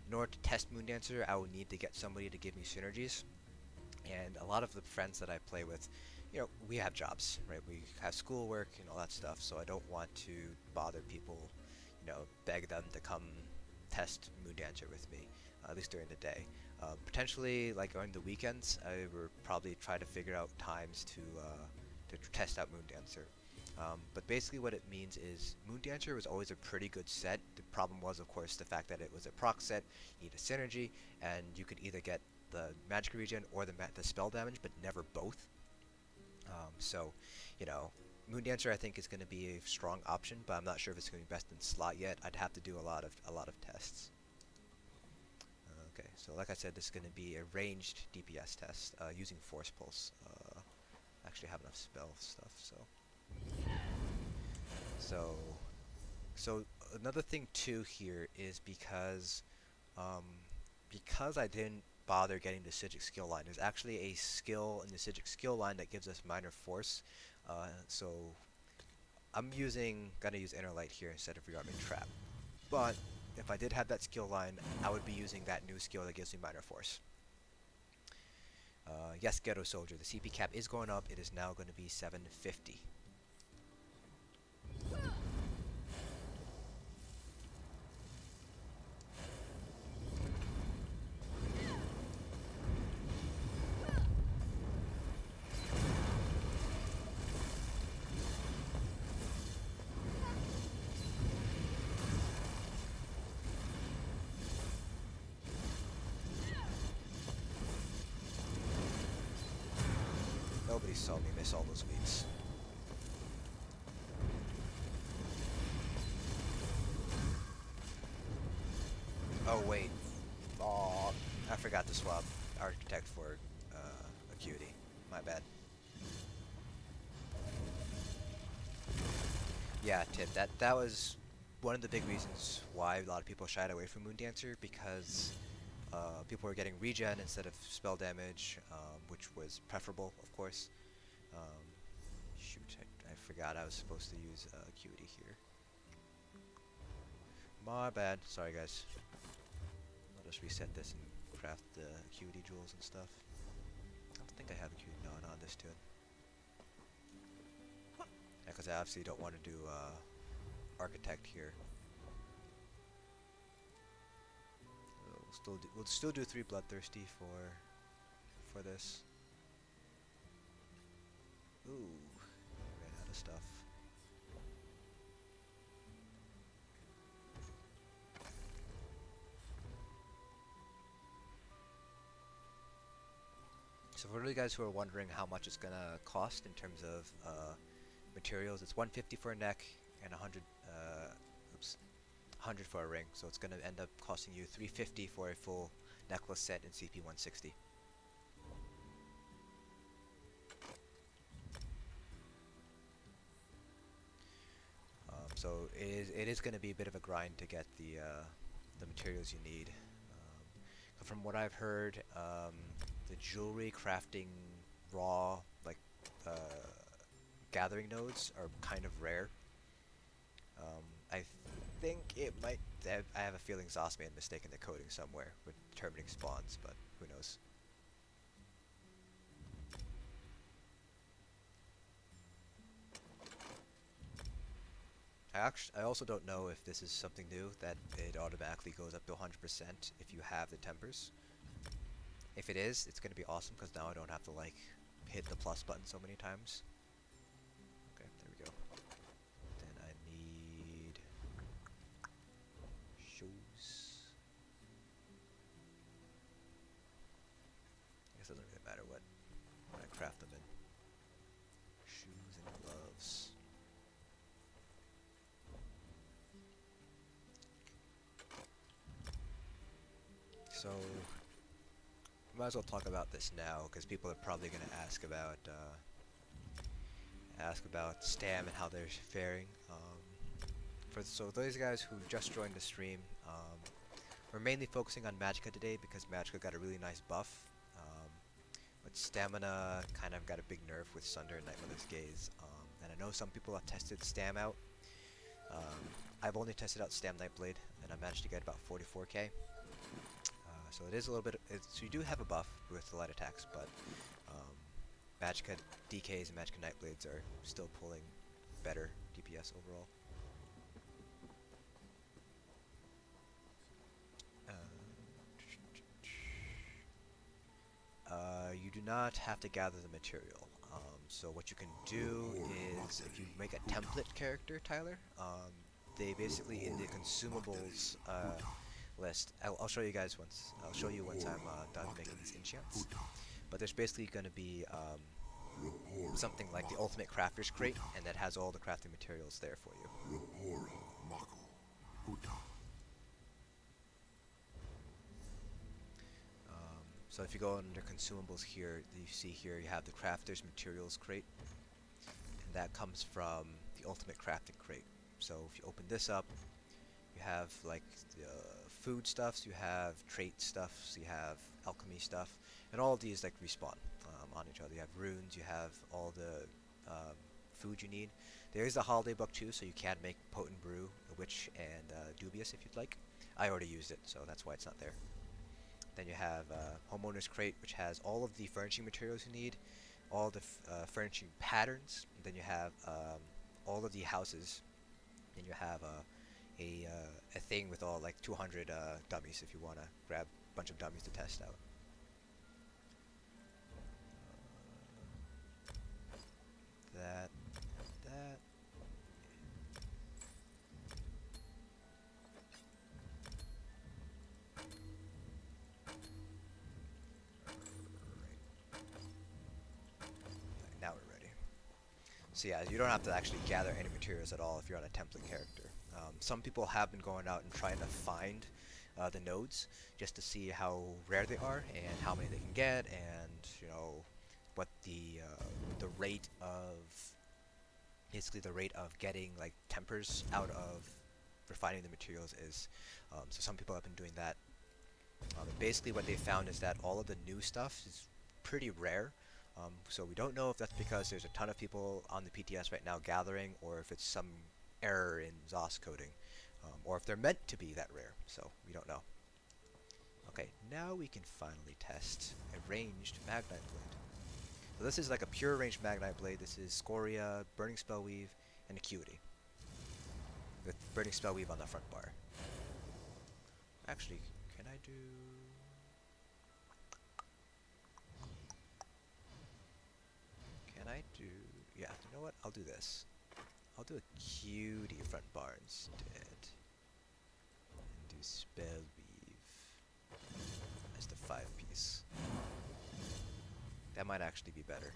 in order to test Moondancer, I would need to get somebody to give me synergies. And a lot of the friends that I play with, you know, we have jobs, right? We have schoolwork and all that stuff, so I don't want to bother people, you know, beg them to come test Moondancer with me, at least during the day. Potentially, like on the weekends, I would probably try to figure out times to test out Moondancer. But basically what it means is Moondancer was always a pretty good set. The problem was, of course, the fact that it was a proc set, you need a synergy, and you could either get the magic regen or the spell damage, but never both. So, you know, Moondancer I think is going to be a strong option, but I'm not sure if it's going to be best in slot yet. I'd have to do a lot of tests. Okay, so like I said, this is going to be a ranged DPS test using Force Pulse. Actually have enough spell stuff, so another thing too here is because I didn't bother getting the Sigic skill line. There's actually a skill in the Sigic skill line that gives us minor force. So I'm gonna use Inner Light here instead of Rearming Trap. But if I did have that skill line, I would be using that new skill that gives me minor force. Yes, Ghetto Soldier. The CP cap is going up. It is now going to be 750. Nobody saw me miss all those beats. Oh wait. Oh, I forgot to swap Architect for Acuity. My bad. Yeah, Tip. That was one of the big reasons why a lot of people shied away from Moondancer, because people were getting regen instead of spell damage, which was preferable, of course. Shoot, I forgot I was supposed to use Acuity here. My bad. Sorry, guys. I'll just reset this and craft the Acuity jewels and stuff. I don't think I have Acuity. No, not on this tune. Yeah, because I obviously don't want to do Architect here. We'll still do 3 Bloodthirsty for this. Ooh, ran out of stuff. So for you guys who are wondering how much it's gonna cost in terms of materials, it's 150 for a neck and 100 for a ring. So it's gonna end up costing you 350 for a full necklace set in CP 160. So it is going to be a bit of a grind to get the materials you need. From what I've heard, the jewelry crafting raw gathering nodes are kind of rare. I think it might. I have a feeling Zos made a mistake in the coding somewhere with determining spawns, but who knows. I also don't know if this is something new, that it automatically goes up to 100% if you have the tempers. If it is, it's going to be awesome, because now I don't have to like hit the plus button so many times. Okay, there we go. Then I need shoes. I guess it doesn't really matter what I craft them in. Shoes and gloves. So, might as well talk about this now, because people are probably going to ask about Stam and how they're faring. So those guys who just joined the stream, we're mainly focusing on magDK today because magDK got a really nice buff, but Stamina kind of got a big nerf with Sunder and Nightmother's Gaze. And I know some people have tested Stam out. I've only tested out Stam Nightblade, and I managed to get about 44k. So it is a little bit. So you do have a buff with the light attacks, but magDK DKs and magDK Nightblades are still pulling better DPS overall. not have to gather the material. So what you can do is, if you make a template character, Tyler, they basically in the consumables list. I'll show you guys once. I'll show you once I'm done making these enchants. But there's basically going to be something like the ultimate crafter's crate, and that has all the crafting materials there for you. So if you go under consumables here, you see here you have the crafter's materials crate, and that comes from the ultimate crafting crate. So if you open this up, you have like the food stuffs, you have trait stuffs, you have alchemy stuff, and all of these like respawn on each other. You have runes, you have all the food you need. There is a holiday book too, so you can make potent brew, witch, and dubious if you'd like. I already used it, so that's why it's not there. Then you have homeowner's crate, which has all of the furnishing materials you need, all the furnishing patterns. And then you have all of the houses. Then you have a thing with all like 200 dummies if you want to grab a bunch of dummies to test out. That. Now we're ready. So yeah, you don't have to actually gather any materials at all if you're on a template character. Some people have been going out and trying to find the nodes just to see how rare they are and how many they can get, and you know what the rate of getting like tempers out of refining the materials is. So some people have been doing that. And basically what they found is that all of the new stuff is pretty rare. So we don't know if that's because there's a ton of people on the PTS right now gathering, or if it's some error in ZOS coding, or if they're meant to be that rare. So we don't know. Okay, now we can finally test a ranged Magnite Blade. So this is like a pure ranged Magnite Blade. This is Scoria, Burning Spell Weave, and Acuity, with Burning Spell Weave on the front bar. Actually, can I do... Yeah, you know what? I'll do this. I'll do a Cutie front bar instead. And do Spell Weave as the 5-piece. That might actually be better.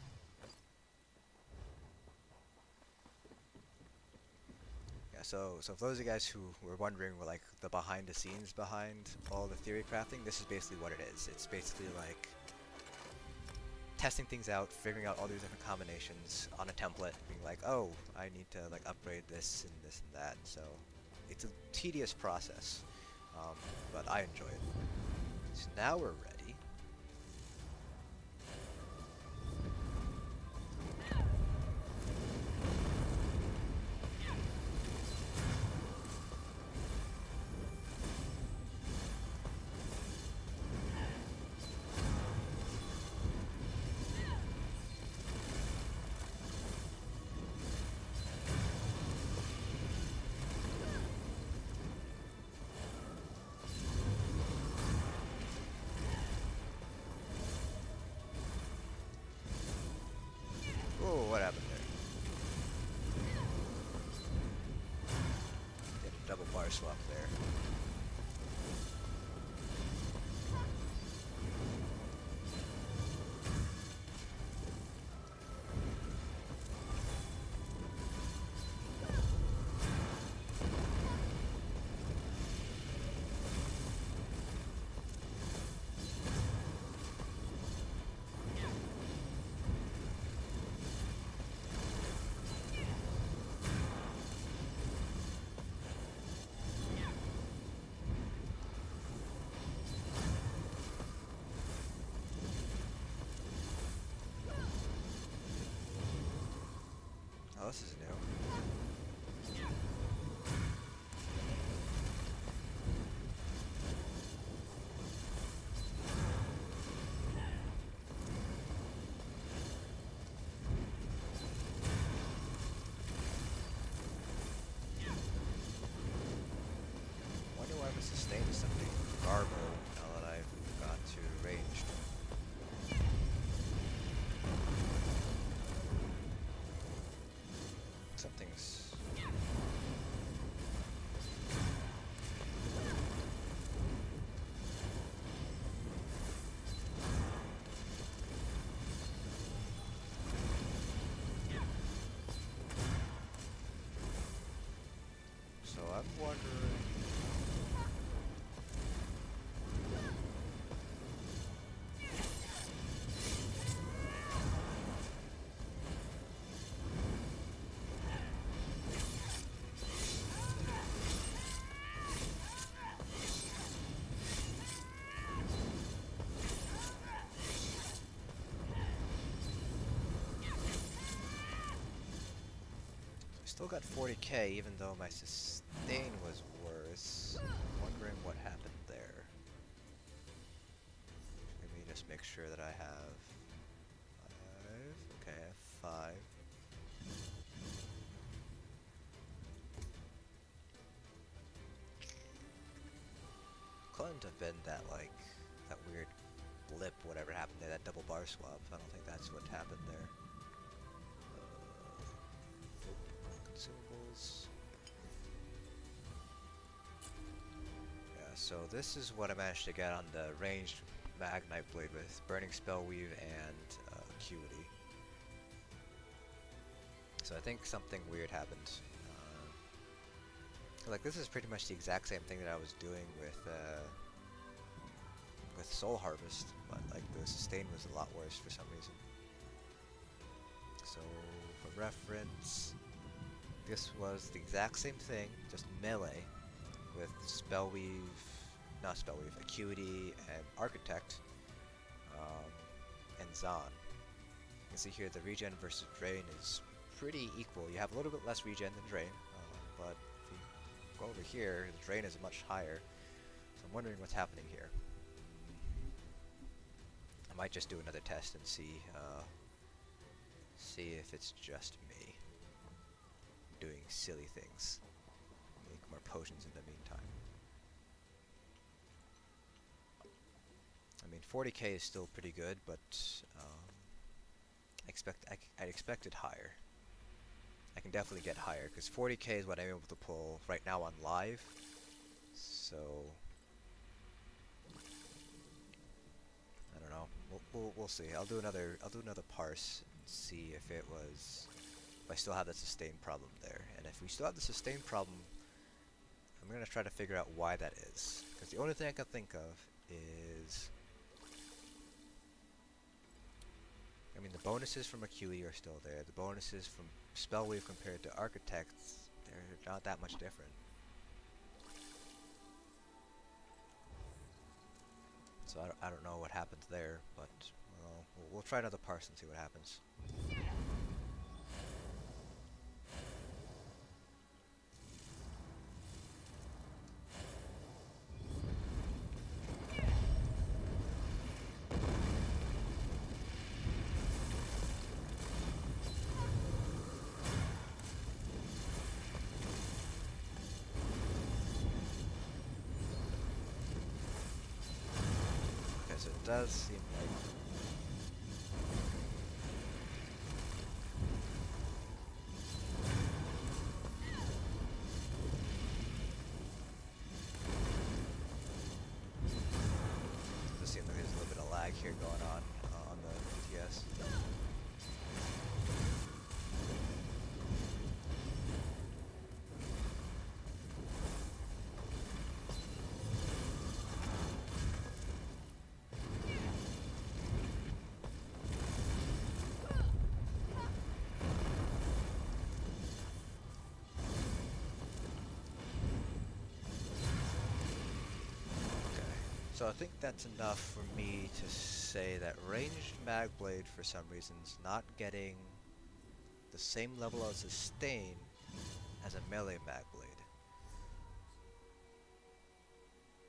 Yeah, so for those of you guys who were wondering, like, the behind the scenes behind all the theory crafting, this is basically what it is. It's basically like testing things out, figuring out all these different combinations on a template, being like, oh, I need to like upgrade this and this and that. So it's a tedious process, but I enjoy it. So now we're ready. What happened there? Get a double bar swap there. Oh, this is new. Wonder why my sustain is something garble now that I've got to ranged. Still got 40k, even though my sustain was worse. Wondering what happened there. Let me just make sure that I have 5. Okay, I have 5. Couldn't have been that, like, that weird blip, whatever happened there, that double bar swap. I don't think that's what happened there. Consumables. Yeah, so this is what I managed to get on the ranged Magnite Blade with Burning Spell Weave and Acuity. So I think something weird happened. Like, this is pretty much the exact same thing that I was doing with Soul Harvest, but like the sustain was a lot worse for some reason. So for reference, this was the exact same thing, just melee, with Spell Weave, not Spell Weave, Acuity and Architect, and Zon. You can see here the regen versus drain is pretty equal. You have a little bit less regen than drain, but if you go over here, the drain is much higher. So I'm wondering what's happening here. I might just do another test and see if it's just me doing silly things. Make more potions in the meantime. I mean, 40k is still pretty good, but I expected higher. I can definitely get higher, because 40k is what I'm able to pull right now on live. So I don't know. We'll see. I'll do another parse and see if I still have that sustain problem there. And if we still have the sustain problem, I'm gonna try to figure out why that is. Because the only thing I can think of is, I mean, the bonuses from Acuity are still there. The bonuses from Spellweave compared to Architects, they're not that much different. So I don't know what happens there, but we'll try another parse and see what happens. So it does seem like there's a little bit of lag here going on the PTS. So I think that's enough for me to say that ranged magblade for some reasons not getting the same level of sustain as a melee magblade.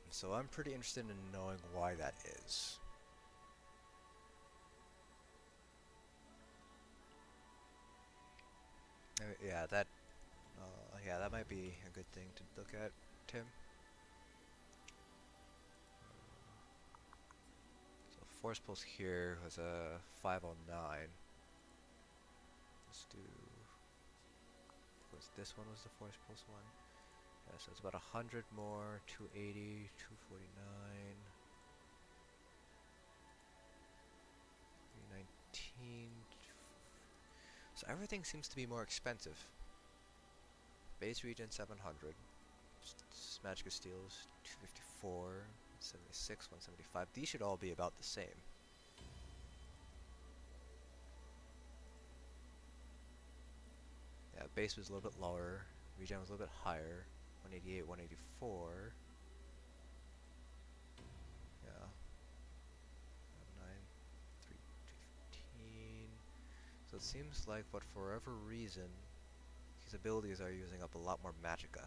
So I'm pretty interested in knowing why that is. Yeah, that might be a good thing to look at, Tim. Force pulse here was a 509. Let's do. This one was the force pulse one? Yeah, so it's about 100 more, 280, 249, 319. So everything seems to be more expensive. Base regen 700. Magic Steel's 254. 176, 175. These should all be about the same. Yeah, base was a little bit lower, regen was a little bit higher, 188, 184. Yeah. 9, 3, 215. So it seems like, for whatever reason, his abilities are using up a lot more magicka.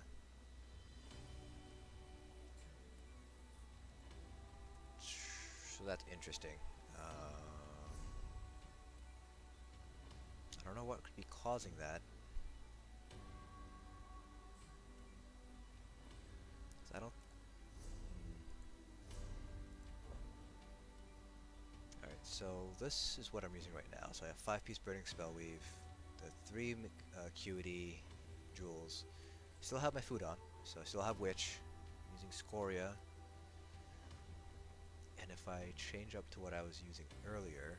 So that's interesting. I don't know what could be causing that. I don't. Alright, so this is what I'm using right now. So I have 5-piece Burning Spell Weave, the 3 Acuity Jewels. Still have my food on, so I still have Witch. I'm using Scoria. And if I change up to what I was using earlier,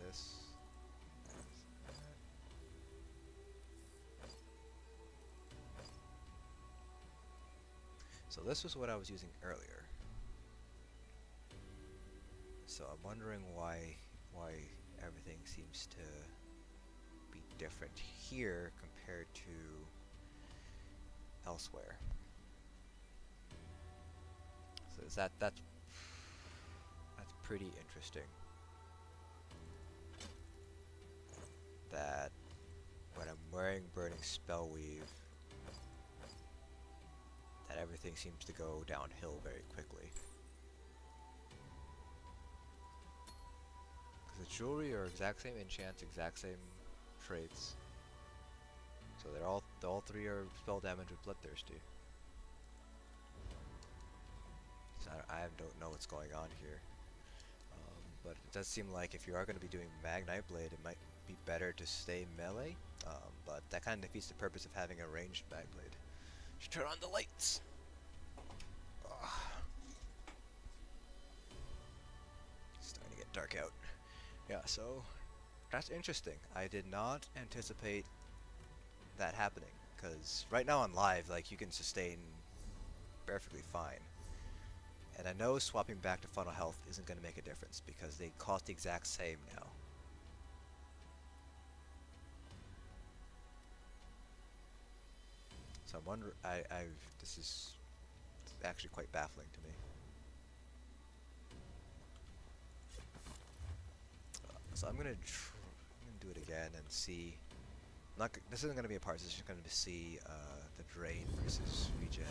this. So this was what I was using earlier. So I'm wondering why everything seems to be different here compared to elsewhere. So is that's pretty interesting. That when I'm wearing Burning Spellweave, that everything seems to go downhill very quickly. Because the jewelry are exact same enchants, exact same traits. So they're all 3 are spell damage with Bloodthirsty. So I don't know what's going on here. But it does seem like if you are going to be doing Magniteblade, it might be better to stay melee. But that kind of defeats the purpose of having a ranged Magblade. Should turn on the lights. Ugh. It's starting to get dark out. Yeah, so that's interesting. I did not anticipate that happening, because right now on live, like, you can sustain perfectly fine. And I know swapping back to funnel health isn't going to make a difference because they cost the exact same now. So I'm wondering, this is actually quite baffling to me. So I'm gonna do it again and see. This isn't gonna be a part. This is just gonna see the drain versus regen.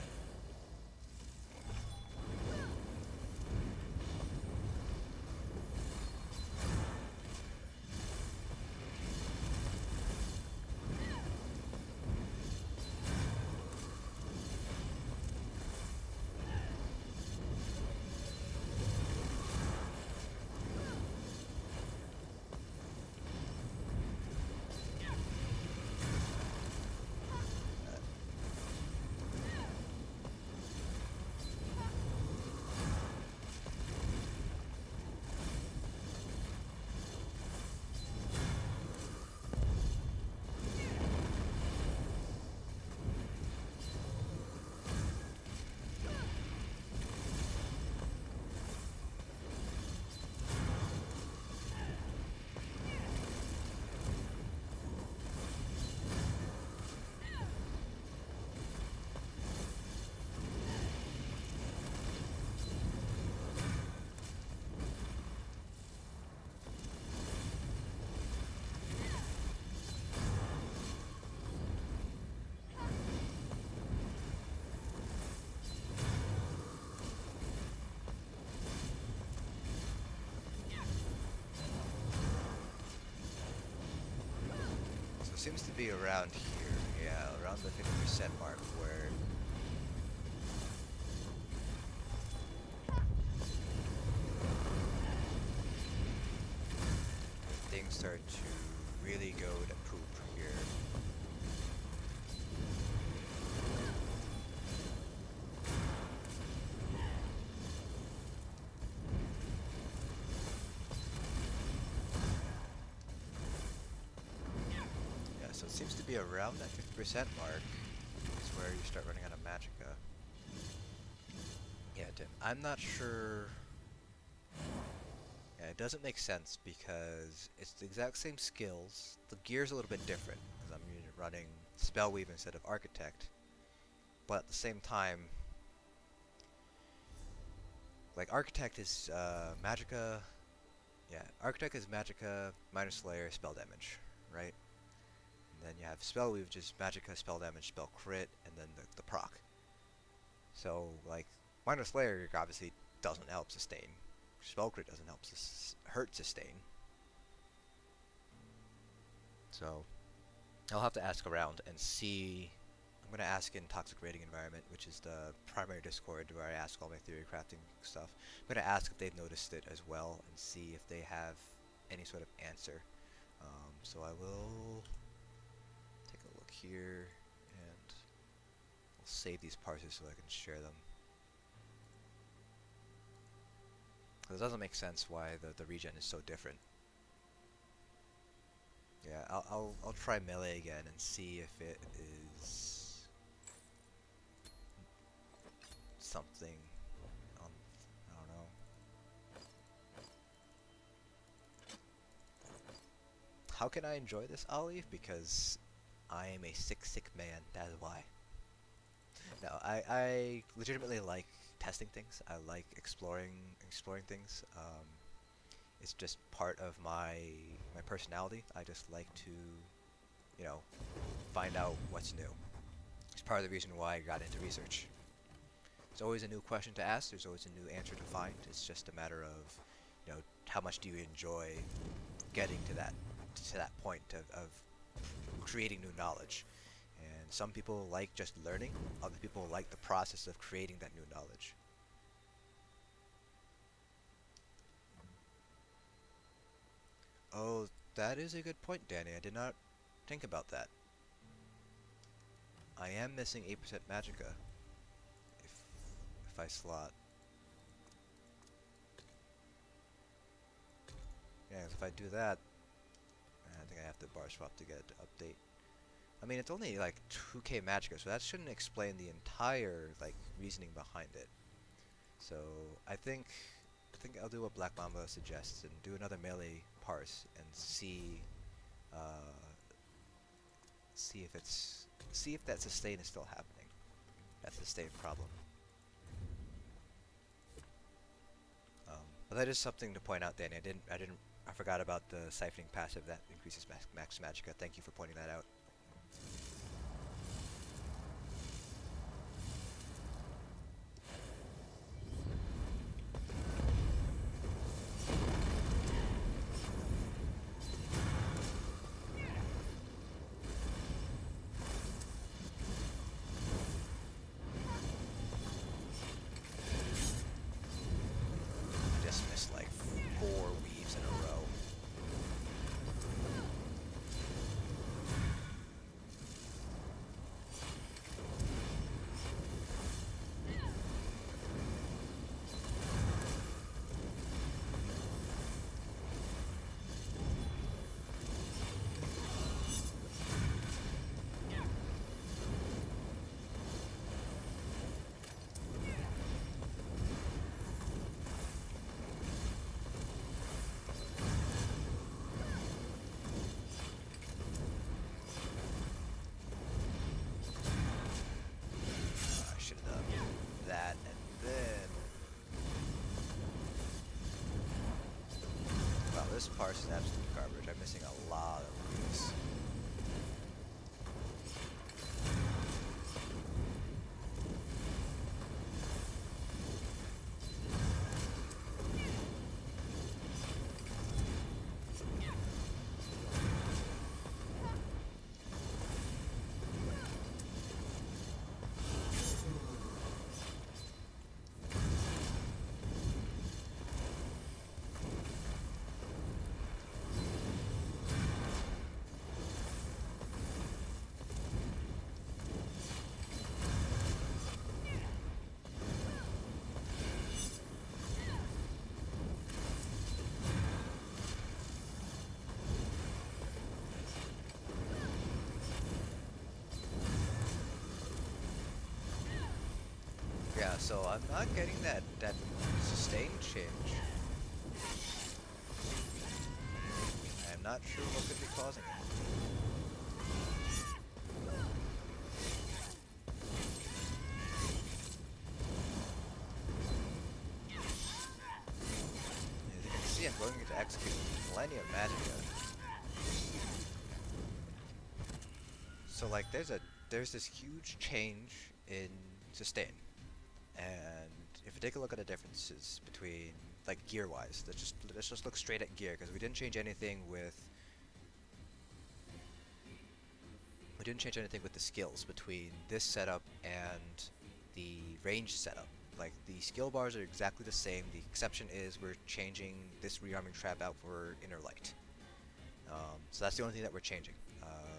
Seems to be around here, yeah, around the 50% mark where things start to really go to poop here. So it seems to be around that 50% mark is where you start running out of magicka. Yeah, Tim, I'm not sure. Yeah, it doesn't make sense because it's the exact same skills. The gear's a little bit different because I'm running Spellweave instead of Architect. But at the same time, like Architect is Magicka. Yeah, Architect is Magicka, Minor Slayer, spell damage, right? And then you have Spell Weave, which is Magicka, spell damage, spell crit, and then the proc. So like Minor Slayer obviously doesn't help sustain. Spell crit doesn't help hurt sustain. So I'll have to ask around and see. I'm going to ask in Toxic Rating Environment, which is the primary Discord where I ask all my theory crafting stuff. I'm going to ask if they've noticed it as well and see if they have any sort of answer. So I will take a look here and I'll save these parsers so I can share them. It doesn't make sense why the regen is so different. Yeah, I'll try melee again and see if it is something. I don't know. How can I enjoy this Olive? Because I am a sick man. That is why. No, I legitimately like testing things. I like exploring things. It's just part of my personality. I just like to, you know, find out what's new. It's part of the reason why I got into research. There's always a new question to ask. There's always a new answer to find. It's just a matter of, you know, how much do you enjoy getting to that point of creating new knowledge. And some people like just learning. Other people like the process of creating that new knowledge. Oh, that is a good point, Danny. I did not think about that. I am missing 8% Magicka. If I slot. Yeah, if I do that, I think I have to bar swap to get it to update. I mean, it's only like 2k Magicka, so that shouldn't explain the entire like reasoning behind it. So I think I'll do what Black Mamba suggests and do another melee parse and see if that sustain is still happening. That sustain problem. But that is something to point out, Danny. I forgot about the siphoning passive that increases max Magicka. Thank you for pointing that out. This parse is absolute garbage. I'm missing a lot of these. Yeah, so I'm not getting that sustain change. I'm not sure what could be causing it. going to execute Millennium Magicka. So like there's this huge change in sustain, and if you take a look at the differences between like gear wise, let's just look straight at gear, because we didn't change anything with the skills between this setup and the range setup. Like the skill bars are exactly the same. The exception is we're changing this rearming trap out for inner light. So that's the only thing that we're changing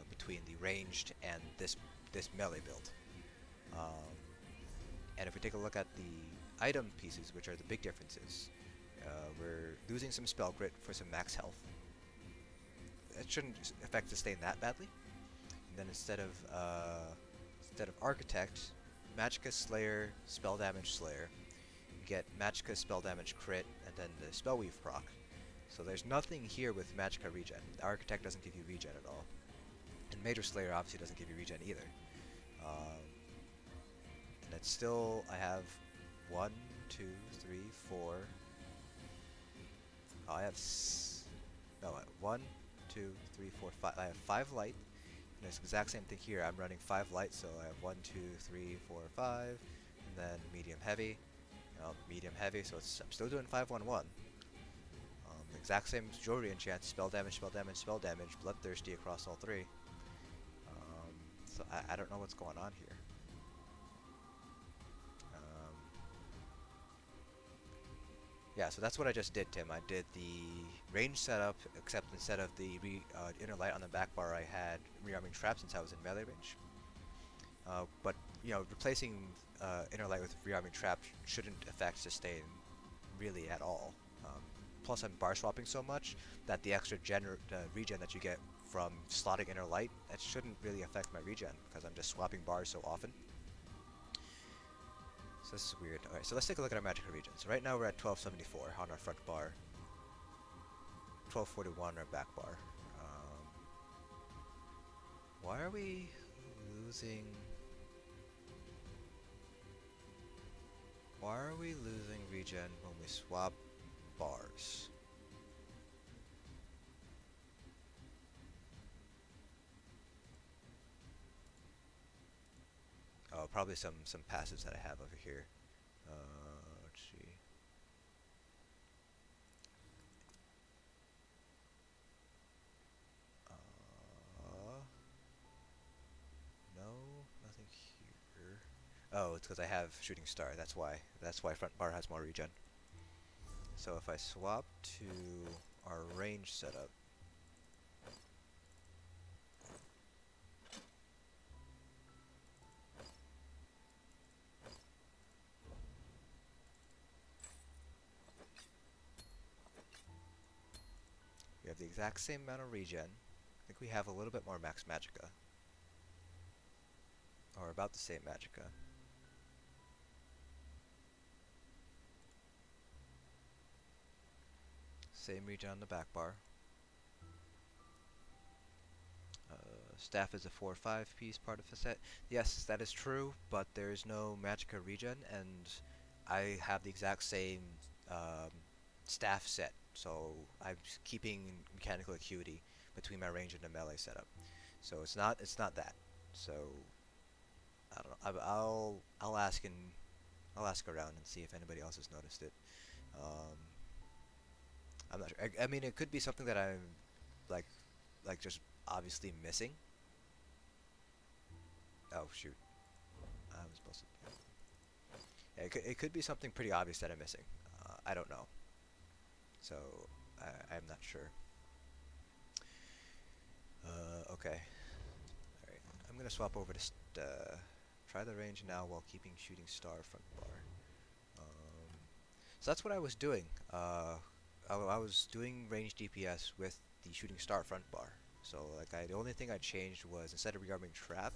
between the ranged and this melee build. And if we take a look at the item pieces, which are the big differences, we're losing some spell grit for some max health. It shouldn't affect sustain that badly. And then instead of Architect, magicka Slayer, Spell Damage Slayer, you get magicka Spell Damage Crit, and then the Spell Weave proc. So there's nothing here with magicka regen. The Architect doesn't give you regen at all. And Major Slayer obviously doesn't give you regen either. And it's still, I have 1, 2, 3, 4. Oh, I have 1, 2, 3, 4, 5. I have 5 light. And it's the exact same thing here. I'm running 5 light, so I have 1, 2, 3, 4, 5, and then medium heavy. Medium heavy, so I'm still doing 5, 1, 1. Exact same jewelry enchant, spell damage, spell damage, spell damage, bloodthirsty across all 3. So I don't know what's going on here. Yeah, so that's what I just did, Tim. I did the range setup, except instead of the inner light on the back bar, I had rearming trap since I was in melee range. But you know, replacing inner light with rearming trap shouldn't affect sustain really at all. Plus, I'm bar swapping so much that the extra regen that you get from slotting inner light, that shouldn't really affect my regen because I'm just swapping bars so often. So this is weird. Alright, so let's take a look at our magicka region. So right now we're at 1274 on our front bar, 1241 on our back bar. Why are we losing... Why are we losing regen when we swap bars? Oh, probably some passives that I have over here. Let's see. No, nothing here. Oh, it's because I have shooting star. That's why. That's why front bar has more regen. So if I swap to our range setup, we have the exact same amount of regen. I think we have a little bit more max magicka, or about the same magicka. Same regen on the back bar. Staff is a 4-5 piece part of the set. Yes, that is true, but there is no magicka regen, and I have the exact same staff set, so I'm just keeping mechanical acuity between my range and the melee setup. So it's not that. So I don't know. I'll ask around and see if anybody else has noticed it. I'm not sure. I mean, it could be something that I'm like just obviously missing. Oh shoot! I was supposed to. Yeah, it could be something pretty obvious that I'm missing. I don't know. So I'm not sure. Okay. All right. I'm gonna swap over to try the range now while keeping shooting star front bar. So that's what I was doing. I was doing range DPS with the shooting star front bar. So like the only thing I changed was instead of rearming trap,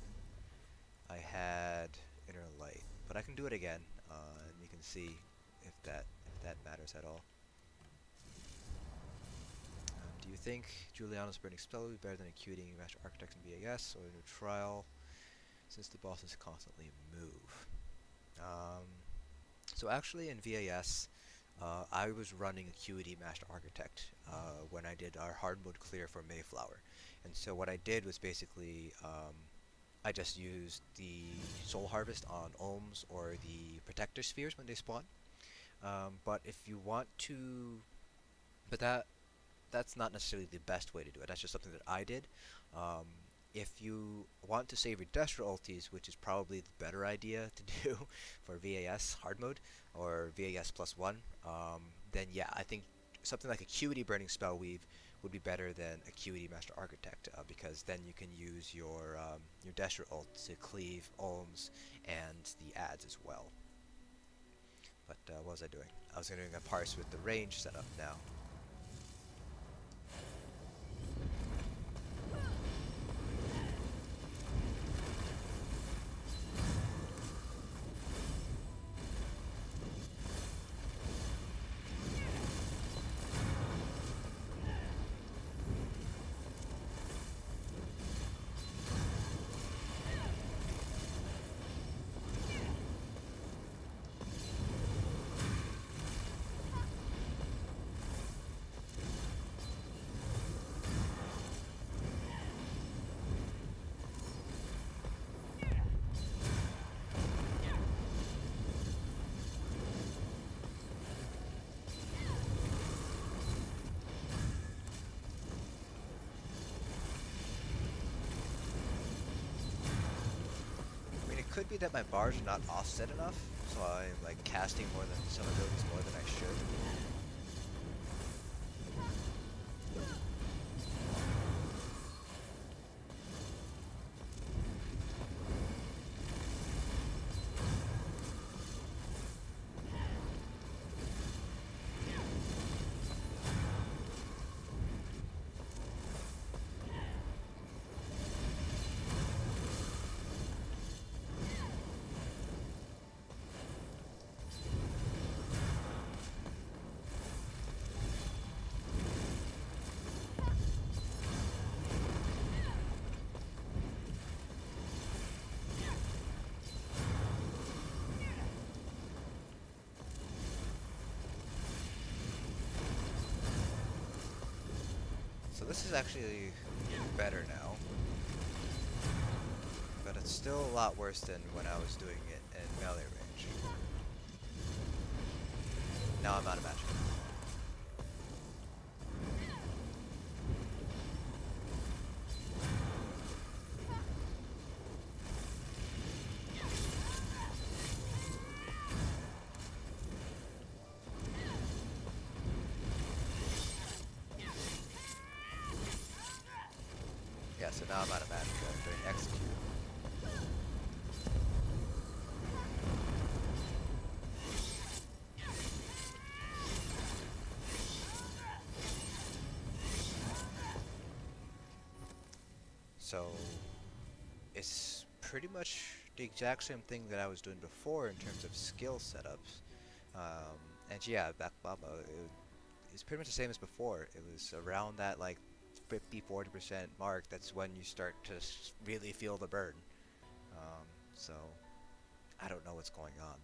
I had inner light. But I can do it again, and you can see if that matters at all. Do you think Juliana's burning spell will be better than executing Master Architects in VAS or in a trial, since the bosses constantly move? So actually in VAS, I was running Acuity Master Architect when I did our hard mode clear for Mayflower. And so what I did was basically I just used the Soul Harvest on Ohms or the Protector Spheres when they spawn. But if you want to, but that's not necessarily the best way to do it. That's just something that I did. Um, if you want to save your Destro ultis, which is probably the better idea to do for VAS hard mode or VAS +1, then yeah, I think something like Acuity Burning Spell Weave would be better than Acuity Master Architect because then you can use your Destro ult to cleave Ohms and the ads as well. But what was I doing? I was doing a parse with the range setup now. Could be that my bars are not offset enough, so I'm like casting more than some abilities more than I should. So this is actually better now, but it's still a lot worse than when I was doing it in melee range. Now I'm out of magic. Yeah, so now I'm out of magic. I'm doing execute. So it's pretty much the exact same thing that I was doing before in terms of skill setups. And yeah, back it's pretty much the same as before. It was around that like 50–40% mark. That's when you start to really feel the burn. So I don't know what's going on.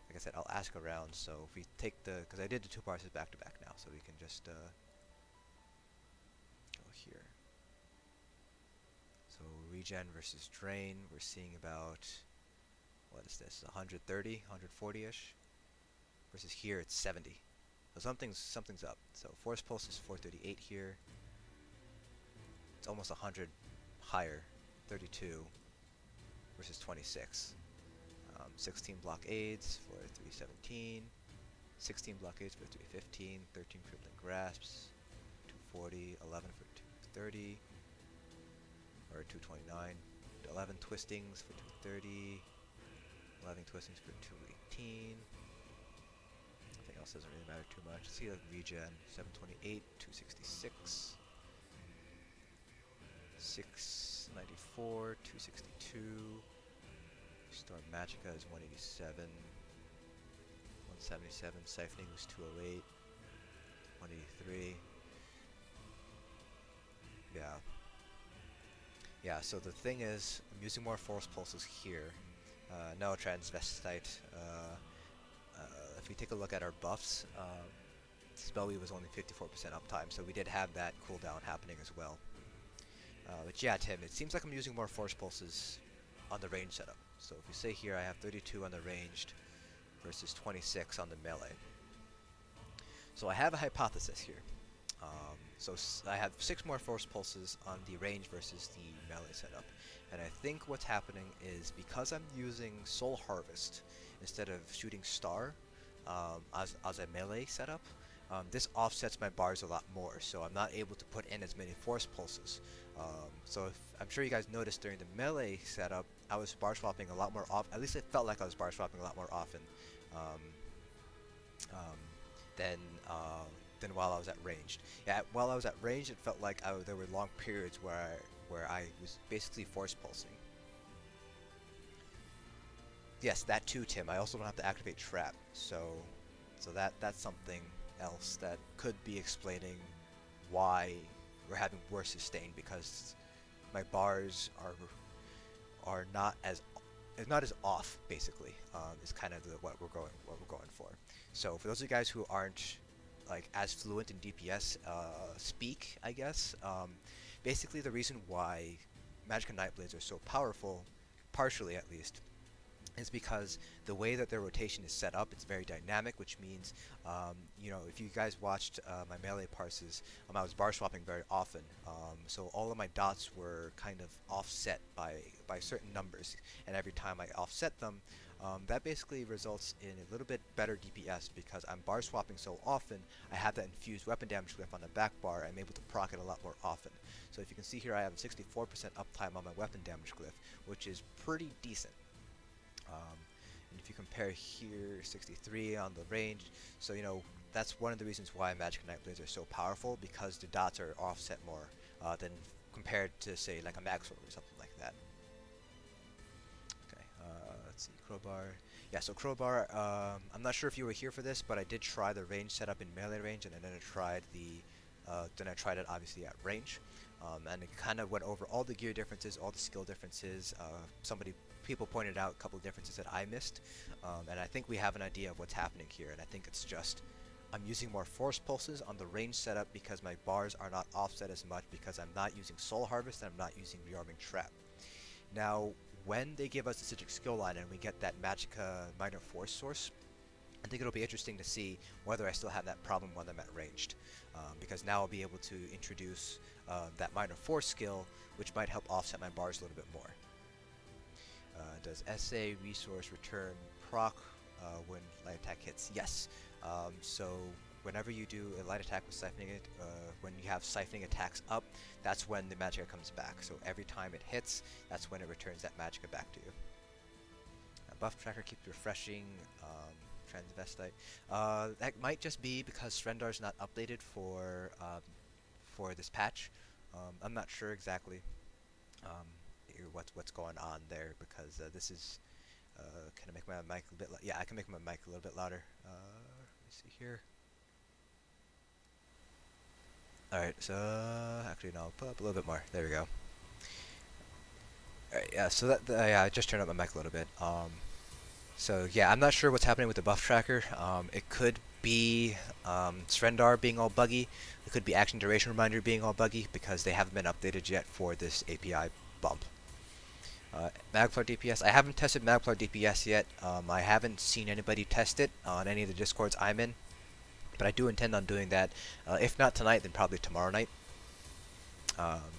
Like I said, I'll ask around. So if we take because I did the 2 parses back to back now, so we can just go here. So regen versus drain, we're seeing about, what is this, 130, 140-ish? Versus here it's 70. So something's up. So force pulse is 438 here. It's almost 100 higher, 32 versus 26. 16 block aids for 317. 16 block aids for 315. 13 crippling grasps, 240. 11 for 230. Or 229, 11 twistings for 230, 11 twistings for 218. Nothing else doesn't really matter too much. Let's see like regen, 728, 266, 694, 262. Storm Magica is 187, 177. Siphoning was 208, 183. Yeah. Yeah, so the thing is, I'm using more force pulses here. No transvestite if we take a look at our buffs, Spellweave was only 54% uptime, so we did have that cooldown happening as well. But yeah, Tim, it seems like I'm using more force pulses on the range setup. So if you say here I have 32 on the ranged versus 26 on the melee. So I have a hypothesis here. So I have 6 more force pulses on the range versus the melee setup. And I think what's happening is because I'm using Soul Harvest instead of shooting Star as a melee setup, this offsets my bars a lot more, so I'm not able to put in as many force pulses. So I'm sure you guys noticed during the melee setup, I was bar swapping a lot more often. At least it felt like I was bar swapping a lot more often than while I was at ranged. Yeah, while I was at ranged, it felt like there were long periods where I was basically force pulsing. Yes, that too, Tim. I also don't have to activate trap, so that's something else that could be explaining why we're having worse sustain, because my bars are not as off, basically. Is kind of what we're going for. So for those of you guys who aren't like as fluent in DPS speak, I guess, basically the reason why Magicka Nightblades are so powerful, partially at least, is because the way that their rotation is set up, it's very dynamic, which means, you know, if you guys watched my melee parses, I was bar swapping very often, so all of my dots were kind of offset by certain numbers, and every time I offset them, that basically results in a little bit better DPS, because I'm bar swapping so often. I have that infused weapon damage glyph on the back bar. I'm able to proc it a lot more often. So if you can see here, I have 64% uptime on my weapon damage glyph, which is pretty decent. And if you compare here, 63 on the range, so you know, that's one of the reasons why Magicka Nightblades are so powerful, because the dots are offset more than compared to, say, like a magsorc or something like that. Okay, let's see, crowbar. Yeah, so crowbar, I'm not sure if you were here for this, but I did try the range setup in melee range, and then I tried it obviously at range. And it kind of went over all the gear differences, all the skill differences. People pointed out a couple of differences that I missed, and I think we have an idea of what's happening here. And I think it's just I'm using more force pulses on the range setup because my bars are not offset as much, because I'm not using Soul Harvest and I'm not using Rearming Trap. Now, when they give us the Citric skill line and we get that Magicka minor force source, I think it'll be interesting to see whether I still have that problem when I'm at ranged, because now I'll be able to introduce that minor force skill, which might help offset my bars a little bit more. Does SA resource return proc when light attack hits? Yes. So whenever you do a light attack with siphoning it, when you have siphoning attacks up, that's when the Magicka comes back. So every time it hits, that's when it returns that Magicka back to you. Buff tracker keeps refreshing. Transvestite. That might just be because Srendar's not updated for this patch. I'm not sure exactly what's going on there, because this is. Can I make my mic a bit? Yeah, I can make my mic a little bit louder. Let me see here. All right, so actually no, I'll put up a little bit more. There we go. All right, yeah. So yeah, I just turned up my mic a little bit. So yeah, I'm not sure what's happening with the buff tracker. It could be Srendar being all buggy. It could be Action Duration Reminder being all buggy, because they haven't been updated yet for this API bump. magplar DPS. I haven't tested magplar DPS yet. I haven't seen anybody test it on any of the Discords I'm in, but I do intend on doing that. If not tonight, then probably tomorrow night.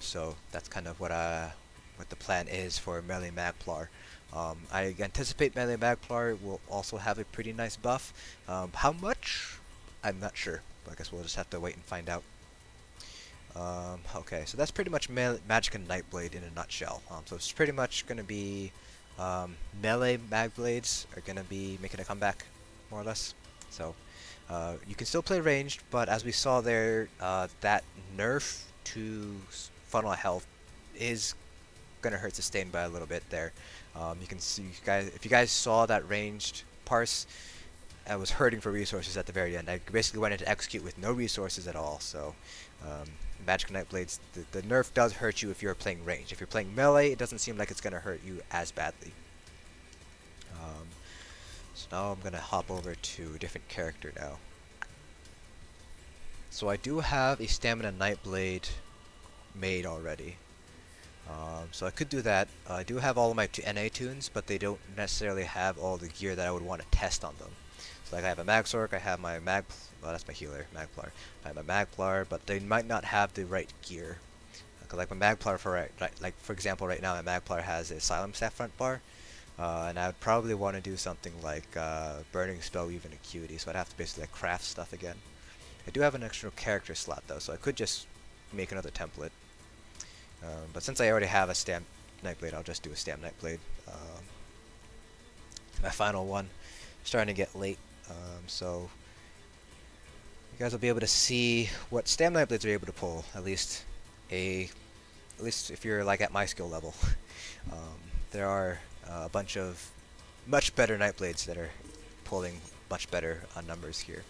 So that's kind of what the plan is for melee magplar. I anticipate melee magplar will also have a pretty nice buff. How much? I'm not sure, but I guess we'll just have to wait and find out. Okay, so that's pretty much Magicka Nightblade in a nutshell. So it's pretty much going to be melee magblades are going to be making a comeback, more or less. So you can still play ranged, but as we saw there, that nerf to funnel health is going to hurt sustain by a little bit there. You can see, if you guys saw that ranged parse, I was hurting for resources at the very end. I basically went into execute with no resources at all. So Magicka Nightblades, the nerf does hurt you if you're playing ranged. If you're playing melee, it doesn't seem like it's going to hurt you as badly. So now I'm gonna hop over to a different character now. So I do have a Stamina Nightblade made already. So I could do that. I do have all of my NA tunes, but they don't necessarily have all the gear that I would want to test on them. So like I have a magsorc, I have my well, that's my healer, magplar. I have my magplar, but they might not have the right gear. Cause like my magplar, for example, right now my magplar has a asylum staff front bar, and I would probably want to do something like burning spell, even acuity. So I'd have to basically like craft stuff again. I do have an extra character slot though, so I could just make another template. But since I already have a Stam Nightblade, I'll just do a Stam Nightblade. My final one. Starting to get late, so you guys will be able to see what Stam Nightblades are able to pull. At least if you're like at my skill level. There are a bunch of much better Nightblades that are pulling much better numbers here.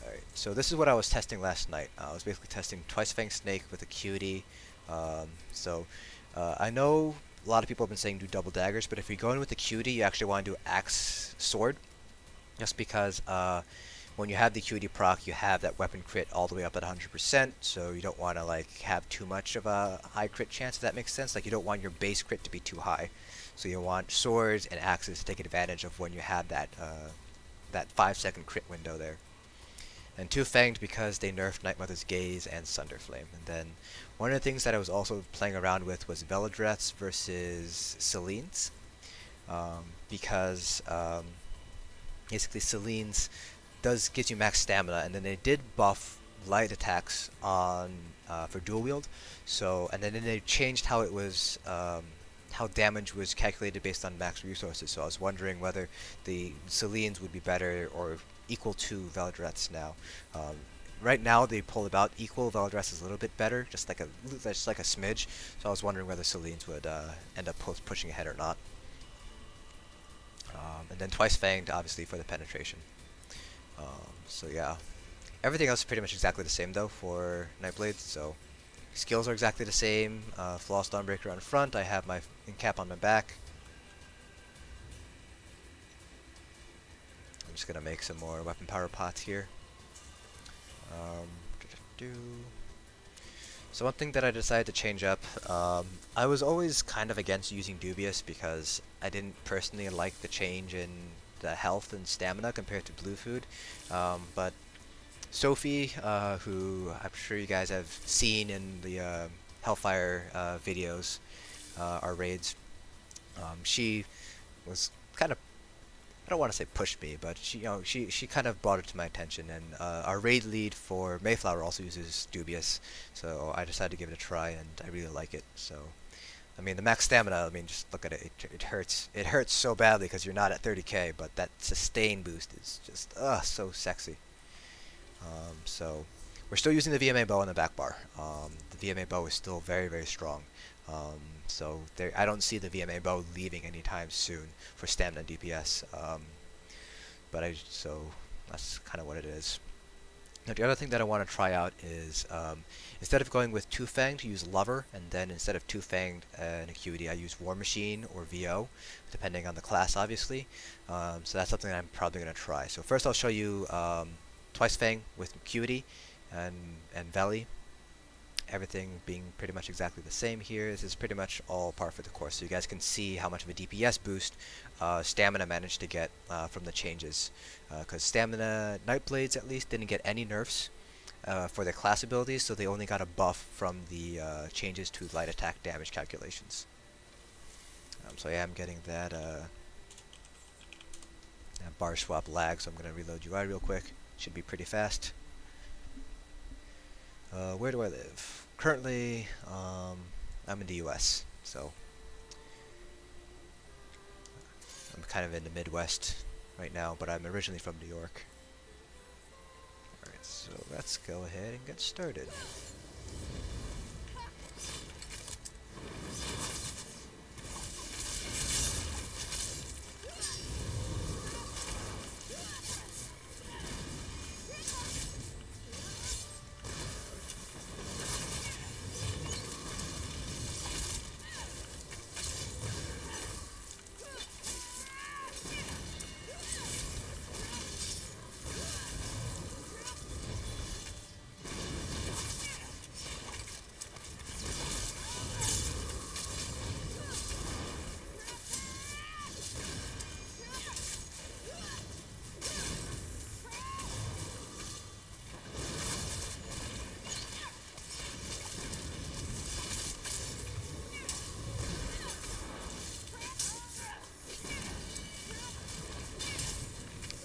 Alright, so this is what I was testing last night. I was basically testing Twice Fang Snake with Acuity. I know a lot of people have been saying do double daggers, but if you're going with Acuity, you actually want to do Axe Sword. Just because when you have the Acuity proc, you have that weapon crit all the way up at 100%, so you don't want to like have too much of a high crit chance, if that makes sense. Like you don't want your base crit to be too high. So you want swords and axes to take advantage of when you have that 5-second crit window there. And Two Fanged because they nerfed Night Mother's Gaze and Sunderflame. And then one of the things that I was also playing around with was Veladreths versus Selene's. Because basically Selene's gives you max stamina, and then they did buff light attacks on for dual wield. So and then they changed how it was how damage was calculated based on max resources. So I was wondering whether the Selene's would be better or equal to Veladreths now. Right now they pull about equal. Veladreths is a little bit better, just like a smidge. So I was wondering whether Selene's would end up pushing ahead or not. And then Twice Fanged, obviously, for the penetration. So yeah, everything else is pretty much exactly the same though for Nightblade. So skills are exactly the same. Flaw Stormbreaker on front. I have my Incap on my back. I'm just gonna make some more weapon power pots here. So one thing that I decided to change up, I was always kind of against using Dubious because I didn't personally like the change in the health and stamina compared to Blue Food. But Sophie, who I'm sure you guys have seen in the Hellfire videos, our raids, she was kind of, I don't want to say pushed me, but she kind of brought it to my attention, and our raid lead for Mayflower also uses Dubious, so I decided to give it a try, and I really like it. So, I mean, the max stamina, I mean, just look at it, it hurts. It hurts so badly because you're not at 30k, but that sustain boost is just, so sexy. So, we're still using the VMA bow on the back bar. The VMA bow is still very, very strong. So I don't see the VMA bow leaving anytime soon for stamina and DPS. So that's kind of what it is. Now the other thing that I want to try out is instead of going with Two Fanged, to use Lover, and then instead of Two Fanged and Acuity, I use War Machine or VO, depending on the class, obviously. So that's something that I'm probably going to try. So first I'll show you Twice Fang with Acuity and Veli. Everything being pretty much exactly the same here. This is pretty much all par for the course, so you guys can see how much of a DPS boost Stamina managed to get from the changes. Because Stamina Nightblades, at least, didn't get any nerfs for their class abilities, so they only got a buff from the changes to light attack damage calculations. So yeah, I'm getting that bar swap lag, so I'm going to reload UI real quick. Should be pretty fast. Where do I live? Currently, I'm in the US, so I'm kind of in the Midwest right now, but I'm originally from New York. Alright, so let's go ahead and get started.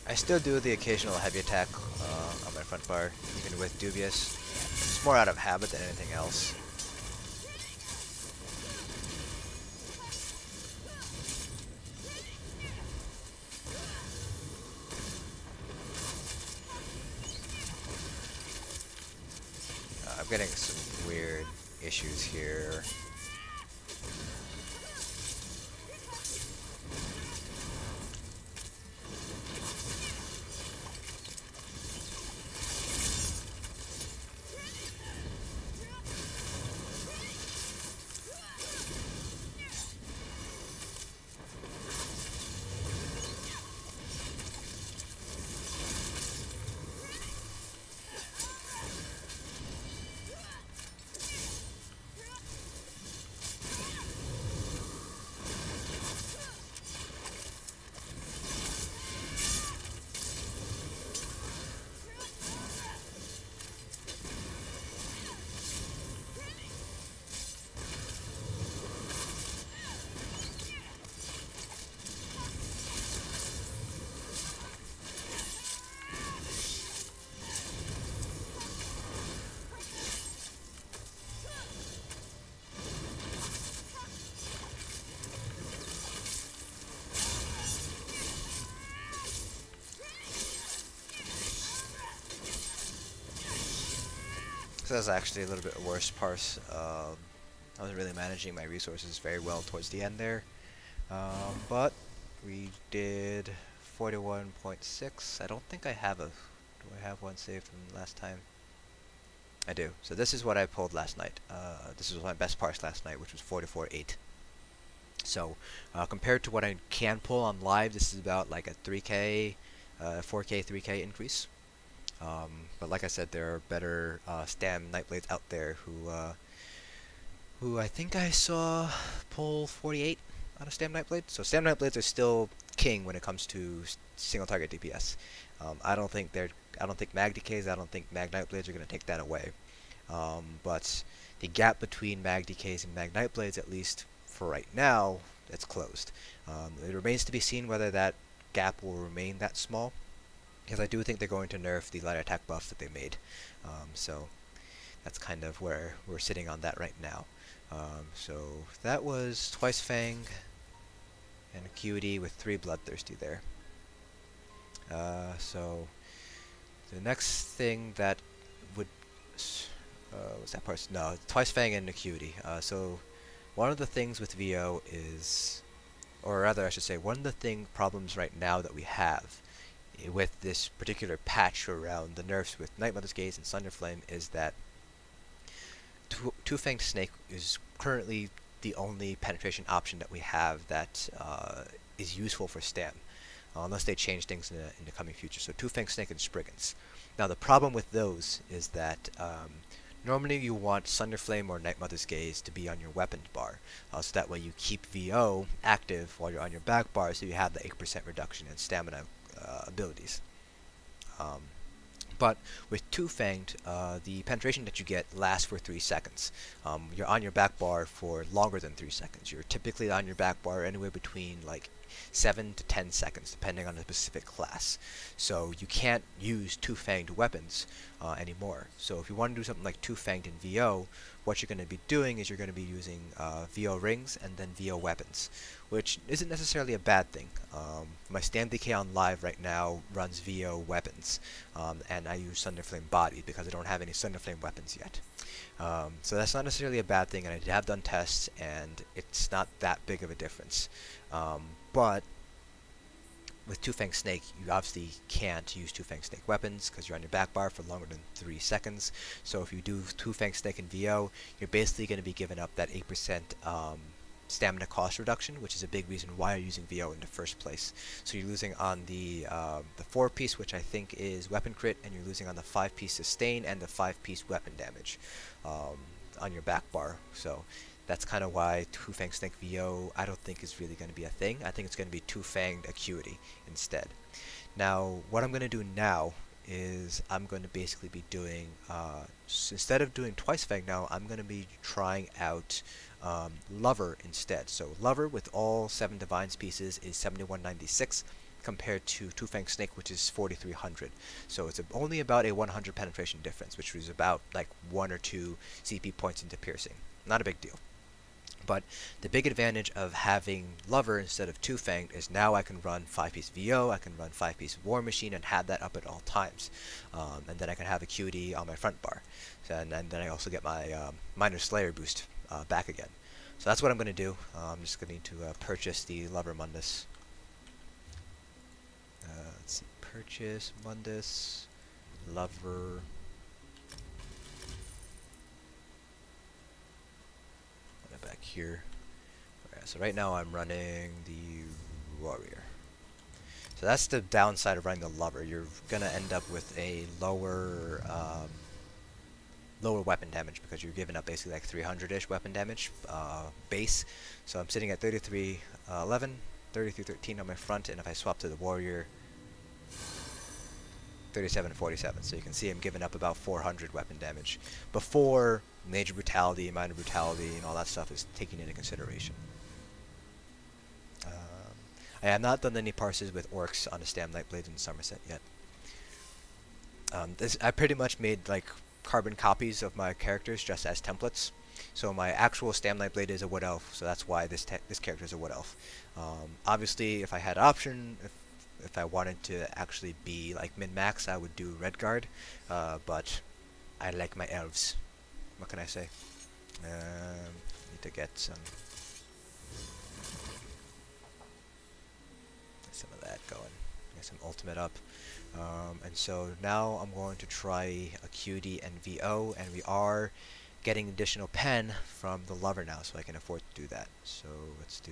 I still do the occasional heavy attack on my front bar, even with Dubious. It's more out of habit than anything else. I'm getting some weird issues here. So that's actually a little bit worse parse. I wasn't really managing my resources very well towards the end there. But we did 41.6. I don't think I have a... Do I have one saved from last time? I do. So this is what I pulled last night. This was my best parse last night, which was 44.8. So compared to what I can pull on live, this is about like a 3K, 4K, 3K increase. But like I said, there are better Stam Nightblades out there who I think I saw pull 48 out of Stam Nightblade. So Stam Nightblades are still king when it comes to single target DPS. I don't think magDKs, I don't think magNightblades are going to take that away. But the gap between magDKs and magNightblades, at least for right now, it's closed. It remains to be seen whether that gap will remain that small, because I do think they're going to nerf the light attack buff that they made. So that's kind of where we're sitting on that right now. So that was Twice Fang and Acuity with 3 Bloodthirsty there. So the next thing that would... what's that part? No, Twice Fang and Acuity. So one of the things with VO is... Or rather, I should say, one of the problems right now that we have with this particular patch around the nerfs with Night Mother's Gaze and Sunderflame is that Two-Fanged Snake is currently the only penetration option that we have that is useful for Stam, unless they change things in the coming future. So Two-Fanged Snake and Spriggans. Now the problem with those is that normally you want Sunderflame or Night Mother's Gaze to be on your weapons bar, so that way you keep VO active while you're on your back bar, so you have the 8% reduction in stamina abilities. But with Two-Fanged, the penetration that you get lasts for 3 seconds. You're on your back bar for longer than 3 seconds. You're typically on your back bar anywhere between like 7 to 10 seconds, depending on the specific class. So you can't use Two-Fanged weapons anymore. So if you want to do something like Two-Fanged in VO, what you're going to be doing is you're going to be using VO rings and then VO weapons, which isn't necessarily a bad thing. My stamDK on live right now runs VO weapons, and I use Sunderflame body because I don't have any Sunderflame weapons yet. So that's not necessarily a bad thing, and I have done tests, and it's not that big of a difference. But with Two-Fanged Snake, you obviously can't use Two-Fanged Snake weapons because you're on your back bar for longer than 3 seconds. So if you do Two-Fanged Snake in VO, you're basically going to be giving up that 8% stamina cost reduction, which is a big reason why you're using VO in the first place. So you're losing on the 4-piece, which I think is weapon crit, and you're losing on the 5-piece sustain and the 5-piece weapon damage on your back bar. So that's kind of why Two-Fanged Snake VO I don't think is really going to be a thing. I think it's going to be Two-Fanged Acuity instead. Now, what I'm going to do now is I'm going to basically be doing, instead of doing Twice Fang now, I'm going to be trying out Lover instead. So Lover with all 7 Divines pieces is 7196. compared to Two Fang Snake, which is 4300. So it's only about a 100 penetration difference, which is about like 1 or 2 CP points into piercing. Not a big deal. But the big advantage of having Lover instead of Two Fang is now I can run 5-piece VO, I can run 5-piece War Machine and have that up at all times. And then I can have Acuity on my front bar. And then I also get my Minor Slayer boost back again. So that's what I'm going to do. I'm just going to purchase the Lover Mundus. Let's see, purchase Mundus, Lover. Back here. Okay, so right now I'm running the Warrior. So that's the downside of running the Lover. You're gonna end up with a lower lower weapon damage because you're giving up basically like 300-ish weapon damage base. So I'm sitting at 3311, 3313 on my front, and if I swap to the Warrior, 3747. So you can see I'm giving up about 400 weapon damage before Major Brutality, Minor Brutality, and all that stuff is taken into consideration. I have not done any parses with orcs on the Stam Nightblade in Summerset yet. I pretty much made like carbon copies of my characters just as templates. So my actual Stam Nightblade is a Wood Elf, so that's why this character is a Wood Elf. Obviously, if I had an option, if I wanted to actually be like min-max, I would do Redguard, but I like my elves. What can I say? Need to get some of that going. Get some ultimate up. And so now I'm going to try Acuity and VO, and we are getting additional pen from the Lover now, so I can afford to do that. So let's do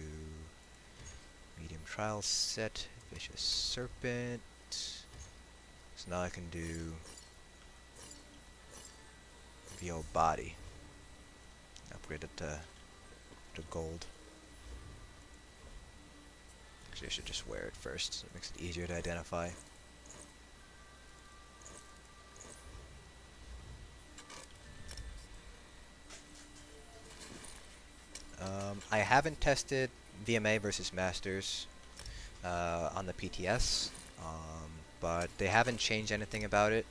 medium trial set, Vicious Serpent. So now I can do VO body. Upgrade it to gold. Actually, I should just wear it first, so it makes it easier to identify. I haven't tested VMA versus Masters on the PTS, but they haven't changed anything about it.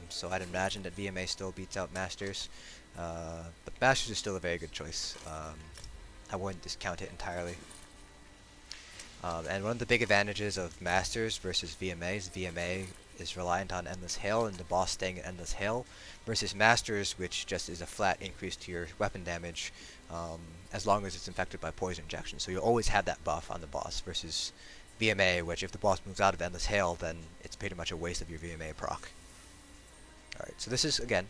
So I'd imagine that VMA still beats out Masters, but Masters is still a very good choice. I wouldn't discount it entirely. And one of the big advantages of Masters versus VMA is VMA is reliant on Endless Hail and the boss staying at Endless Hail, versus Masters, which just is a flat increase to your weapon damage as long as it's infected by poison injection. So you'll always have that buff on the boss, versus VMA, which if the boss moves out of Endless Hail, then it's pretty much a waste of your VMA proc. Alright, so this is, again,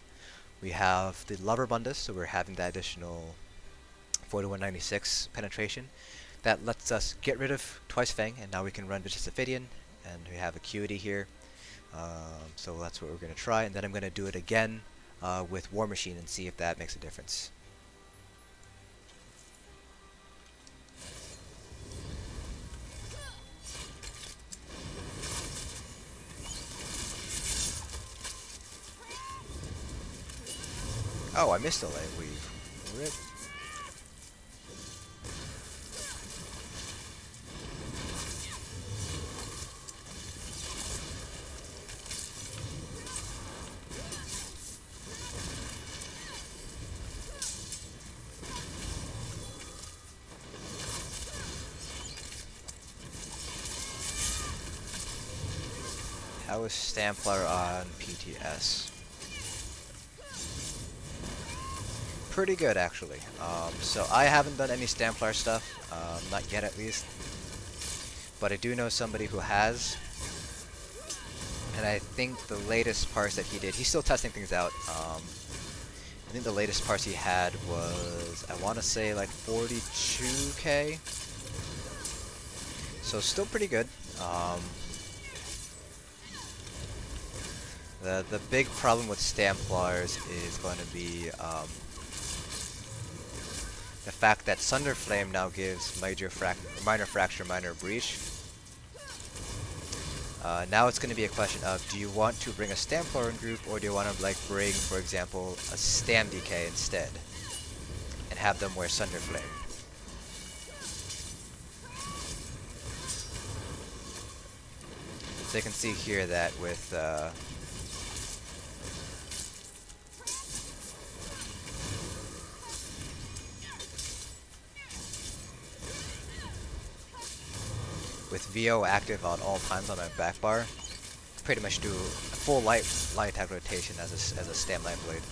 we have the Lover Mundus, so we're having that additional 4196 penetration. That lets us get rid of Twice Fang, and now we can run Vicious Ophidian, and we have Acuity here. So that's what we're going to try, and then I'm going to do it again with War Machine and see if that makes a difference. Oh, I missed a light weave. Rip. How is Stamplar on PTS? Pretty good, actually. So I haven't done any Stamplar stuff, not yet at least. But I do know somebody who has. And I think the latest parse that he did, he's still testing things out. I think the latest parse he had was, I want to say like 42k. So still pretty good. The big problem with Stamplars is going to be the fact that Sunder Flame now gives Minor Fracture, Minor Breach. Now it's going to be a question of, do you want to bring a Stamplar in group, or do you want to like bring, for example, a stamDK instead, and have them wear Sunder Flame? So you can see here that with VO active on all times on my back bar, pretty much do a full light attack rotation as a stamNB blade.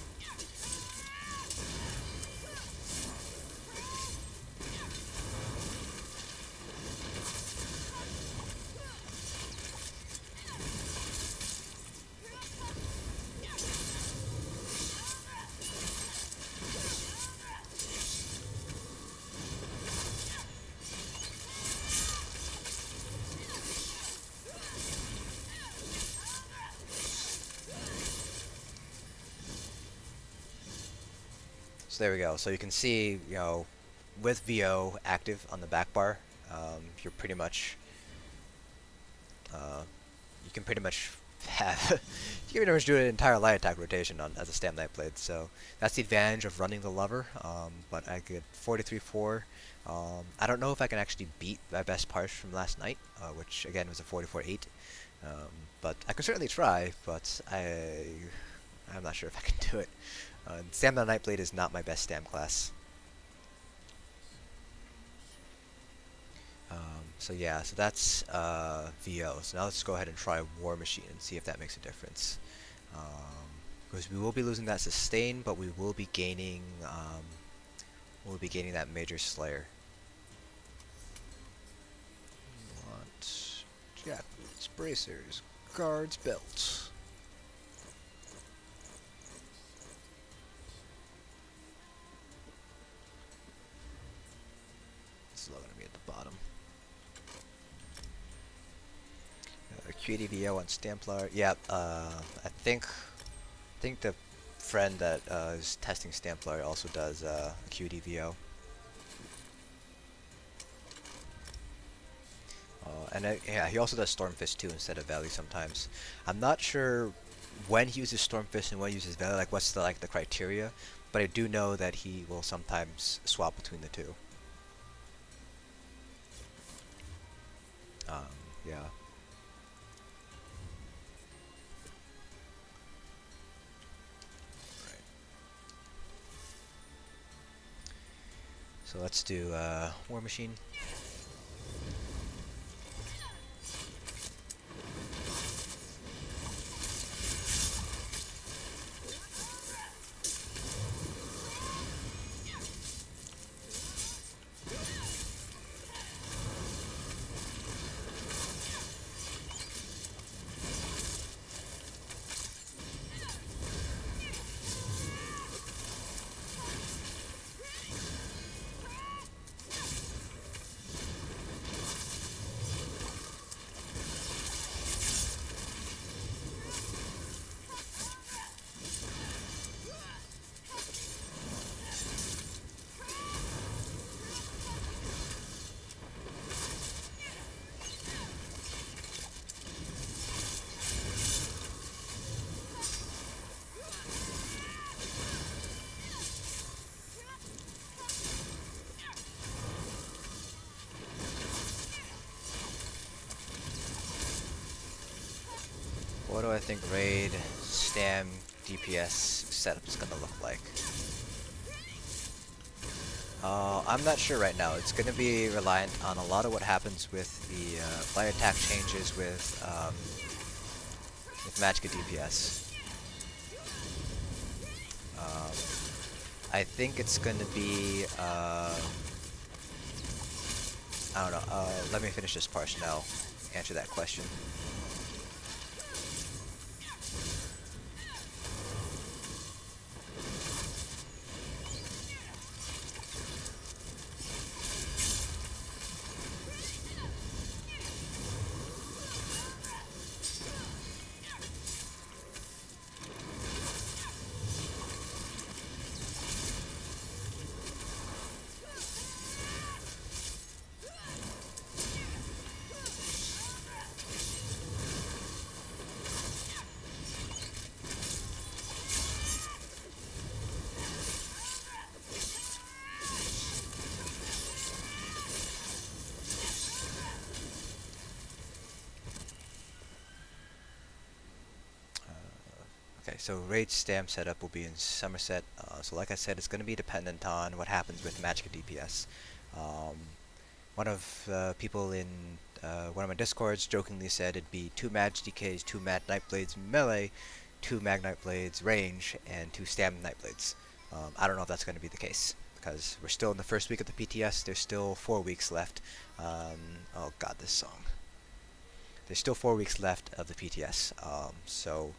So there we go. So you can see, you know, with VO active on the back bar, you're pretty much, you can pretty much have, you can pretty much do an entire light attack rotation as a stamNB blade. So that's the advantage of running the lever. But I get 43.4. I don't know if I can actually beat my best parse from last night, which again was a 44.8. But I can certainly try, but I'm not sure if I can do it. stamNB blade is not my best stam class. So yeah, so that's VO. So now let's go ahead and try War Machine and see if that makes a difference. Because we will be losing that sustain, but we will be gaining that Major Slayer. We want jackboots, bracers, guards, belts. This is all going to be at the bottom. QDVO on Stamplar. Yeah, I think the friend that is testing Stamplar also does QDVO. Yeah, he also does Stormfist too instead of Valley sometimes. I'm not sure when he uses Stormfist and when he uses Valley, like what's the criteria, but I do know that he will sometimes swap between the two. Yeah. So let's do War Machine. What do I think raid stam DPS setup is gonna look like? I'm not sure right now. It's gonna be reliant on a lot of what happens with the light attack changes with magDK DPS. I think it's gonna be I don't know. Let me finish this parse and I'll answer that question. Okay, so raid stam setup will be in Summerset. So like I said, it's going to be dependent on what happens with magDK DPS. One of people in one of my discords jokingly said it'd be 2 magDKs, 2 magNBs melee, 2 magNBs range, and 2 stam Nightblades. I don't know if that's going to be the case, because we're still in the first week of the PTS. There's still 4 weeks left. Oh god, this song. There's still 4 weeks left of the PTS. So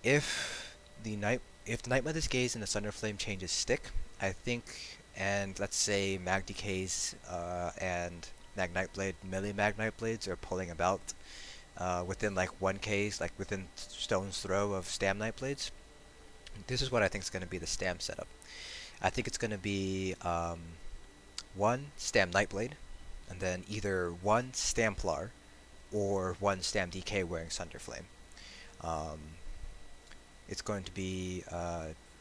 if the Nightmother's Gaze and the Thunderflame changes stick, I think, and let's say magDKs and magNBlade, melee magNBlades are pulling about within like 1Ks, like within stone's throw of stam Nightblades. This is what I think is going to be the stam setup. I think it's going to be 1 stam Nightblade, and then either 1 Stamplar or 1 stamDK wearing Thunderflame. It's going to be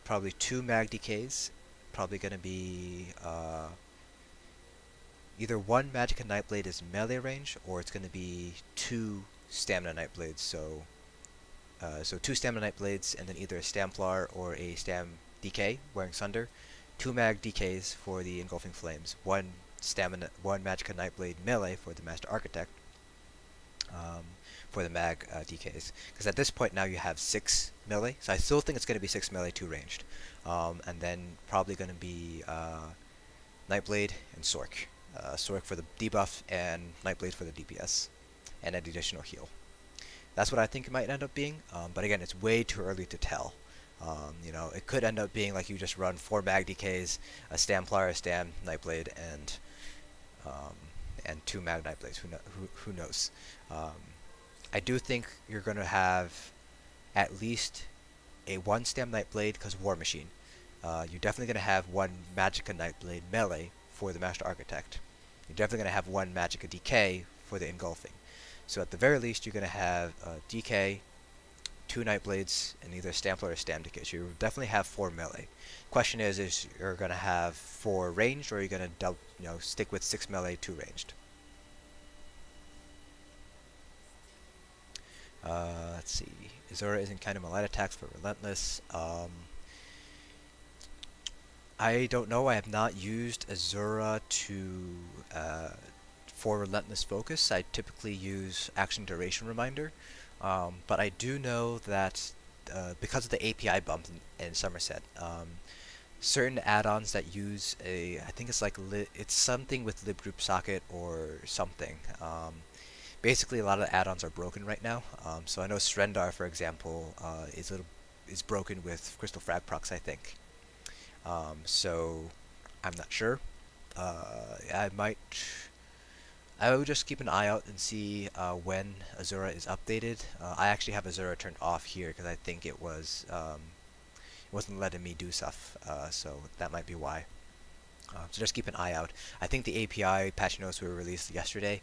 probably 2 magDKs, probably going to be either 1 magDK Nightblade is melee range, or it's going to be 2 stamina Nightblades. So 2 stamina Nightblades, and then either a Stamplar or a stamDK wearing Thunder. 2 magDKs for the Engulfing Flames, 1 magDK Nightblade melee for the Master Architect, for the magDKs. Because at this point now you have 6 melee, so I still think it's going to be 6 melee, 2 ranged. And then probably going to be Nightblade and Sorc. Sorc for the debuff and Nightblade for the DPS, and an additional heal. That's what I think it might end up being, but again, it's way too early to tell. You know, it could end up being like you just run 4 magDKs, a Stamplar, a stam Nightblade, and 2 magNBlades. Who knows? I do think you're going to have at least a 1 stam Nightblade because War Machine. You're definitely going to have 1 magDK Nightblade melee for the Master Architect. You're definitely going to have 1 magDK DK for the Engulfing. So at the very least, you're going to have DK, 2 Nightblades, and either Stamplar or stamDK. So you definitely have 4 melee. Question is you're going to have 4 ranged, or are you going to stick with 6 melee, 2 ranged? Let's see. Azura isn't kind of light attacks for Relentless. I don't know. I have not used Azura for Relentless Focus. I typically use Action Duration Reminder, but I do know that because of the API bump in Summerset, certain add-ons that use I think it's like it's something with libgroup socket or something. Basically, a lot of the add-ons are broken right now. So I know Srendar, for example, is broken with Crystal Frag procs, I think. So I'm not sure. I would just keep an eye out and see when Azura is updated. I actually have Azura turned off here because I think it wasn't letting me do stuff. So that might be why. So just keep an eye out. I think the API patch notes were released yesterday,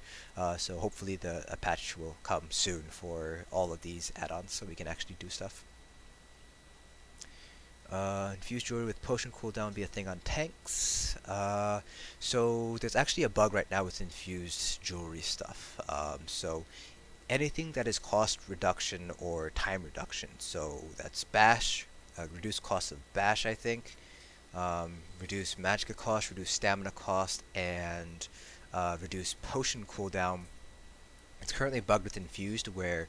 so hopefully a patch will come soon for all of these add-ons so we can actually do stuff. Infused jewelry with potion cooldown be a thing on tanks. So there's actually a bug right now with infused jewelry stuff. So anything that is cost reduction or time reduction, so that's bash, reduced cost of bash, I think, reduce magicka cost, reduce stamina cost, and reduce potion cooldown. It's currently bugged with infused, where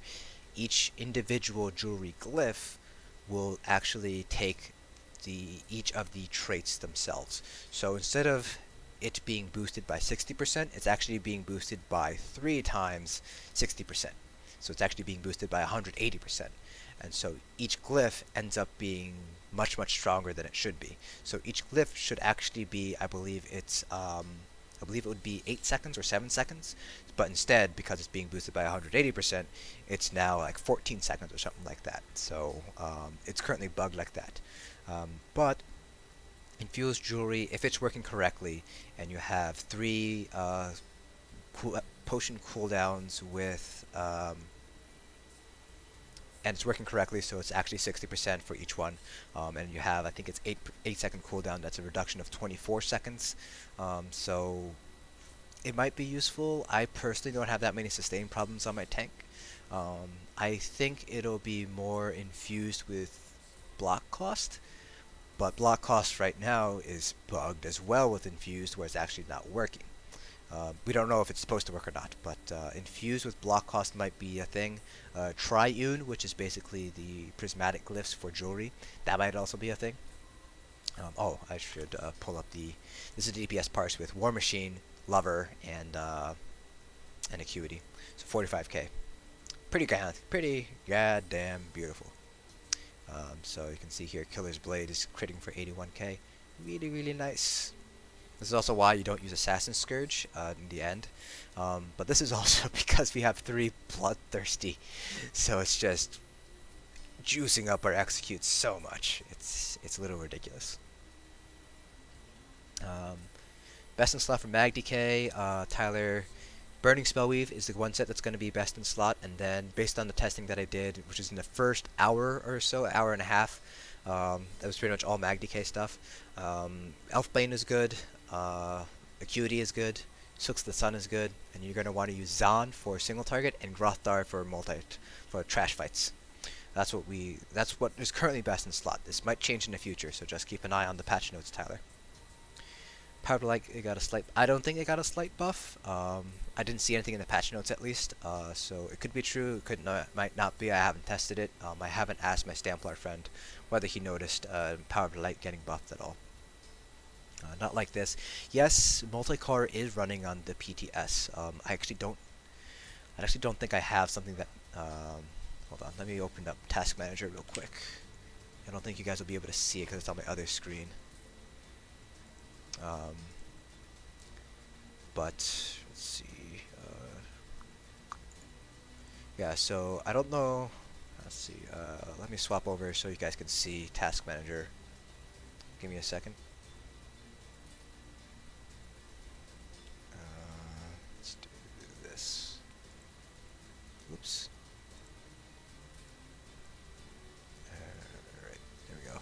each individual jewelry glyph will actually take each of the traits themselves. So instead of it being boosted by 60%, it's actually being boosted by 3 times 60%. So it's actually being boosted by 180%. And so each glyph ends up being much stronger than it should be. So each glyph should actually be, I believe it would be 8 seconds or 7 seconds, but instead, because it's being boosted by 180%, it's now like 14 seconds or something like that. So it's currently bugged like that. But infused jewelry, if it's working correctly, and you have 3 potion cooldowns with and it's working correctly, so it's actually 60% for each one, and you have, I think it's 8 second cooldown. That's a reduction of 24 seconds. So it might be useful. I personally don't have that many sustain problems on my tank, I think it'll be more infused with block cost, but block cost right now is bugged as well with infused, where it's actually not working. We don't know if it's supposed to work or not, but infused with block cost might be a thing. Triune, which is basically the prismatic glyphs for jewelry, that might also be a thing. Oh, I should pull up the. This is the DPS parse with War Machine, Lover, and Acuity. So 45k. Pretty goddamn beautiful. So you can see here, Killer's Blade is critting for 81k. Really nice. This is also why you don't use Assassin's Scourge in the end. But this is also because we have 3 Bloodthirsty. So it's just juicing up our execute so much. It's a little ridiculous. Best in slot for magDK, Tyler. Burning Spellweave is the one set that's going to be best in slot, and then based on the testing that I did, which is in the first hour or so, hour and a half, that was pretty much all magDK stuff. Elfbane is good, Acuity is good, Sooks the Sun is good, and you're going to want to use Zahn for single target and Grothdar for trash fights. That's what is currently best in slot. This might change in the future, so just keep an eye on the patch notes, Tyler. Powder Light, it got a slight. I don't think it got a slight buff. I didn't see anything in the patch notes at least, so it could be true. It could not, might not be. I haven't tested it. I haven't asked my Stamplar friend whether he noticed Powder Light getting buffed at all. Not like this. Yes, multi-core is running on the PTS. I actually don't think I have something that. Hold on, let me open up Task Manager real quick. I don't think you guys will be able to see it because it's on my other screen. But let's see. Yeah, so I don't know. Let's see. Let me swap over so you guys can see Task Manager. Give me a second. Let's do this. Oops. Alright, there we go.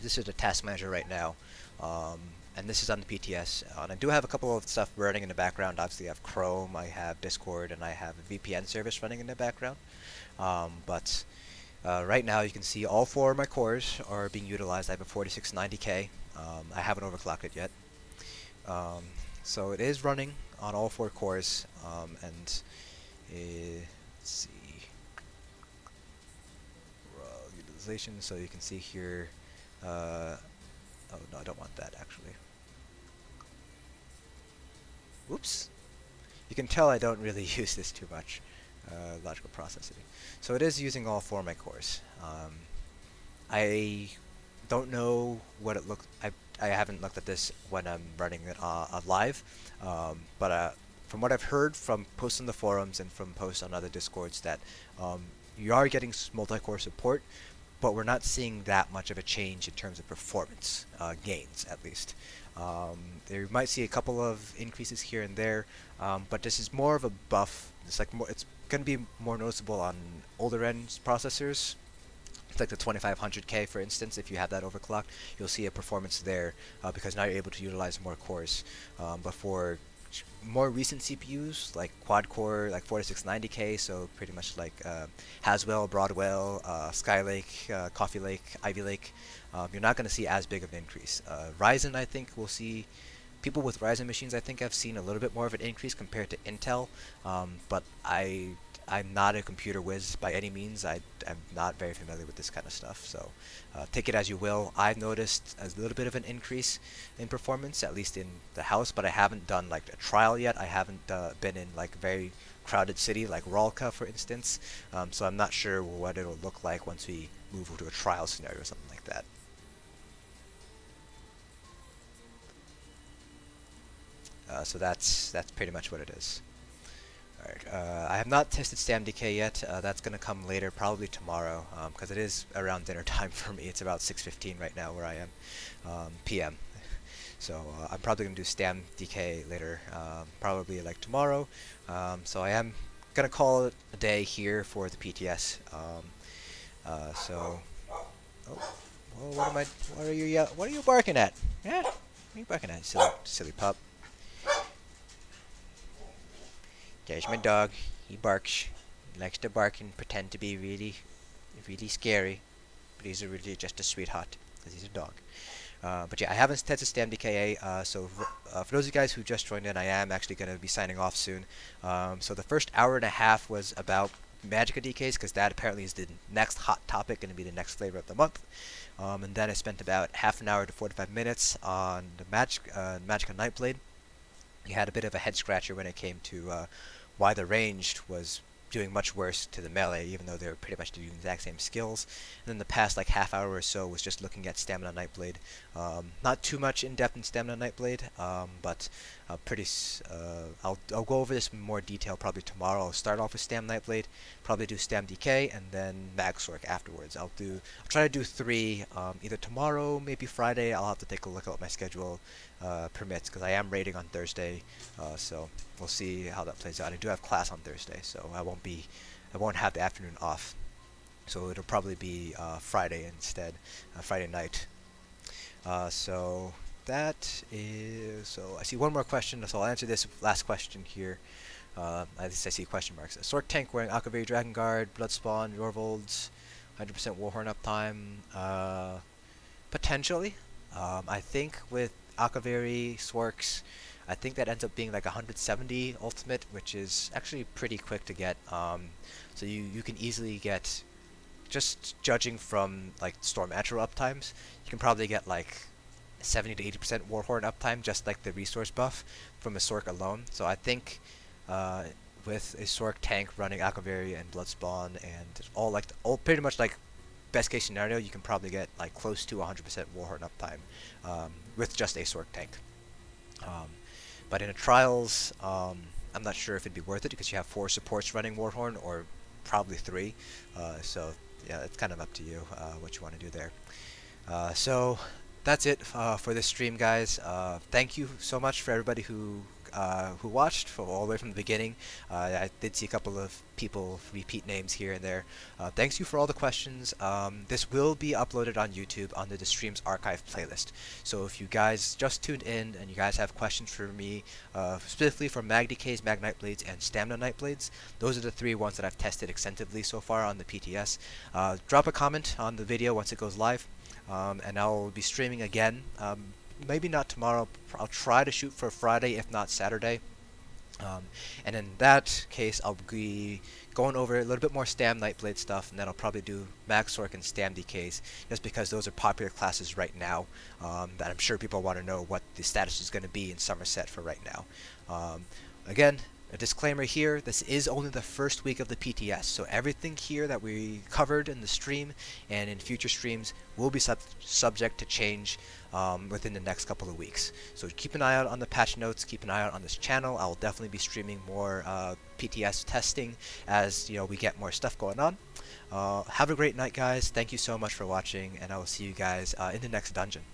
This is the Task Manager right now, and this is on the PTS. And I do have a couple of stuff running in the background. Obviously, I have Chrome, I have Discord, and I have a VPN service running in the background. But right now, you can see all 4 of my cores are being utilized. I have a 4690K. I haven't overclocked it yet. So it is running on all 4 cores, and let's see, raw utilization. So you can see here. Oh no, I don't want that actually. Oops. You can tell I don't really use this too much. Logical processing. So it is using all 4 of my cores. I don't know what it looks. I haven't looked at this when I'm running it live, but from what I've heard from posts on the forums and from posts on other Discords, that you are getting multi-core support, but we're not seeing that much of a change in terms of performance gains, at least. There might see a couple of increases here and there, but this is more of a buff. It's like more. It's going to be more noticeable on older end processors. It's like the 2500K, for instance. If you have that overclocked, you'll see a performance there because now you're able to utilize more cores. But for more recent CPUs, like quad-core, like 4690K, so pretty much like Haswell, Broadwell, Skylake, Coffee Lake, Ivy Lake, you're not going to see as big of an increase. Ryzen, I think we'll see. People with Ryzen machines, I think I've seen a little bit more of an increase compared to Intel, but I'm not a computer whiz by any means. I'm not very familiar with this kind of stuff, so take it as you will. I've noticed a little bit of an increase in performance, at least in the house, but I haven't done like a trial yet. I haven't been in like a very crowded city like Ralka, for instance, so I'm not sure what it'll look like once we move to a trial scenario or something like that. So that's pretty much what it is. Alright, I have not tested stamDK yet. That's going to come later, probably tomorrow, because it is around dinner time for me. It's about 6:15 right now where I am, PM. So I'm probably going to do stamDK later, probably like tomorrow. So I am going to call it a day here for the PTS. So, oh, well, what are you barking at? Yeah, what are you barking at, silly pup? There's my dog. He barks. He likes to bark and pretend to be really, really scary. But he's really just a sweetheart because he's a dog. But yeah, I haven't tested stamDK, so for those of you guys who just joined in, I am actually going to be signing off soon. So the first hour and a half was about magDKs, because that apparently is the next hot topic, going to be the next flavor of the month. And then I spent about half an hour to 45 minutes on the Magicka Nightblade. You had a bit of a head scratcher when it came to why the ranged was doing much worse to the melee, even though they were pretty much doing the exact same skills. And then the past like half hour or so was just looking at Stamina Nightblade. Not too much in depth in Stamina Nightblade, but I'll go over this in more detail probably tomorrow. I'll start off with Stam Nightblade, probably do stamDK, and then magsorc afterwards. I'll try to do 3 either tomorrow, maybe Friday. I'll have to take a look at what my schedule permits, because I am raiding on Thursday, so we'll see how that plays out. I do have class on Thursday, so I won't have the afternoon off, so it'll probably be Friday instead, Friday night. So that is, so I see one more question, so I'll answer this last question here. I see question marks. A Sorc tank wearing Akaviri Dragon Guard, Bloodspawn, Yorvolds, 100% Warhorn uptime, potentially. I think with Akaviri, Sorcs, I think that ends up being like 170 ultimate, which is actually pretty quick to get. So you can easily get, just judging from like Storm Atro uptimes, you can probably get like 70 to 80% Warhorn uptime, just like the resource buff from a Sorc alone. So I think with a Sorc tank running Akaviri and Bloodspawn and all pretty much like best case scenario, you can probably get like close to 100% Warhorn uptime with just a Sorc tank. But in a Trials, I'm not sure if it'd be worth it, because you have 4 supports running Warhorn, or probably 3. So yeah, it's kind of up to you what you want to do there. So that's it for this stream, guys. Thank you so much for everybody who watched all the way from the beginning. I did see a couple of people repeat names here and there. Thanks you for all the questions. This will be uploaded on YouTube under the stream's archive playlist. So if you guys just tuned in and you guys have questions for me, specifically for magDKs, magNightblades, and Stamina Nightblades, those are the 3 ones that I've tested extensively so far on the PTS. Drop a comment on the video once it goes live, and I'll be streaming again. Maybe not tomorrow. I'll try to shoot for Friday, if not Saturday. And in that case, I'll be going over a little bit more Stam Nightblade stuff, and then I'll probably do magsorc and stamDKs, just because those are popular classes right now, that I'm sure people want to know what the status is going to be in Summerset for right now. Again, a disclaimer here, this is only the first week of the PTS, so everything here that we covered in the stream and in future streams will be subject to change within the next couple of weeks. So keep an eye out on the patch notes, keep an eye out on this channel. I will definitely be streaming more PTS testing as we get more stuff going on. Have a great night, guys. Thank you so much for watching, and I will see you guys in the next dungeon.